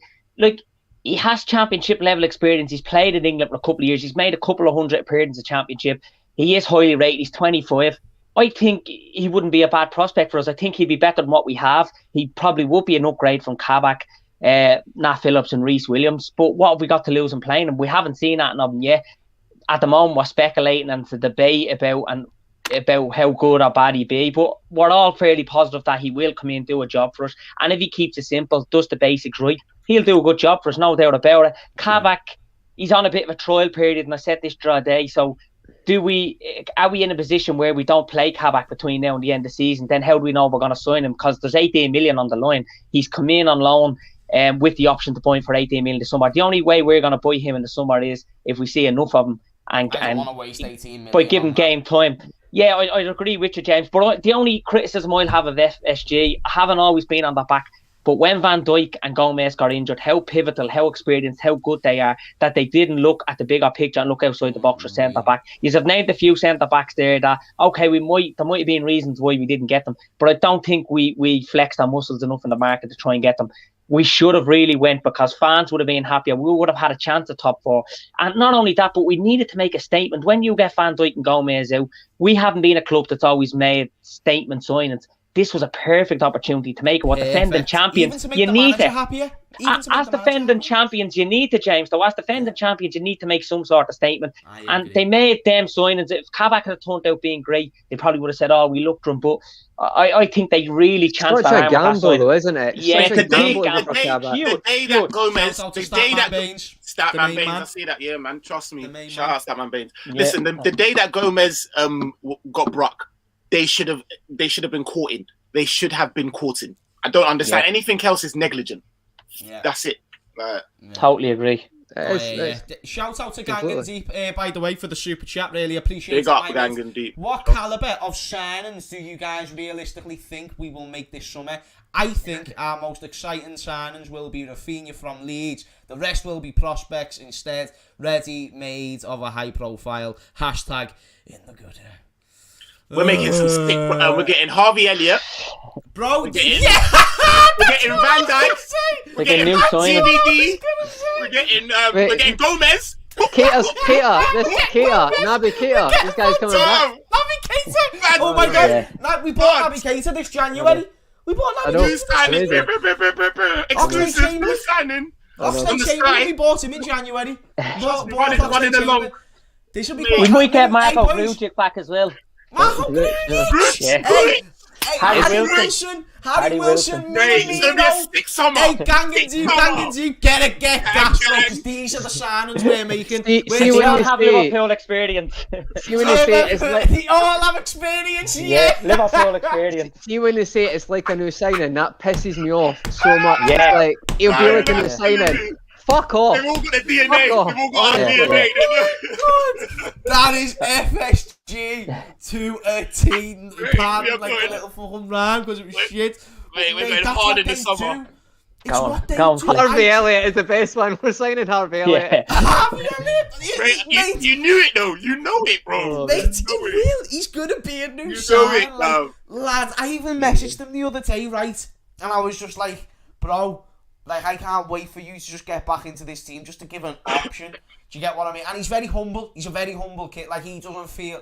[SPEAKER 3] has Championship-level experience. He's played in England for a couple of years. He's made a couple of hundred appearances in Championship. He is highly rated. He's 25. I think he wouldn't be a bad prospect for us. I think he'd be better than what we have. He probably would be an upgrade from Kabak, Nat Phillips and Reece Williams. But what have we got to lose in playing him? We haven't seen that in him yet. At the moment, we're speculating and to debate about how good or bad he'd be. But we're all fairly positive that he will come in and do a job for us. And if he keeps it simple, does the basics right, he'll do a good job for us, no doubt about it. Kabak, he's on a bit of a trial period, and I said this the other day, so are we in a position where we don't play Kabak between now and the end of the season? Then how do we know we're going to sign him? Because there's 18 million on the line. He's come in on loan with the option to buy him for 18 million this summer. The only way we're going to buy him in the summer is if we see enough of him and
[SPEAKER 1] want to waste 18 million
[SPEAKER 3] by giving game time. Yeah, I agree with you, James. But the only criticism I'll have of FSG, I haven't always been on the back. But when Van Dijk and Gomez got injured, how pivotal, how experienced, how good they are, that they didn't look at the bigger picture and look outside the box for centre-back. You have named a few centre-backs there that, okay, there might have been reasons why we didn't get them, but I don't think we flexed our muscles enough in the market to try and get them. We should have really went, because fans would have been happier. We would have had a chance at top four. And not only that, but we needed to make a statement. When you get Van Dijk and Gomez out, we haven't been a club that's always made statement signings. This was a perfect opportunity to make it. What defending champions, you need to. As defending champions, you need to, James. Though, as defending champions, you need to make some sort of statement. And they made them signings. If Kabak had turned out being great, they probably would have said, "Oh, we looked for him." But I think they really chanced their arm.
[SPEAKER 2] It's a gamble, though, isn't it?
[SPEAKER 3] Yeah,
[SPEAKER 4] the day that Gomez, Statman Baines, I see that, yeah, man. Trust me. Shout out Statman Baines. Listen, the day that Gomez got Brock, they should have been caught in. They should have been caught in. I don't understand. Anything else is negligent. Yeah. That's it.
[SPEAKER 3] Totally agree.
[SPEAKER 1] Shout out to Gang and Deep, by the way, for the super chat. Really appreciate it.
[SPEAKER 4] Big up, Gang and Deep.
[SPEAKER 1] What calibre of signings do you guys realistically think we will make this summer? I think our most exciting signings will be Rafinha from Leeds. The rest will be prospects instead, ready-made of a high profile. # in the gutter.
[SPEAKER 4] We're making some stick. We're getting Harvey Elliott.
[SPEAKER 1] Bro,
[SPEAKER 4] we're getting Van Dijk. We're getting CBD. We're getting Gomez.
[SPEAKER 2] Keita, Naby Keita. This guy's coming back.
[SPEAKER 1] Naby Keita. Oh my god. We bought Naby Keita this January. We bought Naby Keita.
[SPEAKER 4] Exclusive signing.
[SPEAKER 1] We bought him in January.
[SPEAKER 4] One in the long.
[SPEAKER 3] We might get Marco Brujic back as well.
[SPEAKER 1] Marco Brujic. Harry Wilson. Harry Wilson.
[SPEAKER 4] It's going to be a stick summer.
[SPEAKER 1] Hey, gang and deep, get gas, because these are the signings we're making.
[SPEAKER 3] We don't have Liverpool experience.
[SPEAKER 1] They all have experience, yeah.
[SPEAKER 3] Liverpool experience.
[SPEAKER 2] See when they say it's like a new signing, that pisses me off so much. Yeah. It's like, he'll be like a new signing. Fuck off.
[SPEAKER 4] They've all got the DNA. They've all got the DNA.
[SPEAKER 1] That is FSG to a T. Pardon, like a little fucking rhyme because it was shit.
[SPEAKER 4] We're going hard in the summer.
[SPEAKER 1] It's what they
[SPEAKER 3] go on.
[SPEAKER 1] do.
[SPEAKER 2] Harvey Elliott is the best one. We're signing Harvey Elliott.
[SPEAKER 3] Yeah.
[SPEAKER 1] Harvey Elliott,
[SPEAKER 4] Mate, you knew it though. You know it, bro.
[SPEAKER 1] mate,
[SPEAKER 4] You know
[SPEAKER 1] he will. He's gonna be a new
[SPEAKER 4] You know
[SPEAKER 1] sign.
[SPEAKER 4] it,
[SPEAKER 1] Like,
[SPEAKER 4] bro.
[SPEAKER 1] lads, I even messaged him the other day, right? And I was just like, bro, like, I can't wait for you to just get back into this team, just to give an option. Do you get what I mean? And he's very humble. He's a very humble kid. Like, he doesn't feel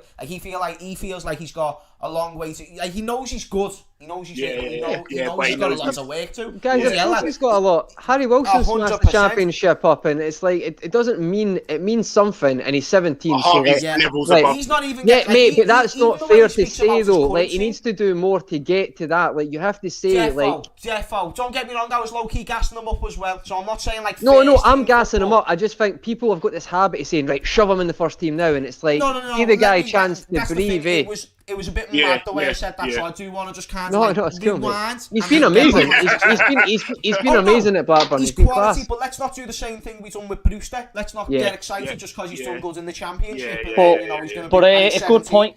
[SPEAKER 1] like he feels like he's got a long way to. Like, he knows he's good. He knows he's
[SPEAKER 4] Yeah,
[SPEAKER 1] he
[SPEAKER 4] yeah,
[SPEAKER 1] knows
[SPEAKER 4] but
[SPEAKER 1] he's
[SPEAKER 4] he
[SPEAKER 1] got a
[SPEAKER 4] knows
[SPEAKER 1] lot
[SPEAKER 4] that-
[SPEAKER 1] to work to.
[SPEAKER 2] Guys,
[SPEAKER 1] Yeah,
[SPEAKER 2] of course
[SPEAKER 1] like,
[SPEAKER 2] he's got a lot. Harry Wilson smashed the
[SPEAKER 1] 100%.
[SPEAKER 2] championship up, and it's like it doesn't mean it means something. And he's 17, so
[SPEAKER 4] Harvey's
[SPEAKER 2] like,
[SPEAKER 1] yeah,
[SPEAKER 4] levels
[SPEAKER 2] like,
[SPEAKER 4] above.
[SPEAKER 1] he's not even.
[SPEAKER 2] yeah,
[SPEAKER 1] like,
[SPEAKER 2] mate, but that's
[SPEAKER 1] even
[SPEAKER 2] not
[SPEAKER 1] the way
[SPEAKER 2] fair
[SPEAKER 1] he
[SPEAKER 2] to
[SPEAKER 1] speaks about
[SPEAKER 2] say
[SPEAKER 1] his
[SPEAKER 2] though. Like, he
[SPEAKER 1] country-
[SPEAKER 2] needs to do more to get to that. Like, you have to say, like,
[SPEAKER 1] Defo. Don't get me wrong, I was low-key gassing him up as well. So I'm not saying like.
[SPEAKER 2] no,
[SPEAKER 1] first
[SPEAKER 2] I'm
[SPEAKER 1] team
[SPEAKER 2] gassing him
[SPEAKER 1] football.
[SPEAKER 2] up. I just think people have got this habit of saying, right, shove him in the first team now, and it's like,
[SPEAKER 1] No.
[SPEAKER 2] give the
[SPEAKER 1] let
[SPEAKER 2] guy
[SPEAKER 1] me
[SPEAKER 2] a chance
[SPEAKER 1] that's
[SPEAKER 2] to
[SPEAKER 1] the thing,
[SPEAKER 2] breathe.
[SPEAKER 1] It was a bit
[SPEAKER 4] Yeah,
[SPEAKER 1] mad the way I
[SPEAKER 4] yeah,
[SPEAKER 1] said that,
[SPEAKER 4] yeah.
[SPEAKER 1] so I do want to just kind of
[SPEAKER 2] No,
[SPEAKER 1] like
[SPEAKER 2] no, it's cool, mate.
[SPEAKER 1] rewind.
[SPEAKER 2] He's
[SPEAKER 1] and
[SPEAKER 2] been
[SPEAKER 1] just get
[SPEAKER 2] amazing.
[SPEAKER 1] back-
[SPEAKER 2] He's been
[SPEAKER 1] Oh, no.
[SPEAKER 2] amazing at Blackburn.
[SPEAKER 1] He's
[SPEAKER 2] He's been
[SPEAKER 1] quality,
[SPEAKER 2] class.
[SPEAKER 1] but let's not do the same thing we done with Brewster. Let's not
[SPEAKER 2] Yeah.
[SPEAKER 1] get excited
[SPEAKER 4] Yeah.
[SPEAKER 1] just because he's
[SPEAKER 4] Yeah.
[SPEAKER 1] done good in the championship.
[SPEAKER 4] Yeah,
[SPEAKER 1] and,
[SPEAKER 4] yeah,
[SPEAKER 1] you know, he's gonna
[SPEAKER 3] But
[SPEAKER 1] be
[SPEAKER 3] a good
[SPEAKER 1] 17.
[SPEAKER 3] point.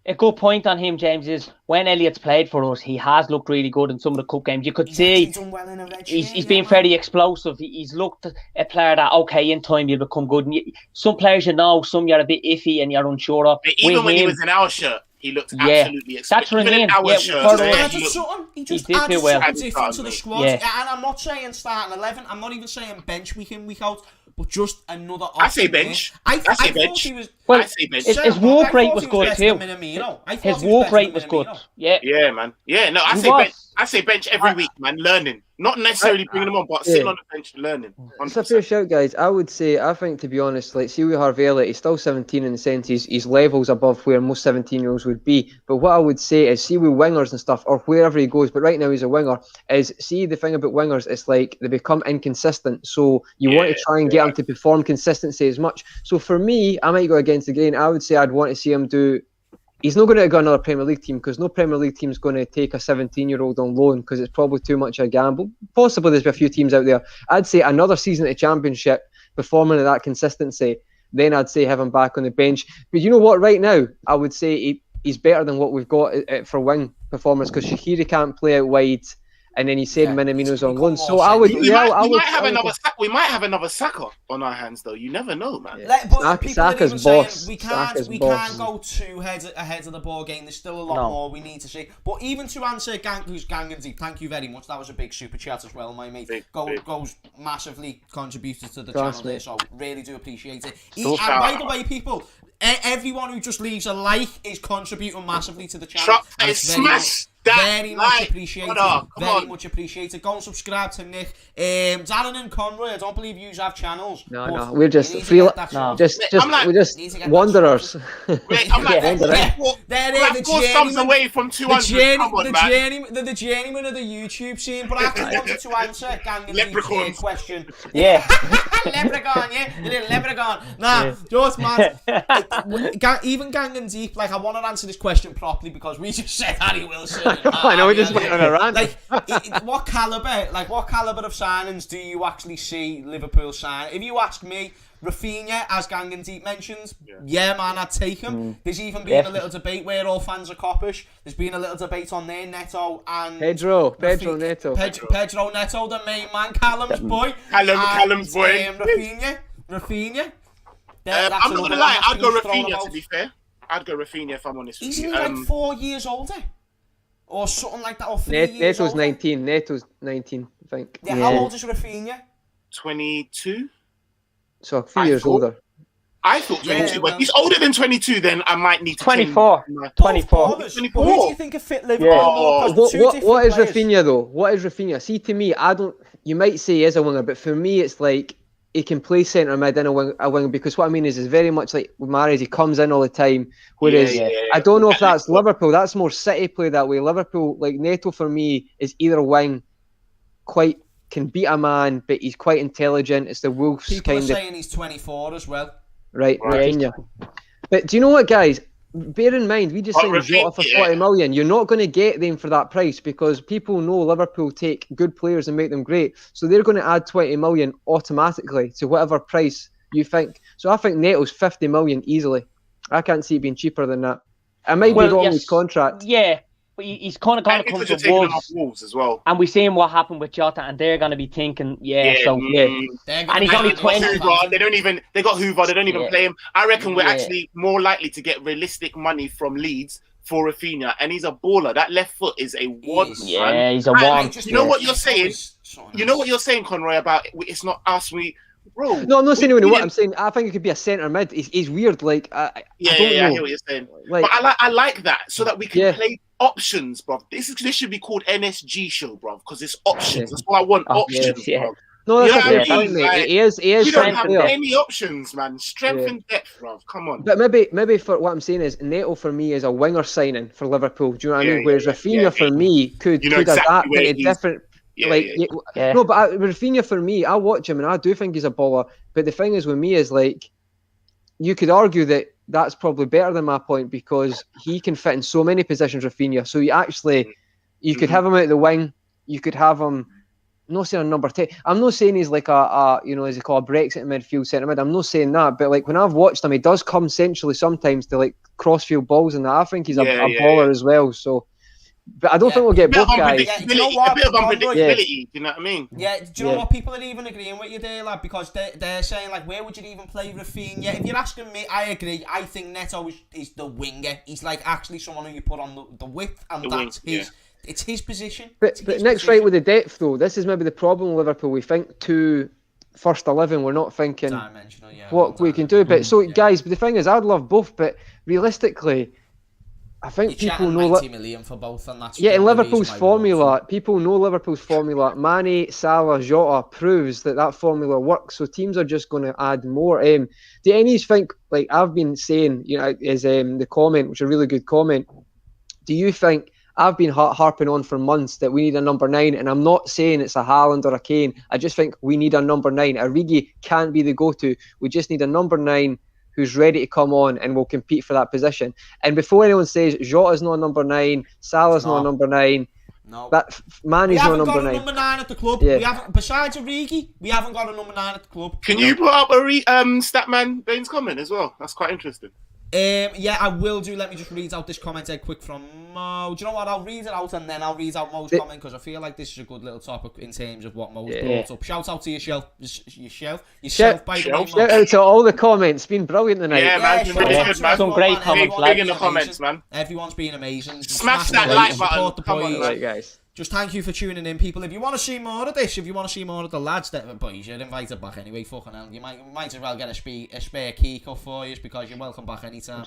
[SPEAKER 3] A good point on him, James, is when Elliott's played for us, he has looked really good in some of the cup games. You could
[SPEAKER 1] He's
[SPEAKER 3] see
[SPEAKER 1] actually done well in a red
[SPEAKER 3] he's
[SPEAKER 1] shirt,
[SPEAKER 3] been
[SPEAKER 1] man.
[SPEAKER 3] very explosive. He's looked a player that, okay, in time he'll become good. And some players you know, some you're a bit iffy and you're unsure of.
[SPEAKER 4] Mate, even
[SPEAKER 3] With
[SPEAKER 4] when he
[SPEAKER 3] him,
[SPEAKER 4] was in our shirt, he looked
[SPEAKER 3] Yeah.
[SPEAKER 4] absolutely
[SPEAKER 3] That's what I
[SPEAKER 4] even in
[SPEAKER 3] mean.
[SPEAKER 4] our
[SPEAKER 3] Yeah,
[SPEAKER 4] shirt,
[SPEAKER 3] for the-
[SPEAKER 4] he
[SPEAKER 1] Added
[SPEAKER 4] looked-
[SPEAKER 1] something. He just
[SPEAKER 3] did
[SPEAKER 1] added
[SPEAKER 3] do well.
[SPEAKER 1] something different to the squad.
[SPEAKER 3] Yeah.
[SPEAKER 1] And I'm not saying starting 11. I'm not even saying bench week in, week out. But just another option.
[SPEAKER 4] I say bench.
[SPEAKER 1] I
[SPEAKER 4] I say
[SPEAKER 1] thought
[SPEAKER 4] bench.
[SPEAKER 1] he was.
[SPEAKER 3] Well,
[SPEAKER 4] I say bench.
[SPEAKER 3] his
[SPEAKER 1] I
[SPEAKER 3] walk
[SPEAKER 1] thought
[SPEAKER 3] rate
[SPEAKER 1] he
[SPEAKER 3] was good
[SPEAKER 1] better
[SPEAKER 3] too.
[SPEAKER 1] than Minamino. I thought
[SPEAKER 3] His
[SPEAKER 1] he was
[SPEAKER 3] walk
[SPEAKER 1] better
[SPEAKER 3] rate
[SPEAKER 1] than
[SPEAKER 3] was good.
[SPEAKER 1] Minamino.
[SPEAKER 3] Yeah.
[SPEAKER 4] Yeah, man. Yeah, no, I
[SPEAKER 3] He
[SPEAKER 4] say
[SPEAKER 3] was.
[SPEAKER 4] bench. I say bench every week, man. Learning, not necessarily bringing them on, but sitting on the bench, learning.
[SPEAKER 2] It's a fair
[SPEAKER 4] 100%.
[SPEAKER 2] shout, guys. I think, to be honest, like, see with Harvey Elliott, he's still 17 in the sense his levels above where most 17-year-olds would be. But what I would say is, see with wingers and stuff, or wherever he goes, but right now he's a winger, is see the thing about wingers, it's like they become inconsistent. So you want to try and get him to perform consistency as much. So for me, I might go against the grain. I would say I'd want to see him do. He's not going to go another Premier League team because no Premier League team is going to take a 17-year-old on loan because it's probably too much of a gamble. Possibly there's a few teams out there. I'd say another season at the Championship, performing at that consistency, then I'd say have him back on the bench. But you know what? Right now, I would say he's better than what we've got for wing performance because Shaqiri can't play out wide. And then he said Minamino's on loan. So I would,
[SPEAKER 4] We might have another Saka on our hands, though. You never know, man.
[SPEAKER 1] But people are
[SPEAKER 2] Saka's
[SPEAKER 1] even saying
[SPEAKER 2] boss.
[SPEAKER 1] we
[SPEAKER 2] Saka's
[SPEAKER 1] can't
[SPEAKER 2] boss.
[SPEAKER 1] go too ahead of the ball game. There's still a lot more we need to see. But even to answer who's Gangan Deep, thank you very much. That was a big super chat as well, my mate. Goes massively contributed to the channel there, so really do appreciate it. And by the way, people, everyone who just leaves a like is contributing massively to the channel.
[SPEAKER 4] Smash that
[SPEAKER 1] very much
[SPEAKER 4] like.
[SPEAKER 1] appreciated. Very much appreciated. Go and subscribe to Nick. Darren and Conroy, I don't believe you have channels.
[SPEAKER 2] No, we're just
[SPEAKER 1] we're
[SPEAKER 2] just wanderers.
[SPEAKER 4] Wait, I'm like,
[SPEAKER 1] the
[SPEAKER 4] four subs away from 200. Come on, man.
[SPEAKER 1] The journeyman of the YouTube scene, but I actually wanted to answer Gangan question.
[SPEAKER 3] Yeah.
[SPEAKER 1] Leprechaun, yeah? You did Leprechaun. Nah, just man. Even Gangan Deep, like, I want to answer this question properly because we just said Harry Wilson.
[SPEAKER 2] I know, we just went on a rant.
[SPEAKER 1] Like, what caliber of signings do you actually see Liverpool sign? If you ask me, Rafinha, as Gangan Deep mentions, yeah, man, I'd take him. There's even been a little debate where all fans are coppish. There's been a little debate on there, Neto and
[SPEAKER 2] Pedro Neto.
[SPEAKER 1] Pedro Neto, the main man, Callum's boy.
[SPEAKER 4] Callum's boy.
[SPEAKER 1] Rafinha.
[SPEAKER 4] I'm not gonna lie, I'd go Rafinha, to be fair. I'd go Rafinha if I'm honest with you.
[SPEAKER 1] He's like 4 years older. Or something like that, or 3 years older.
[SPEAKER 2] Neto's 19, I think.
[SPEAKER 1] Yeah, how old is Rafinha?
[SPEAKER 4] 22.
[SPEAKER 2] So a few years older.
[SPEAKER 4] I thought 22, but he's older than 22, then I might need to
[SPEAKER 3] 24. 24.
[SPEAKER 1] But who do you think of fit Liverpool?
[SPEAKER 2] What is Rafinha, though? What is Rafinha? See, to me, you might say he is a winger, but for me, it's like he can play centre mid in a wing because what I mean is very much like with Mahrez, he comes in all the time. Whereas I don't know if that's Liverpool. That's more City play that way. Liverpool, like Neto for me, is either wing, can beat a man, but he's quite intelligent. It's the Wolves
[SPEAKER 1] People
[SPEAKER 2] kind
[SPEAKER 1] are
[SPEAKER 2] of.
[SPEAKER 1] saying he's 24 as well.
[SPEAKER 2] Right, Rafinha. But do you know what, guys? Bear in mind, we just signed Jota for 40 million. You're not going to get them for that price because people know Liverpool take good players and make them great. So they're going to add 20 million automatically to whatever price you think. So I think Neto's 50 million easily. I can't see it being cheaper than that. I might be wrong with his contract.
[SPEAKER 3] Yeah. he's kind of going to come
[SPEAKER 4] because you're
[SPEAKER 3] to
[SPEAKER 4] taking off
[SPEAKER 3] Wolves.
[SPEAKER 4] Wolves as well.
[SPEAKER 3] And we've seen what happened with Jota, and they're going to be thinking,
[SPEAKER 4] And
[SPEAKER 3] he's only 20.
[SPEAKER 4] Hoover, they got Hoover, they don't even play him. I reckon we're
[SPEAKER 3] Yeah.
[SPEAKER 4] actually more likely to get realistic money from Leeds for Rafinha, and he's a baller. That left foot is a wand, man.
[SPEAKER 3] Yeah, he's a
[SPEAKER 4] And
[SPEAKER 3] wand.
[SPEAKER 4] you know what you're saying? You know what you're saying, Conroy, about it's not us, bro.
[SPEAKER 2] No, I'm not saying what I'm saying. I think it could be a centre mid. He's weird. Like I don't know.
[SPEAKER 4] I hear what you're saying.
[SPEAKER 2] Like,
[SPEAKER 4] But I like that so that we can play options, bro. This should be called NSG show, bro, because it's options. That's why I want options, bro.
[SPEAKER 2] No, that's
[SPEAKER 4] You know
[SPEAKER 2] a fair
[SPEAKER 4] what I
[SPEAKER 2] point,
[SPEAKER 4] mean?
[SPEAKER 2] mate.
[SPEAKER 4] Like,
[SPEAKER 2] He is
[SPEAKER 4] We don't have
[SPEAKER 2] player.
[SPEAKER 4] any options, man. Strength and depth, bro. Come on.
[SPEAKER 2] But maybe for what I'm saying is Neto for me is a winger signing for Liverpool. Do you know what I mean? Whereas Rafinha for me could adapt in a different. No, but Rafinha for me, I watch him and I do think he's a baller. But the thing is with me is like, you could argue that that's probably better than my point because he can fit in so many positions, Rafinha. So you could have him out the wing. You could have him. I'm not saying a number 10. I'm not saying he's like as he call a Brexit midfield centre mid. I'm not saying that, but like when I've watched him, he does come centrally sometimes to like crossfield balls and that. I think he's a baller as well. So, but I don't think we'll get both guys.
[SPEAKER 4] A bit of unpredictability. You know what I mean?
[SPEAKER 1] Yeah. Do you know what? People are even agreeing with you there, lad, because they're saying like, where would you even play Rafinha? If you're asking me, I agree. I think Neto is the winger. He's like actually someone who you put on the width, and that's his. It's his position.
[SPEAKER 2] But Nick's right with the depth, though. This is maybe the problem with Liverpool. We think too first 11. We're not thinking what we can do. But guys, but the thing is, I'd love both. But realistically, I think people know
[SPEAKER 1] 90 million for both, and that's
[SPEAKER 2] in Liverpool's formula. People know Liverpool's formula. Mane, Salah, Jota proves that formula works. So teams are just going to add more. Do any of you think, like I've been saying, is the comment, which is a really good comment. Do you think? I've been harping on for months that we need a number 9, and I'm not saying it's a Haaland or a Kane. I just think we need a number 9. Origi can't be the go-to. We just need a number 9 who's ready to come on and will compete for that position. And before anyone says Jota's not a number 9, Salah's not a number 9, that Mane's not a number 9. We haven't got a
[SPEAKER 1] number 9 at the club. We haven't, besides Origi, we haven't got a number 9 at the club.
[SPEAKER 4] Can you put up a Statman Baines comment as well? That's quite interesting.
[SPEAKER 1] I will do. Let me just read out this comment quick from Mo. Do you know what? I'll read it out and then I'll read out Mo's comment because I feel like this is a good little topic in terms of what Mo's brought up. Shout out to yourself by the way, Mo.
[SPEAKER 2] Shout out to all the comments. It's been brilliant tonight.
[SPEAKER 4] Yeah, man.
[SPEAKER 3] Some great comments.
[SPEAKER 4] Big in the comments, man.
[SPEAKER 1] Everyone's been amazing.
[SPEAKER 4] Smash that like button.
[SPEAKER 1] Support the boys.
[SPEAKER 2] Right, guys.
[SPEAKER 1] Just thank you for tuning in, people. If you want to see more of this, if you want to see more of the lads, boys, you're invited back anyway. Fucking hell, you might as well get a spare key cut for you because you're welcome back anytime.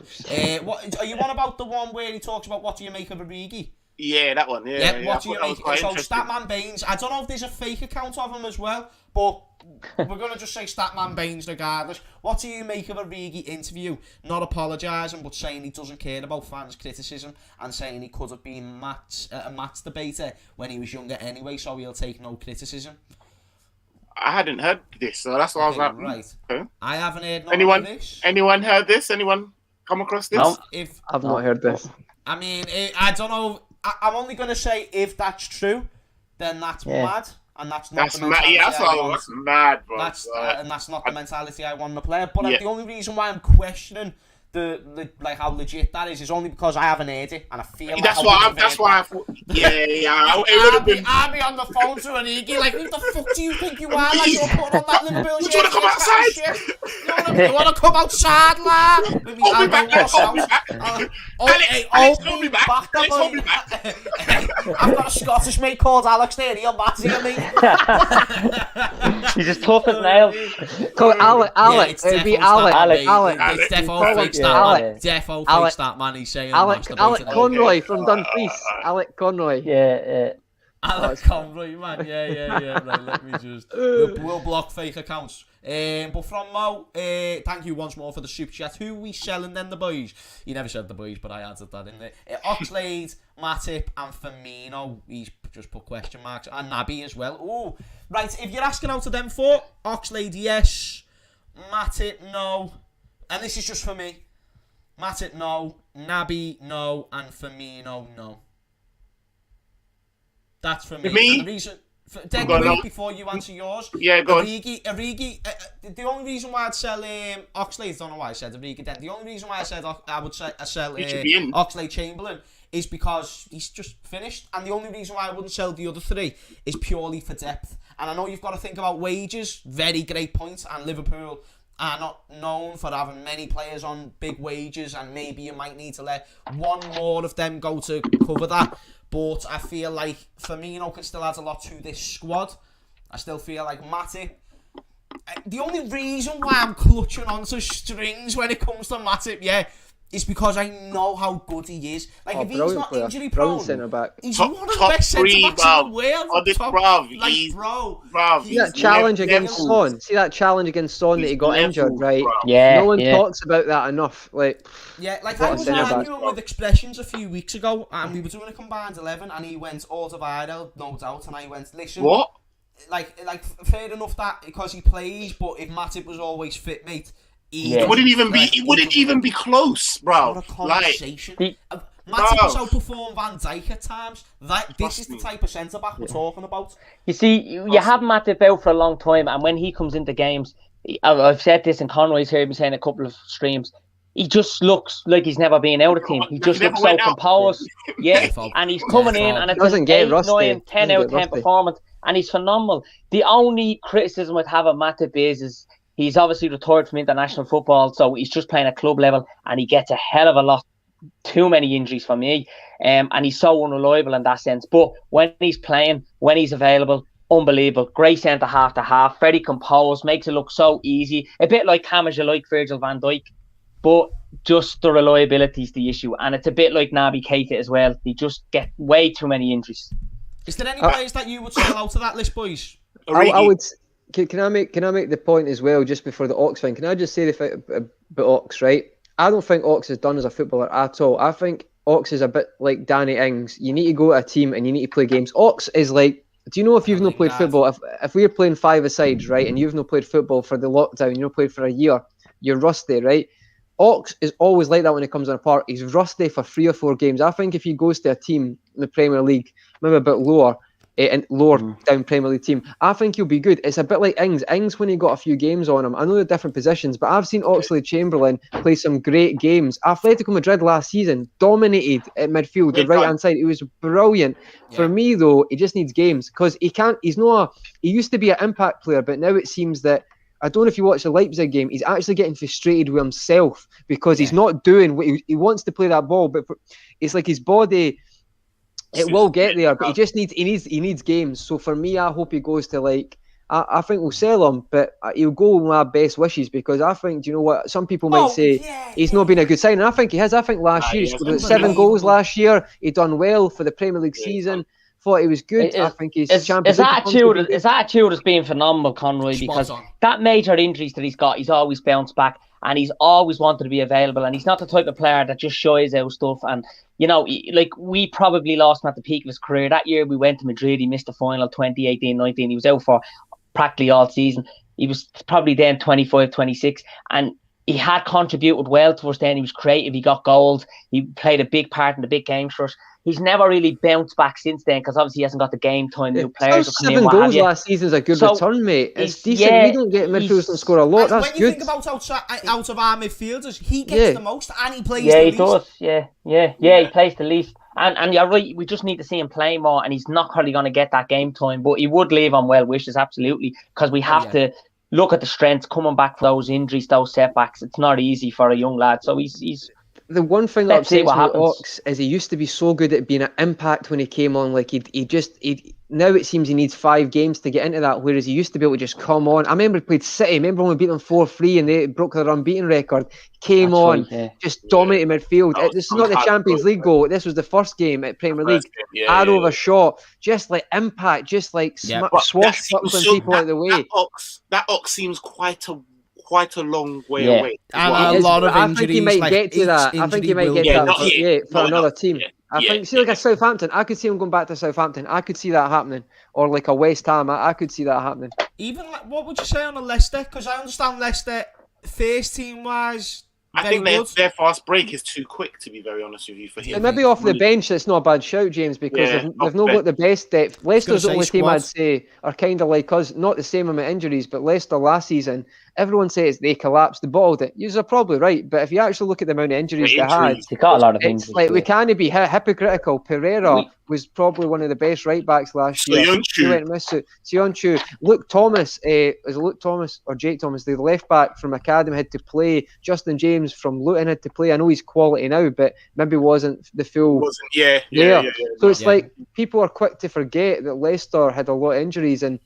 [SPEAKER 1] What are you on about? The one where he talks about what do you make of Origi?
[SPEAKER 4] Yeah, that one. Yeah.
[SPEAKER 1] What do you make? So Statman Baines. I don't know if there's a fake account of him as well, but we're gonna just say Statman Baines regardless. What do you make of a Origi interview? Not apologising, but saying he doesn't care about fans' criticism and saying he could have been a match debater when he was younger anyway, so he'll take no criticism.
[SPEAKER 4] I hadn't heard this, so that's why I was like,
[SPEAKER 1] right.
[SPEAKER 4] Okay.
[SPEAKER 1] I haven't heard
[SPEAKER 4] anyone.
[SPEAKER 1] This.
[SPEAKER 4] Anyone heard this? Anyone come across this?
[SPEAKER 3] No.
[SPEAKER 2] I've not heard this.
[SPEAKER 1] I mean, I don't know. I'm only gonna say if that's true, then that's mad. And that's not the mentality
[SPEAKER 4] that's mad, bro.
[SPEAKER 1] And that's not the mentality I want to play. But the only reason why I'm questioning the like how legit that is only because I haven't heard it, and I feel
[SPEAKER 4] that's why I thought. I'd
[SPEAKER 1] be on the phone to an Iggy like, who the fuck do you think you are? Like you're putting on that Liverpool shirt.
[SPEAKER 4] You want to come outside?
[SPEAKER 1] You want to come outside, lad? With me,
[SPEAKER 4] hold me back. Hold me back.
[SPEAKER 1] I've got a Scottish mate called Alex there. He'll batter me.
[SPEAKER 3] He's as tough as nails.
[SPEAKER 2] Call it Alex. It'd be Alex.
[SPEAKER 1] It's defo fake Statman. Defo fake Statman. He's saying
[SPEAKER 2] Alec Conroy from Dumfries. Alec Conroy.
[SPEAKER 3] Yeah.
[SPEAKER 1] Alec Conroy, man. Yeah. Right, let me just. We'll block fake accounts. But from Mo, thank you once more for the super chat. Who we selling then, the boys? You never said the boys, but I added that in there. Oxlade, Matip, and Firmino. He's just put question marks. And Naby as well. Oh, right. If you're asking out of them four, Oxlade, yes. Matip, no. And this is just for me. Matip, no. Naby, no. And Firmino, no. That's for me.
[SPEAKER 4] Me?
[SPEAKER 1] And the reason... Dead
[SPEAKER 4] Go on,
[SPEAKER 1] quick
[SPEAKER 4] no.
[SPEAKER 1] before you answer yours.
[SPEAKER 4] Yeah, go on.
[SPEAKER 1] Origi, the only reason why I'd sell Oxlade, I don't know why I said Origi then. The only reason why I said I would sell
[SPEAKER 4] He should be in.
[SPEAKER 1] Oxlade-Chamberlain is because he's just finished. And the only reason why I wouldn't sell the other three is purely for depth. And I know you've got to think about wages, very great point, and Liverpool are not known for having many players on big wages, and maybe you might need to let one more of them go to cover that. But I feel like Firmino can still add a lot to this squad. I still feel like Matip. The only reason why I'm clutching onto strings when it comes to Matip, is because I know how good he is. Like, if he's not injury prone, he's one of the best centre backs in the world.
[SPEAKER 2] See that challenge against Son? See that challenge against Son that he got injured, right?
[SPEAKER 3] Yeah.
[SPEAKER 2] No one talks about that enough. Like
[SPEAKER 1] I was arguing with Expressions a few weeks ago, and we were doing a combined 11, and he went Alderweireld, no doubt, and I went, listen,
[SPEAKER 4] what?
[SPEAKER 1] Like fair enough that because he plays, but if Matip was always fit, mate.
[SPEAKER 4] It wouldn't even be close, bro.
[SPEAKER 1] What a conversation. Matip has outperformed Van Dijk at times. This is the type of centre back we're talking about.
[SPEAKER 3] You see, you have Matip out for a long time, and when he comes into games, I've said this, and Conroy's heard me saying a couple of streams, he just looks like he's never been out of team. He just looks so composed. And he's coming in, and it's an 8, 9, 10 out of 10 performance, and he's phenomenal. The only criticism I'd have of Matip is he's obviously retired from international football, so he's just playing at club level, and he gets a hell of a lot, too many injuries for me, and he's so unreliable in that sense. But when he's playing, when he's available, unbelievable. Great centre half to half, very composed, makes it look so easy. A bit like Cam as you like Virgil van Dijk, but just the reliability is the issue, and it's a bit like Naby Keita as well. They just get way too many injuries.
[SPEAKER 1] Is there any players that you would sell out of that list, boys?
[SPEAKER 2] I would. Can I make the point as well, just before the Ox thing? Can I just say the thing about Ox, right? I don't think Ox is done as a footballer at all. I think Ox is a bit like Danny Ings. You need to go to a team and you need to play games. Ox is like, do you know if you've not played football? If we're playing 5-a-side, right, and you've not played football for the lockdown, you've not played for a year, you're rusty, right? Ox is always like that when it comes on a part. He's rusty for 3 or 4 games. I think if he goes to a team in the Premier League, maybe a bit lower, and lower down Premier League team, I think he'll be good. It's a bit like Ings. Ings, when he got a few games on him, I know they're different positions, but I've seen Oxlade-Chamberlain play some great games. Atletico Madrid last season dominated at midfield, the right hand side. He was brilliant. For me though, he just needs games because he used to be an impact player, but now it seems that, I don't know if you watch the Leipzig game, he's actually getting frustrated with himself because he's not doing what he wants to play that ball, but it's like his body, it will get there, but he needs games. So for me, I hope he goes to I think we'll sell him, but he'll go with my best wishes because I think, do you know what? Some people might say he's not been a good signing. I think he has. I think last year he scored 7 goals last year. He done well for the Premier League season. Thought he was good. I think he's Champions League.
[SPEAKER 3] His attitude has been phenomenal, Conroy, because that major injuries that he's got, he's always bounced back and he's always wanted to be available, and he's not the type of player that just shies out stuff. And you know, like, we probably lost him at the peak of his career. That year we went to Madrid, he missed the final 2018-19. He was out for practically all season. He was probably then 25, 26, and he had contributed well towards the end. He was creative, he got goals, he played a big part in the big games for us. He's never really bounced back since then because obviously he hasn't got the game time. New players are coming in.
[SPEAKER 2] 7 goals last season is a good return, mate. It's decent. We don't get midfielders to score a lot. That's good.
[SPEAKER 1] When you think about out of our midfielders, he gets the most and he plays the least.
[SPEAKER 3] Yeah, he does. Yeah, he plays the least. And you're right, we just need to see him play more, and he's not probably going to get that game time, but he would leave on well wishes, absolutely, because we have to look at the strengths coming back from those injuries, those setbacks. It's not easy for a young lad, so he's
[SPEAKER 2] the one thing that upsets me with Ox is he used to be so good at being an impact when he came on. Like he now it seems he needs 5 games to get into that, whereas he used to be able to just come on. I remember he played City. Remember when we beat them 4-3 and they broke their unbeaten record? Came on, just dominated midfield. This is not the Champions League goal. This was the first game at Premier League. Add over shot, just like impact, just like swashbuckling people out of the way.
[SPEAKER 4] That Ox seems quite a long way away.
[SPEAKER 1] And a lot of injuries.
[SPEAKER 2] I think he might get to that. I think he might get to that for another team. I think, see, like a Southampton, I could see him going back to Southampton. I could see that happening. Or like a West Ham, I could see that happening.
[SPEAKER 1] Even, what would you say on a Leicester? Because I understand Leicester, first team-wise,
[SPEAKER 4] I think their fast break is too quick, to be very honest with you. For him,
[SPEAKER 2] maybe off the bench, it's not a bad shout, James, because they've not got the best depth. Leicester's the only team I'd say are kind of like us, not the same amount of injuries, but Leicester last season, everyone says they collapsed, they bottled it. You're probably right, but if you actually look at the amount of injuries they had,
[SPEAKER 3] they got a lot of injuries.
[SPEAKER 2] It's like we can't be hypocritical. Pereira was probably one of the best right backs last year. Sionchu, Luke Thomas, is it Luke Thomas or Jake Thomas, the left back from Academy, had to play. Justin James from Luton had to play. I know he's quality now, but maybe wasn't the full.
[SPEAKER 4] Yeah.
[SPEAKER 2] So it's like people are quick to forget that Leicester had a lot of injuries, and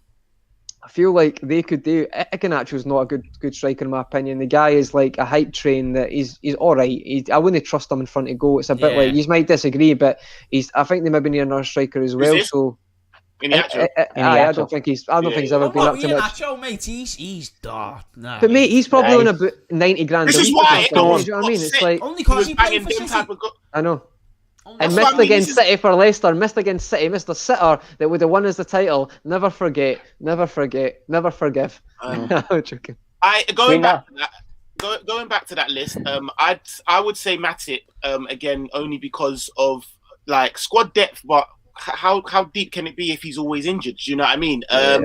[SPEAKER 2] I feel like they could do. Iheanacho's not a good striker in my opinion. The guy is like a hype train that he's all right. I wouldn't trust him in front of goal. It's a bit like, you might disagree, but I think they maybe need another striker as well. So I don't think he's ever been up to much.
[SPEAKER 1] Iheanacho, mate, he's dark. Nah,
[SPEAKER 2] but mate, he's probably on about 90 grand.
[SPEAKER 4] This is why.
[SPEAKER 2] You know what I mean? It's like
[SPEAKER 1] only because he played for City.
[SPEAKER 2] I know. And missed against City for Leicester, missed against City, missed a sitter that would have won us the title. Never forget, never forgive. I'm joking.
[SPEAKER 4] Going back to that list, I would say Matip again only because of like squad depth, but how deep can it be if he's always injured? Do you know what I mean? I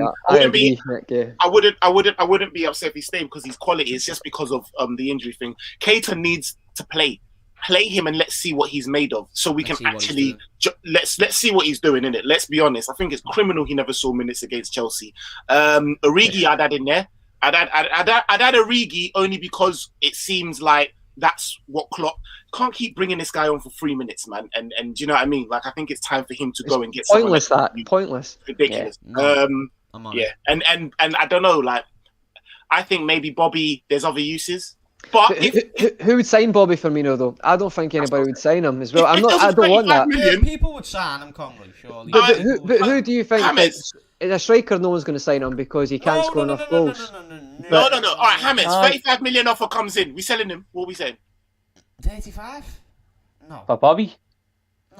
[SPEAKER 4] wouldn't be upset if he's staying because his quality is just because of the injury thing. Keita needs to play him and let's see what he's made of, so we can actually let's see what he's doing in it. Let's be honest. I think it's criminal he never saw minutes against Chelsea. Origi, I'd add in there. I'd add Origi only because it seems like that's what Klopp can't keep bringing this guy on for 3 minutes, man. And do you know what I mean? Like I think it's time for him to go and get
[SPEAKER 2] pointless. Pointless,
[SPEAKER 4] ridiculous. And I don't know. Like I think maybe Bobby. There's other uses. But
[SPEAKER 2] who would sign Bobby Firmino though? I don't think anybody would sign him as well. I don't want that.
[SPEAKER 1] People would sign him, Conley, surely.
[SPEAKER 2] But who do you think? Is a striker? No one's going to sign him because he can't score enough goals.
[SPEAKER 4] No. All right, Hammers, 35 million offer comes in. We selling him. What are we saying?
[SPEAKER 1] 35? No.
[SPEAKER 3] For Bobby?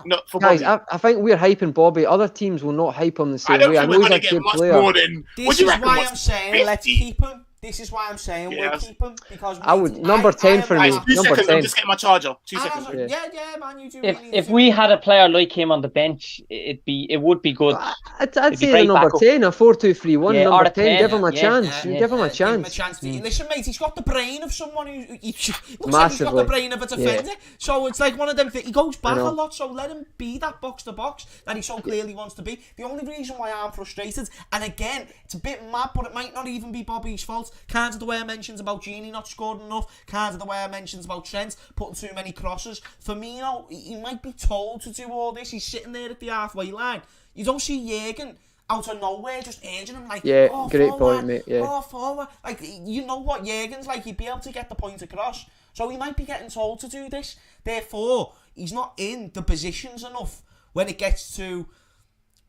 [SPEAKER 4] No, for
[SPEAKER 2] guys,
[SPEAKER 4] Bobby.
[SPEAKER 2] I think we're hyping Bobby. Other teams will not hype him the same way. I know he's a good player.
[SPEAKER 1] This is why I'm saying let's keep him. This is why I'm saying we'll keep him because
[SPEAKER 2] I would number 10 for me. Number 10.
[SPEAKER 4] I'm just getting my charger. 2 seconds.
[SPEAKER 1] Yeah, man. You do.
[SPEAKER 3] If we had a player like him on the bench, it would be good.
[SPEAKER 2] I'd say the number 10, a 4-2-3-1. Number 10, give him a chance. Give him a chance.
[SPEAKER 1] Listen, mate, he's got the brain of someone who looks
[SPEAKER 2] Massively.
[SPEAKER 1] like he's got the brain of a defender. So it's like one of them. He goes back a lot. So let him be that box to box that he so clearly wants to be. The only reason why I'm frustrated, and again, it's a bit mad, but it might not even be Bobby's fault. Kind of the way I mentioned about Gini not scoring enough. Kind of the way I mentioned about Trent putting too many crosses. Firmino, he might be told to do all this. He's sitting there at the halfway line. You don't see Jürgen out of nowhere just urging him like,
[SPEAKER 2] great
[SPEAKER 1] forward,
[SPEAKER 2] point, mate.
[SPEAKER 1] Forward. Like, you know what Jürgen's like. He'd be able to get the point across. So he might be getting told to do this. Therefore, he's not in the positions enough when it gets to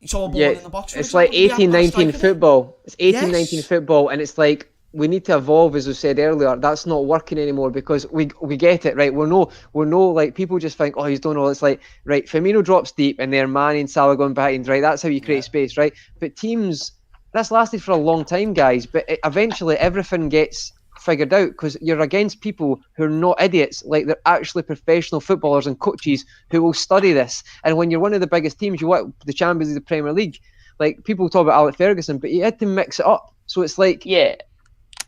[SPEAKER 1] in the box.
[SPEAKER 2] It's like 18-19 football. It's 18-19 football, and it's like we need to evolve, as we said earlier. That's not working anymore because we get it, right? We're no like people just think, oh, he's done all. It's like, right, Firmino drops deep and they're Mane and Salah going behind, right? That's how you create space, right? But teams, that's lasted for a long time, guys. But eventually everything gets figured out because you're against people who are not idiots, like they're actually professional footballers and coaches who will study this. And when you're one of the biggest teams, you want the Champions League, the Premier League. Like people talk about Alex Ferguson, but he had to mix it up. So it's like,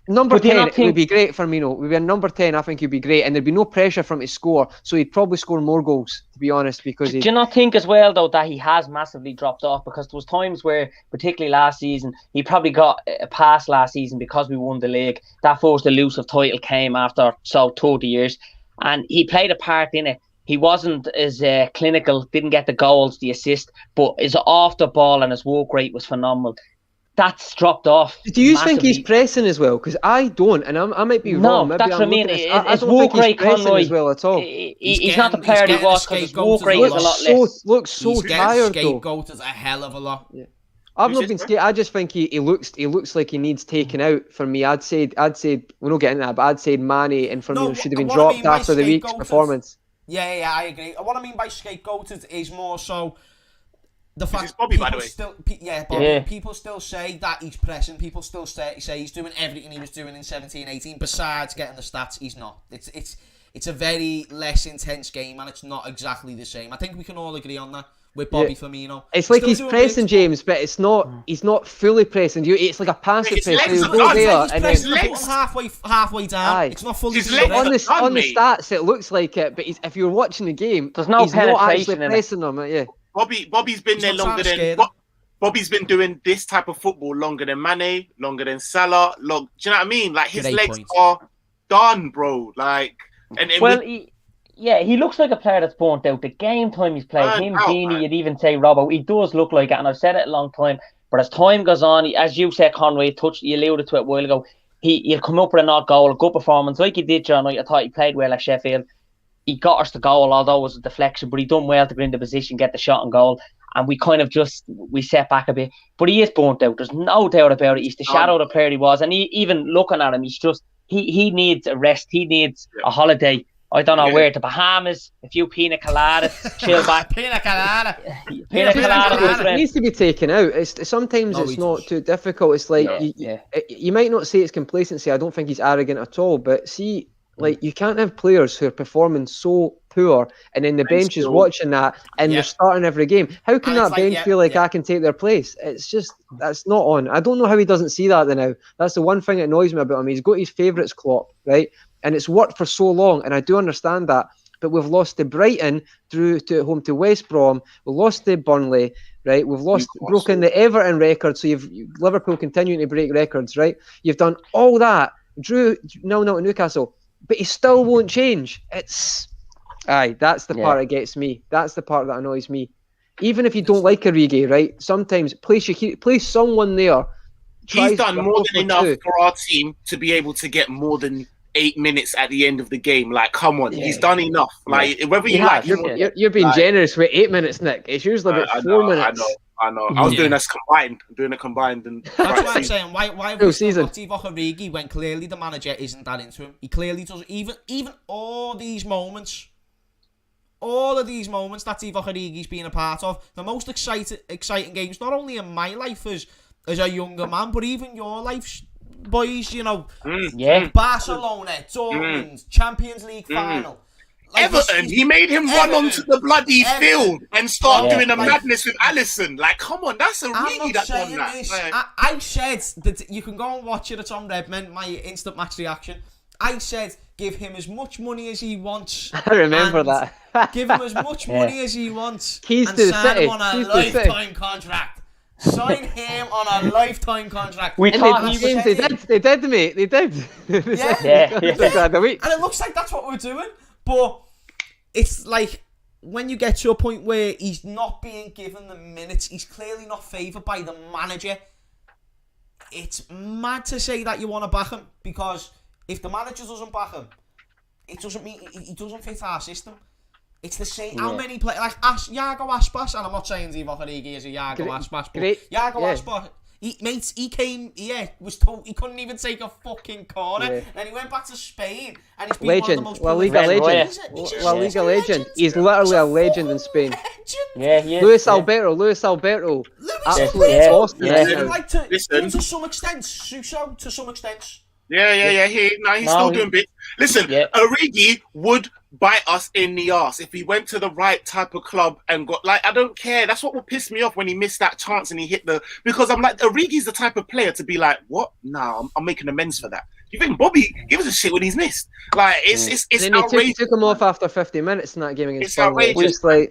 [SPEAKER 2] number 10 would be great for Firmino. We'd be a number 10, I think he'd be great. And there'd be no pressure from him to score. So he'd probably score more goals, to be honest. Because
[SPEAKER 3] do you not think as well, though, that he has massively dropped off? Because there was times where, particularly last season, he probably got a pass last season because we won the league. That first elusive title came after 30 years. And he played a part in it. He wasn't as clinical, didn't get the goals, the assist, but his off the ball and his work rate was phenomenal. That's dropped off.
[SPEAKER 2] Do you think he's pressing as well? Because I don't, and I might be wrong.
[SPEAKER 3] No, that's what I mean.
[SPEAKER 2] I don't think he's pressing as well at all.
[SPEAKER 3] He's not the player he was because his work rate is a lot less.
[SPEAKER 2] Looks so tired though.
[SPEAKER 1] Scapegoated a hell of a lot.
[SPEAKER 2] Yeah. I've not been scared. I just think he looks like he needs taken out. For me, I'd say we're not getting that, but I'd say Mane and Firmino should have been dropped after the week's performance.
[SPEAKER 1] Yeah, I agree. What I mean by scapegoated is more so the fact
[SPEAKER 4] Bobby, by the way.
[SPEAKER 1] Bobby. People still say that he's pressing. People still say he's doing everything he was doing in 17-18. Besides getting the stats, he's not. it's a very less intense game, and it's not exactly the same. I think we can all agree on that with Bobby Firmino.
[SPEAKER 2] It's like
[SPEAKER 1] Still
[SPEAKER 2] he's
[SPEAKER 1] doing
[SPEAKER 2] pressing
[SPEAKER 1] bits,
[SPEAKER 2] James, but it's not. He's not fully pressing you. It's like a passive
[SPEAKER 4] It's
[SPEAKER 2] press.
[SPEAKER 4] legs
[SPEAKER 2] He'll
[SPEAKER 4] and
[SPEAKER 2] go
[SPEAKER 4] arms,
[SPEAKER 2] there
[SPEAKER 1] he's
[SPEAKER 2] and
[SPEAKER 1] pressing
[SPEAKER 2] then
[SPEAKER 1] the
[SPEAKER 4] legs.
[SPEAKER 1] button halfway down.
[SPEAKER 2] Aye.
[SPEAKER 1] It's not fully
[SPEAKER 4] His
[SPEAKER 1] doing
[SPEAKER 4] legs
[SPEAKER 1] it.
[SPEAKER 2] on the
[SPEAKER 4] mate.
[SPEAKER 2] stats, it looks like it. But if you're watching the game,
[SPEAKER 3] There's no
[SPEAKER 2] he's not actually
[SPEAKER 3] penetration in it.
[SPEAKER 2] pressing them. Yeah.
[SPEAKER 4] Bobby's been
[SPEAKER 1] He's
[SPEAKER 4] there
[SPEAKER 1] not
[SPEAKER 4] longer
[SPEAKER 1] trying to
[SPEAKER 4] than
[SPEAKER 1] scare them.
[SPEAKER 4] Bobby's been doing this type of football longer than Mane, longer than Salah. Do you know what I mean? Like his
[SPEAKER 1] Good 8
[SPEAKER 4] legs
[SPEAKER 1] points.
[SPEAKER 4] are done, bro. Like, and
[SPEAKER 3] Well,
[SPEAKER 4] with-
[SPEAKER 3] he looks like a player that's burnt out. The game time he's played,
[SPEAKER 4] Burnt
[SPEAKER 3] him,
[SPEAKER 4] out,
[SPEAKER 3] Genie,
[SPEAKER 4] man.
[SPEAKER 3] you'd even say Robbo, he does look like it, and I've said it a long time. But as time goes on, as you said, Conway, you alluded to it a while ago, he'll come up with an odd goal, a good performance, like he did during the night. I thought he played well at Sheffield. He got us the goal, although it was a deflection, but he done well to get into position, get the shot and goal. And we kind of we set back a bit. But he is burnt out. There's no doubt about it. He's the shadow of the player he was. And even looking at him, he needs a rest. He needs a holiday. I don't know where, to Bahamas, a few pina coladas, chill back.
[SPEAKER 1] Pina colada.
[SPEAKER 3] Pina colada, my
[SPEAKER 2] It
[SPEAKER 3] friend.
[SPEAKER 2] needs to be taken out. Sometimes
[SPEAKER 1] No,
[SPEAKER 2] it's
[SPEAKER 1] he
[SPEAKER 2] not
[SPEAKER 1] does.
[SPEAKER 2] too difficult. It's like
[SPEAKER 3] Yeah.
[SPEAKER 2] you might not say it's complacency. I don't think he's arrogant at all. But see, like you can't have players who are performing so poor, and then the bench is
[SPEAKER 4] still-
[SPEAKER 2] watching that, and
[SPEAKER 1] Yeah.
[SPEAKER 2] they're starting every game. How can
[SPEAKER 1] And
[SPEAKER 2] that
[SPEAKER 1] it's like,
[SPEAKER 2] bench
[SPEAKER 1] yeah,
[SPEAKER 2] feel like
[SPEAKER 1] yeah.
[SPEAKER 2] I can take their place? It's just that's not on. I don't know how he doesn't see that now. That's the one thing that annoys me about him. He's got his favourites Klopp, right? And it's worked for so long, and I do understand that. But we've lost to Brighton, through to home to West Brom. We've lost to Burnley, right? We've broken the Everton record. So you've Liverpool continuing to break records, right? You've done all that. Drew 0-0 to Newcastle, but he still won't change. That's the part that gets me. That's the part that annoys me. Even if you don't like Origi, right? Sometimes place someone there.
[SPEAKER 4] he's
[SPEAKER 2] tries
[SPEAKER 4] done
[SPEAKER 2] to
[SPEAKER 4] more
[SPEAKER 2] go
[SPEAKER 4] than
[SPEAKER 2] for
[SPEAKER 4] enough
[SPEAKER 2] two.
[SPEAKER 4] for our team to be able to get more than 8 minutes at the end of the game. Like, come on, he's done enough. Like, whether you like him, or not,
[SPEAKER 2] You're being
[SPEAKER 4] like-
[SPEAKER 2] generous with 8 minutes, Nick. It's usually about
[SPEAKER 4] I
[SPEAKER 2] 4
[SPEAKER 4] know,
[SPEAKER 2] minutes.
[SPEAKER 4] I know. I was
[SPEAKER 1] Yeah.
[SPEAKER 4] doing this combined. I'm doing it combined, and
[SPEAKER 1] That's what I'm saying. Why have
[SPEAKER 2] Full
[SPEAKER 1] we still
[SPEAKER 2] season.
[SPEAKER 1] got Divock Origi when clearly the manager isn't that into him? He clearly does. Even all these moments, all of these moments that Divock Origi's been a part of, the most exciting games, not only in my life as a younger man, but even your life, boys. You know,
[SPEAKER 3] Yeah.
[SPEAKER 1] Barcelona, Dortmund, Champions League final. Like,
[SPEAKER 4] Everton, he made him run
[SPEAKER 1] Everton.
[SPEAKER 4] onto the bloody
[SPEAKER 1] Everton.
[SPEAKER 4] field and start
[SPEAKER 3] Yeah.
[SPEAKER 4] doing a
[SPEAKER 1] Like-
[SPEAKER 4] madness with Alisson. Like, come on, that's a
[SPEAKER 1] I'm
[SPEAKER 4] really
[SPEAKER 1] not
[SPEAKER 4] that
[SPEAKER 1] saying
[SPEAKER 4] done that.
[SPEAKER 1] this.
[SPEAKER 4] Like,
[SPEAKER 1] I said that you can go and watch it. It's on Redmond. My instant match reaction. I said give him as much money as he wants.
[SPEAKER 2] I remember
[SPEAKER 1] and
[SPEAKER 2] that.
[SPEAKER 1] Give him as much money as he wants.
[SPEAKER 2] Keys
[SPEAKER 1] and
[SPEAKER 2] to the
[SPEAKER 1] sign
[SPEAKER 2] city.
[SPEAKER 1] him on a
[SPEAKER 2] Keys to the city.
[SPEAKER 1] lifetime contract. Sign him on a lifetime contract.
[SPEAKER 3] We
[SPEAKER 2] And
[SPEAKER 3] thought
[SPEAKER 2] they,
[SPEAKER 3] he
[SPEAKER 2] James,
[SPEAKER 3] was...
[SPEAKER 2] they did, mate. They did.
[SPEAKER 3] Yeah.
[SPEAKER 2] The week.
[SPEAKER 1] And it looks like that's what we're doing. But it's like when you get to a point where he's not being given the minutes, he's clearly not favoured by the manager. It's mad to say that you want to back him, because if the manager doesn't back him, it doesn't mean he doesn't fit our system. It's the same. How many players like Iago Aspas, and I'm not saying Divock Origi is a Iago Aspas, but
[SPEAKER 2] great.
[SPEAKER 1] Iago
[SPEAKER 2] Yeah.
[SPEAKER 1] Aspas. He came, was told he couldn't even take a fucking corner,
[SPEAKER 2] Yeah.
[SPEAKER 1] and he went back to Spain, and he's been
[SPEAKER 2] Legend.
[SPEAKER 1] one of the most
[SPEAKER 2] La Liga
[SPEAKER 1] prolific-
[SPEAKER 2] legend.
[SPEAKER 1] He's a
[SPEAKER 2] La Liga
[SPEAKER 1] he's a
[SPEAKER 2] legend. He's literally a legend in Spain.
[SPEAKER 3] Yeah, he is.
[SPEAKER 2] Luis
[SPEAKER 3] yeah.
[SPEAKER 2] Alberto.
[SPEAKER 1] Luis
[SPEAKER 2] Absolutely
[SPEAKER 3] Yeah.
[SPEAKER 2] awesome.
[SPEAKER 3] Yeah.
[SPEAKER 2] right now.
[SPEAKER 1] Like to
[SPEAKER 4] Listen.
[SPEAKER 1] some extent, Suso to some extent.
[SPEAKER 4] yeah. He's still doing bits. Listen,
[SPEAKER 3] Yeah.
[SPEAKER 4] Origi would bite us in the arse if he went to the right type of club and got, like, I don't care. That's what would piss me off when he missed that chance and he hit because I'm like, Origi's the type of player to be like, what? Nah, I'm making amends for that. You think Bobby gives a shit when he's missed? Like, it's
[SPEAKER 2] Then he
[SPEAKER 4] outrageous.
[SPEAKER 2] took him off after 50 minutes in that game against
[SPEAKER 4] It's
[SPEAKER 2] Burnley.
[SPEAKER 4] outrageous.
[SPEAKER 2] Just like,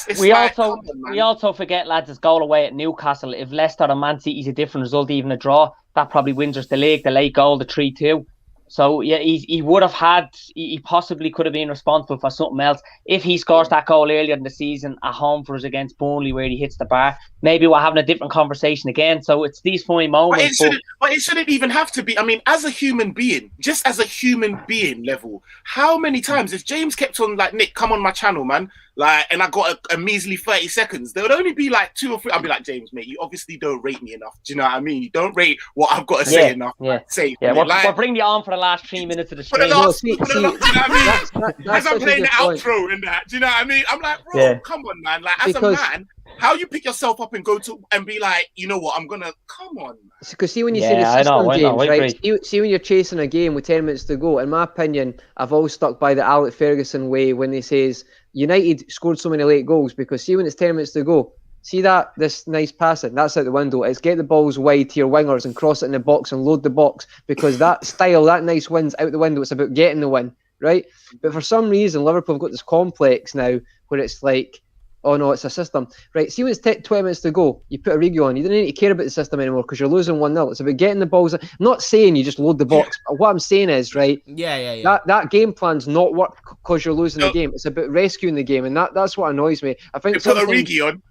[SPEAKER 4] It's
[SPEAKER 3] We
[SPEAKER 4] like,
[SPEAKER 3] also
[SPEAKER 4] come on, man.
[SPEAKER 3] we also forget, lads, his goal away at Newcastle. If Leicester and Man City's a different result, even a draw, that probably wins us the league. The late goal, the 3-2. So yeah, he would have had. He possibly could have been responsible for something else if he scores that goal earlier in the season at home for us against Burnley, where he hits the bar. Maybe we're having a different conversation again. So it's these fine moments.
[SPEAKER 4] But it shouldn't even have to be. I mean, as a human being, just as a human being level, how many times if James kept on like, Nick, come on my channel, man, like, and I got a measly 30 seconds, there would only be like 2 or 3. I'd be like, James, mate, you obviously don't rate me enough. Do you know what I mean? You don't rate what I've got to say enough. Say,
[SPEAKER 3] Yeah,
[SPEAKER 4] like,
[SPEAKER 3] we'll bring you on for the last 3 minutes of the
[SPEAKER 4] for the
[SPEAKER 3] stream.
[SPEAKER 4] last,
[SPEAKER 2] see,
[SPEAKER 4] for the last, do you know what I mean?
[SPEAKER 2] that's
[SPEAKER 4] As I'm
[SPEAKER 2] such a
[SPEAKER 4] playing
[SPEAKER 2] good
[SPEAKER 4] the
[SPEAKER 2] point.
[SPEAKER 4] outro and that, do you know what I mean? I'm like, bro,
[SPEAKER 3] Yeah.
[SPEAKER 4] come on, man. Like, as
[SPEAKER 2] Because-
[SPEAKER 4] a man, how you pick yourself up and go to and be like, you know what, I'm gonna come on.
[SPEAKER 2] Because see when you
[SPEAKER 3] Yeah,
[SPEAKER 2] see the
[SPEAKER 3] I
[SPEAKER 2] system,
[SPEAKER 3] know,
[SPEAKER 2] James,
[SPEAKER 3] I
[SPEAKER 2] right?
[SPEAKER 3] agree.
[SPEAKER 2] See when you're chasing a game with 10 minutes to go. In my opinion, I've always stuck by the Alec Ferguson way when he says United scored so many late goals because see when it's 10 minutes to go. See this nice passing, that's out the window. It's get the balls wide to your wingers and cross it in the box and load the box because that style, that nice win's out the window. It's about getting the win, right? But for some reason, Liverpool have got this complex now where it's like, oh no, it's a system. Right, see when it's 20 minutes to go, you put Origi on. You don't need to care about the system anymore because you're losing 1-0. It's about getting the balls. I'm not saying you just load the box, but what I'm saying is, right, that game plan's not work because you're losing the game. It's about rescuing the game, and that's what annoys me. I think
[SPEAKER 4] put Origi on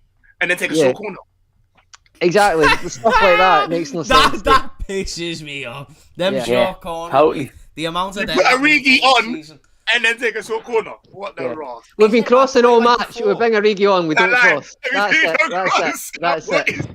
[SPEAKER 4] and then take a short corner.
[SPEAKER 2] Exactly, the stuff like that makes no sense.
[SPEAKER 1] That pisses me off. Them short corners.
[SPEAKER 3] Totally.
[SPEAKER 1] The amount of them.
[SPEAKER 4] Put Origi on and then take a short corner. What the wrong?
[SPEAKER 2] We've been crossing all match. We bring Origi on, we don't cross. That's it.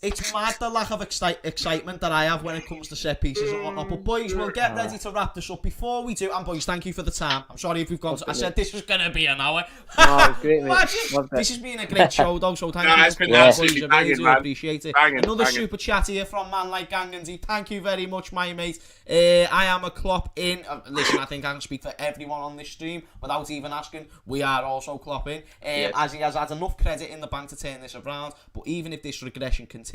[SPEAKER 1] It's mad the lack of excitement that I have when it comes to set pieces and whatnot. But boys, we'll get ready to wrap this up. Before we do, and boys, thank you for the time. I'm sorry if we've gone. I said this was gonna be an hour.
[SPEAKER 2] Oh, great, mate.
[SPEAKER 1] This has been a great show, dog. So thank you.
[SPEAKER 4] It's been absolutely
[SPEAKER 1] I
[SPEAKER 4] banging,
[SPEAKER 1] do
[SPEAKER 4] man.
[SPEAKER 1] appreciate it.
[SPEAKER 4] Banging.
[SPEAKER 1] Another super chat here from man like Ganganzi. Thank you very much, my mate. I am a Klopp in. Listen, I think I can speak for everyone on this stream without even asking. We are also Klopp in, as he has had enough credit in the bank to turn this around. But even if this regression continues,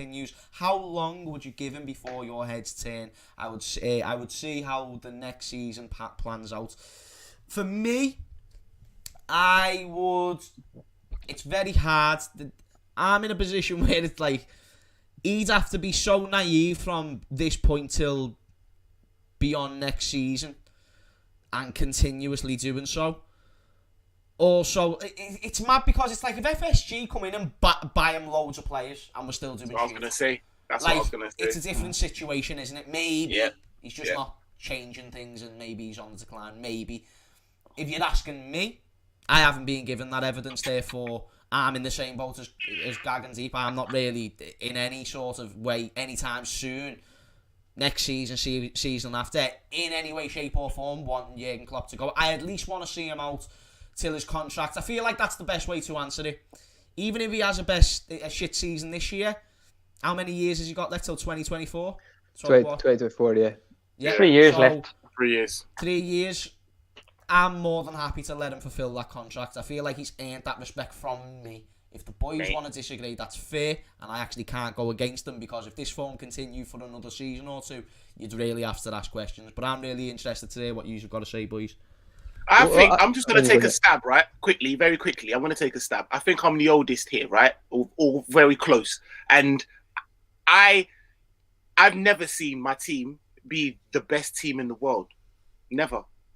[SPEAKER 1] how long would you give him before your heads turn? I would see how the next season plans out. For me, I would. It's very hard. I'm in a position where it's like he'd have to be so naive from this point till beyond next season and continuously doing so. Also, it's mad because it's like if FSG come in and buy him loads of players and we're still doing
[SPEAKER 4] That's what I was going to say. That's what I was going to say.
[SPEAKER 1] It's a different situation, isn't it? Maybe he's just not changing things and maybe he's on the decline. Maybe. If you're asking me, I haven't been given that evidence, therefore I'm in the same boat as Gagan Deep. I'm not really in any sort of way anytime soon. Next season after, in any way, shape or form, wanting Jurgen Klopp to go. I at least want to see him out till his contract. I feel like that's the best way to answer it. Even if he has a shit season this year, how many years has he got left till 2024?
[SPEAKER 2] 2024,
[SPEAKER 3] yeah. 3 years left.
[SPEAKER 4] 3 years.
[SPEAKER 1] 3 years. I'm more than happy to let him fulfill that contract. I feel like he's earned that respect from me. If the boys want to disagree, that's fair, and I actually can't go against them because if this form continues for another season or two, you'd really have to ask questions. But I'm really interested to hear what you've got to say, boys.
[SPEAKER 4] I think I'm just going to take a stab, right? Very quickly. I'm going to take a stab. I think I'm the oldest here, right? All very close. And I've never seen my team be the best team in the world.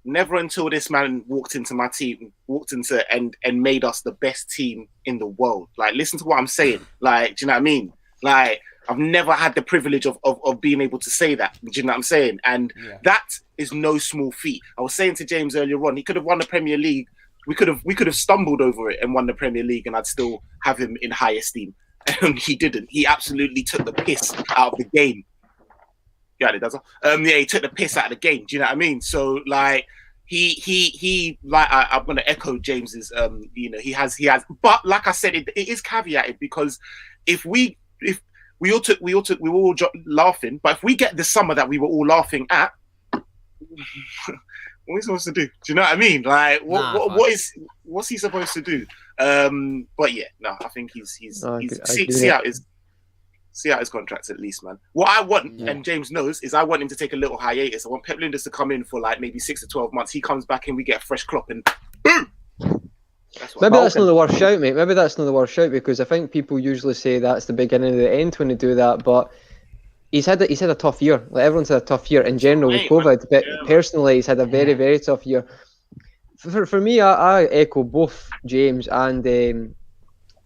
[SPEAKER 4] Never until this man walked into my team, and made us the best team in the world. Like, listen to what I'm saying. Like, do you know what I mean? Like, I've never had the privilege of being able to say that. Do you know what I'm saying? And that is no small feat. I was saying to James earlier on, he could have won the Premier League. We could have stumbled over it and won the Premier League, and I'd still have him in high esteem. And he didn't. He absolutely took the piss out of the game. Yeah, he does. He took the piss out of the game. Do you know what I mean? So like, he like I'm gonna echo James's. He has. But like I said, it is caveated because if we were all laughing, but if we get the summer that we were all laughing at, what are we supposed to do? Do you know what I mean? Like, what's he supposed to do? But yeah, no, I think he's see out his contracts at least, man. What I want, and James knows, is I want him to take a little hiatus. I want Pep Linders to come in for like maybe 6 to 12 months. He comes back and we get a fresh Klopp and boom.
[SPEAKER 2] Maybe that's not the worst shout, mate. Maybe that's not the worst shout because I think people usually say that's the beginning of the end when they do that. But he's had a tough year. Like everyone's had a tough year in general with COVID. But personally, he's had a very, very tough year. For me, I echo both James and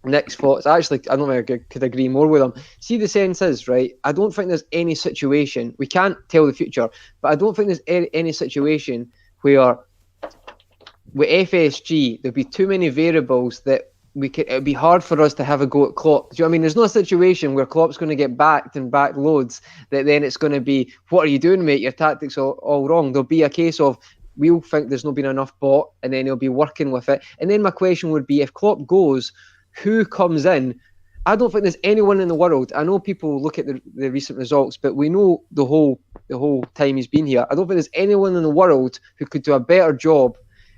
[SPEAKER 2] Nick's thoughts. Actually, I don't think I could agree more with him. See, the sense is, right, I don't think there's any situation, we can't tell the future, but I don't think there's any situation where with FSG, there'd be too many variables that it'd be hard for us to have a go at Klopp. Do you know what I mean? There's no situation where Klopp's going to get backed and backed loads that then it's going to be, what are you doing, mate? Your tactics are all wrong. There'll be a case of, we'll think there's not been enough bought, and then he'll be working with it. And then my question would be, if Klopp goes, who comes in I don't think there's anyone in the world. I know people look at the recent results, but we know the whole time he's been here. I don't think there's anyone in the world who could do a better job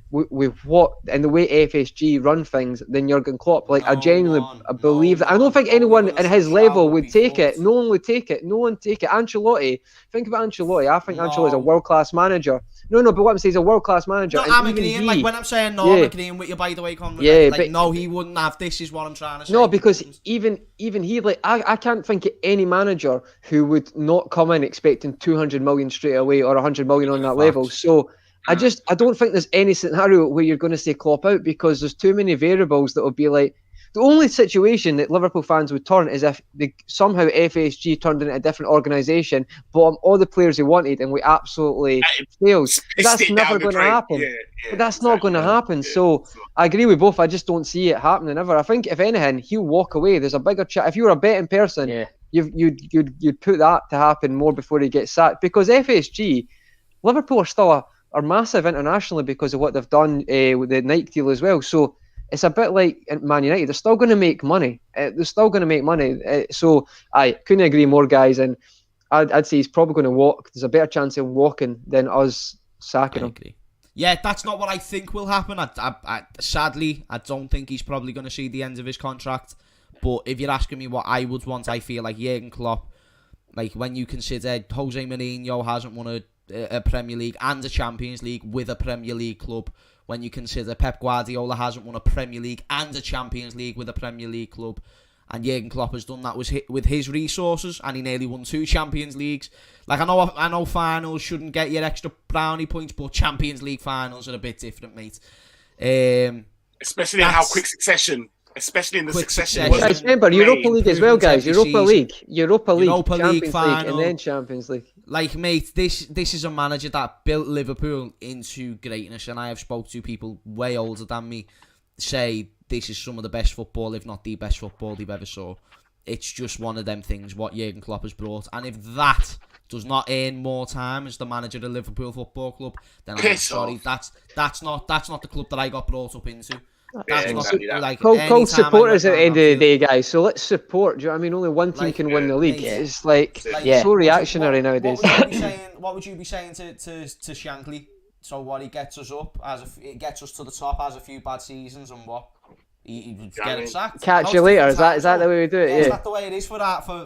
[SPEAKER 2] with what and the way FSG run things than Jurgen Klopp. Like, I genuinely believe that. I don't think anyone at his level would take it. No one would take it. No one take it. Ancelotti. Think about Ancelotti. I think Ancelotti's a world-class manager. No, but what I'm saying is a world-class manager.
[SPEAKER 1] No, I'm agreeing. Like, when I'm saying no, I'm agreeing with you, by the way, Conrad.
[SPEAKER 2] Yeah,
[SPEAKER 1] like, no, he wouldn't have. This is what I'm trying to say.
[SPEAKER 2] No, because even he, like, I can't think of any manager who would not come in expecting 200 million straight away or 100 million on that level. So I don't think there's any scenario where you're going to say Klopp out, because there's too many variables that will be like, the only situation that Liverpool fans would turn is if somehow FSG turned into a different organisation, bought all the players they wanted, and we absolutely failed. That's never going to happen. But that's not going to happen. So I agree with both. I just don't see it happening ever. I think if anything, he'll walk away. There's a bigger chance. If you were a betting person, you'd put that to happen more before he gets sacked, because FSG, Liverpool are massive internationally because of what they've done with the Nike deal as well. So it's a bit like Man United. They're still going to make money. So I couldn't agree more, guys. And I'd say he's probably going to walk. There's a better chance of him walking than us sacking him.
[SPEAKER 1] Yeah, that's not what I think will happen. Sadly, I don't think he's probably going to see the end of his contract. But if you're asking me what I would want, I feel like Jurgen Klopp, like when you consider Jose Mourinho hasn't won a Premier League and a Champions League with a Premier League club, when you consider Pep Guardiola hasn't won a Premier League and a Champions League with a Premier League club, and Jurgen Klopp has done that with his resources, and he nearly won 2 Champions Leagues. Like, I know finals shouldn't get your extra brownie points, but Champions League finals are a bit different, mate.
[SPEAKER 4] Especially in how quick succession. Especially in the succession.
[SPEAKER 2] Guys, remember, Europa League as well, guys. Europa League,
[SPEAKER 1] Champions
[SPEAKER 2] League, and then Champions League.
[SPEAKER 1] Like, mate, this is a manager that built Liverpool into greatness, and I have spoke to people way older than me say this is some of the best football, if not the best football they've ever saw. It's just one of them things what Jurgen Klopp has brought, and if that does not earn more time as the manager of Liverpool Football Club, then I'm sorry, that's not the club that I got brought up into.
[SPEAKER 2] Called supporters at the end of the day, guys. So let's support. Do you know what I mean? Only one team can win the league. It's so reactionary nowadays.
[SPEAKER 1] What would you be saying to Shankly? So what, he gets us up, it gets us to the top, has a few bad seasons, and what? He get him sacked. Catch you later.
[SPEAKER 2] Is that the way we do it? Yeah.
[SPEAKER 1] Is that the way it is for that? For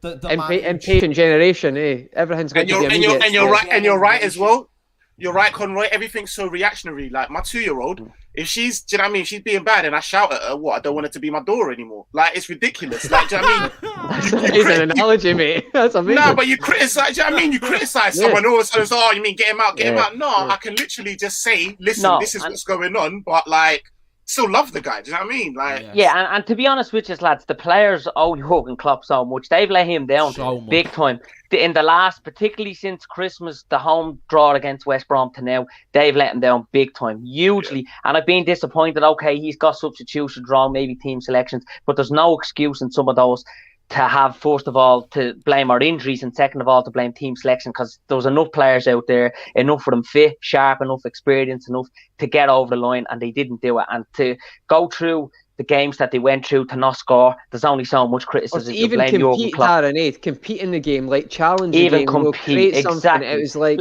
[SPEAKER 2] the impatient generation, eh? Everything's got to be immediate.
[SPEAKER 4] And you're right as well. You're right, Conroy. Everything's so reactionary. Like, my 2-year-old, if she's, do you know what I mean? If she's being bad and I shout at her, what? I don't want her to be my daughter anymore. Like, it's ridiculous. Like, do you know what I mean?
[SPEAKER 2] It's an analogy, mate. That's amazing.
[SPEAKER 4] No, but you criticize, do you know what I mean? You criticize someone, all of a sudden, oh, you mean get him out? No, I can literally just say, listen, this is what's going on, but, like, still love the guy. Do you know what I mean? Like,
[SPEAKER 3] and to be honest with you, lads, the players owe Jurgen Klopp so much. They've let him down big time. In the last, particularly since Christmas, the home draw against West Brom to now, they've let him down big time, hugely. And I've been disappointed. Okay, he's got substitutions wrong, maybe team selections, but there's no excuse in some of those to have, first of all, to blame our injuries, and second of all, to blame team selection, because there's enough players out there, enough for them fit, sharp, enough experience, enough to get over the line, and they didn't do it. And to go through the games that they went through to not score, there's only so much criticism.
[SPEAKER 2] Even compete, Darren, compete in the game, like challenge the game,
[SPEAKER 3] compete, exactly.
[SPEAKER 2] It was like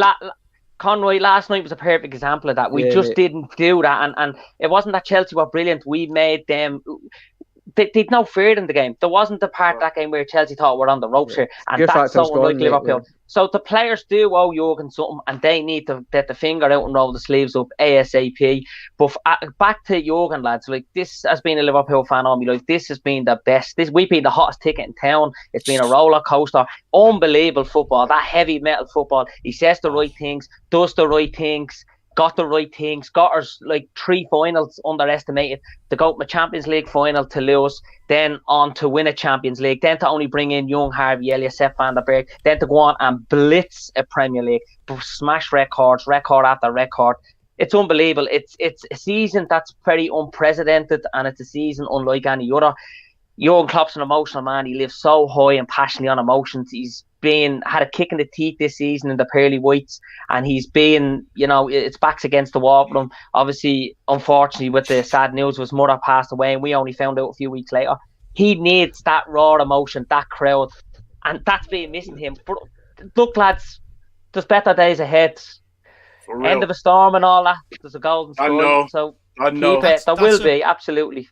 [SPEAKER 3] Conroy last night was a perfect example of that. We just didn't do that, and it wasn't that Chelsea were brilliant. We made them. They'd no fear in the game. There wasn't the part of that game where Chelsea thought we're on the ropes here, and that's so unlike Liverpool. So the players do owe Jurgen something, and they need to get the finger out and roll the sleeves up ASAP. But back to Jurgen, lads, like, this has been a Liverpool fan all my life. This has been the best. We've been the hottest ticket in town. It's been a roller coaster. Unbelievable football. That heavy metal football. He says the right things, does the right things. Got the right things, got us like 3 finals underestimated, to go to a Champions League final to lose, then on to win a Champions League, then to only bring in young Harvey Elliott, Sepp van der Berg, then to go on and blitz a Premier League, smash record after record. It's unbelievable. It's a season that's very unprecedented, and it's a season unlike any other. Jurgen Klopp's an emotional man. He lives so high and passionately on emotions. He's had a kick in the teeth this season in the pearly whites, and he's been, it's backs against the wall for him. Obviously, unfortunately, with the sad news, his mother passed away, and we only found out a few weeks later. he needs that raw emotion, that crowd, and that's been missing him. But look, lads, there's better days ahead.
[SPEAKER 4] For real.
[SPEAKER 3] End of a storm and all that. There's a golden
[SPEAKER 4] I
[SPEAKER 3] sky.
[SPEAKER 4] know.
[SPEAKER 3] So
[SPEAKER 4] I know.
[SPEAKER 3] keep it. There will be, absolutely.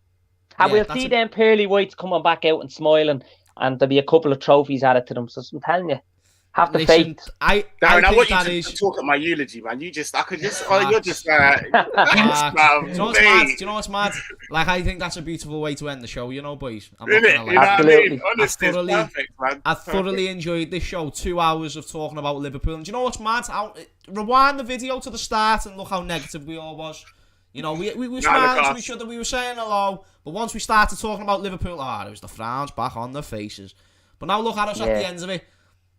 [SPEAKER 3] And
[SPEAKER 1] Yeah,
[SPEAKER 3] we'll see them pearly whites coming back out and smiling, and there'll be a couple of trophies added to them. So I'm telling you, have the faith.
[SPEAKER 4] Darren, I want you
[SPEAKER 1] that
[SPEAKER 4] to
[SPEAKER 1] is...
[SPEAKER 4] talk at my eulogy, man. You're just,
[SPEAKER 1] Facts.
[SPEAKER 4] do you know what's
[SPEAKER 1] mad? Do you know what's mad? Like, I think that's a beautiful way to end the show, you know, boys. I'm not
[SPEAKER 4] Really?
[SPEAKER 1] gonna lie.
[SPEAKER 4] You know what I
[SPEAKER 3] Absolutely.
[SPEAKER 4] mean? Honestly, it's perfect, man.
[SPEAKER 1] I thoroughly enjoyed this show. 2 hours of talking about Liverpool. And do you know what's mad? Rewind the video to the start and look how negative we all was. You know, we were smiling to each other, we were saying hello, but once we started talking about Liverpool, there was the frowns back on their faces. But now look at us at the end of it.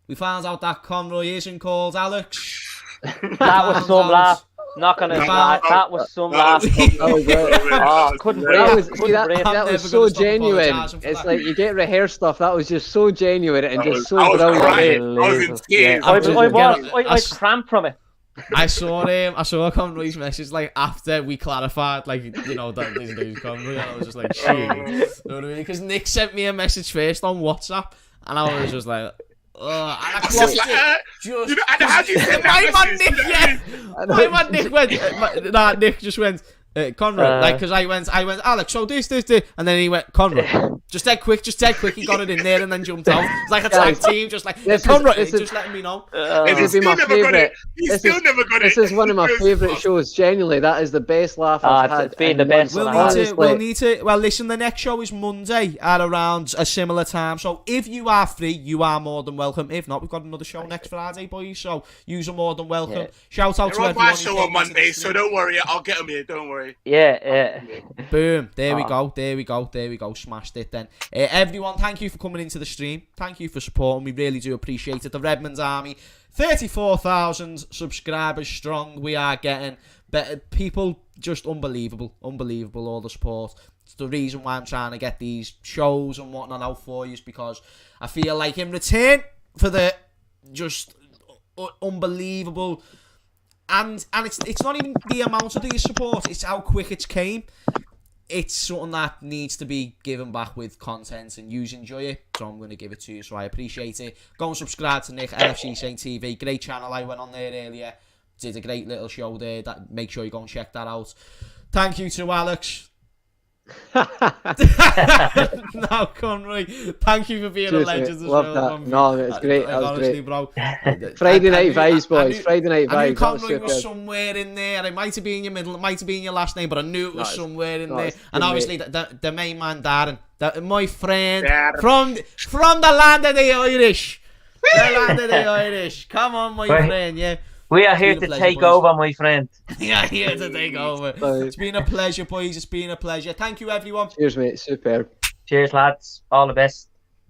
[SPEAKER 1] We found out that Conroy isn't called Alex.
[SPEAKER 3] That was some laugh. Not gonna lie, that was some laugh. Couldn't breathe.
[SPEAKER 2] That was so genuine. It's like you get rehearsed stuff. That was just so genuine and just so brilliant.
[SPEAKER 4] I was in tears.
[SPEAKER 3] I cramped from it.
[SPEAKER 1] I saw Conroy's message like after we clarified, like, you know, that his name's Conroy, and I was just like, shit. You know what I mean? Because Nick sent me a message first on WhatsApp, and I was just like, and I clocked it.
[SPEAKER 4] How do you say that?
[SPEAKER 1] My man Nick went, Nick just went, Conroy, like, because I went, Alex, so this, and then he went, Conroy, just dead quick, he got it in there and then jumped out. It's like a tag team, just like, Conroy, just letting me know.
[SPEAKER 2] This is my favourite. This is one of my favourite shows. Genuinely, that is the best laugh I've had.
[SPEAKER 3] It's been the best.
[SPEAKER 1] We'll need to. Well, listen, the next show is Monday at around a similar time. So if you are free, you are more than welcome. If not, we've got another show next Friday, boys. So you are more than welcome. Yeah. Shout out to everyone.
[SPEAKER 4] My show on Monday, so don't worry. I'll get them here. Don't worry.
[SPEAKER 3] Yeah.
[SPEAKER 1] Boom. There we go. Smashed it then. Everyone, thank you for coming into the stream. Thank you for supporting. We really do appreciate it. The Redmond Army, 34,000 subscribers strong. We are getting better people. Just unbelievable. All the support. It's the reason why I'm trying to get these shows and whatnot out for you, is because I feel like in return for the just unbelievable. And it's not even the amount of the support, it's how quick it came. It's something that needs to be given back with content, and you enjoy it, so I'm going to give it to you, so I appreciate it. Go and subscribe to Nick, LFC Saint TV, great channel. I went on there earlier, did a great little show there. Make sure you go and check that out. Thank you to Alex. Now, Conroy, thank you for being a legend.
[SPEAKER 2] Love that. No, it's great. That was honestly, great, bro. Friday night vibes, boys. Friday night vibes. I knew
[SPEAKER 1] Conroy was somewhere in there. It might have been your middle, it might have been your last name, but I knew it was somewhere in there. And obviously, the main man, Darren, my friend from the land of the Irish. The land of the Irish. Come on, my friend. Yeah.
[SPEAKER 3] We are here to take over, my friend.
[SPEAKER 1] Yeah, here to take over. It's been a pleasure, boys. It's been a pleasure. Thank you, everyone.
[SPEAKER 2] Cheers, mate. Superb.
[SPEAKER 3] Cheers, lads. All the best.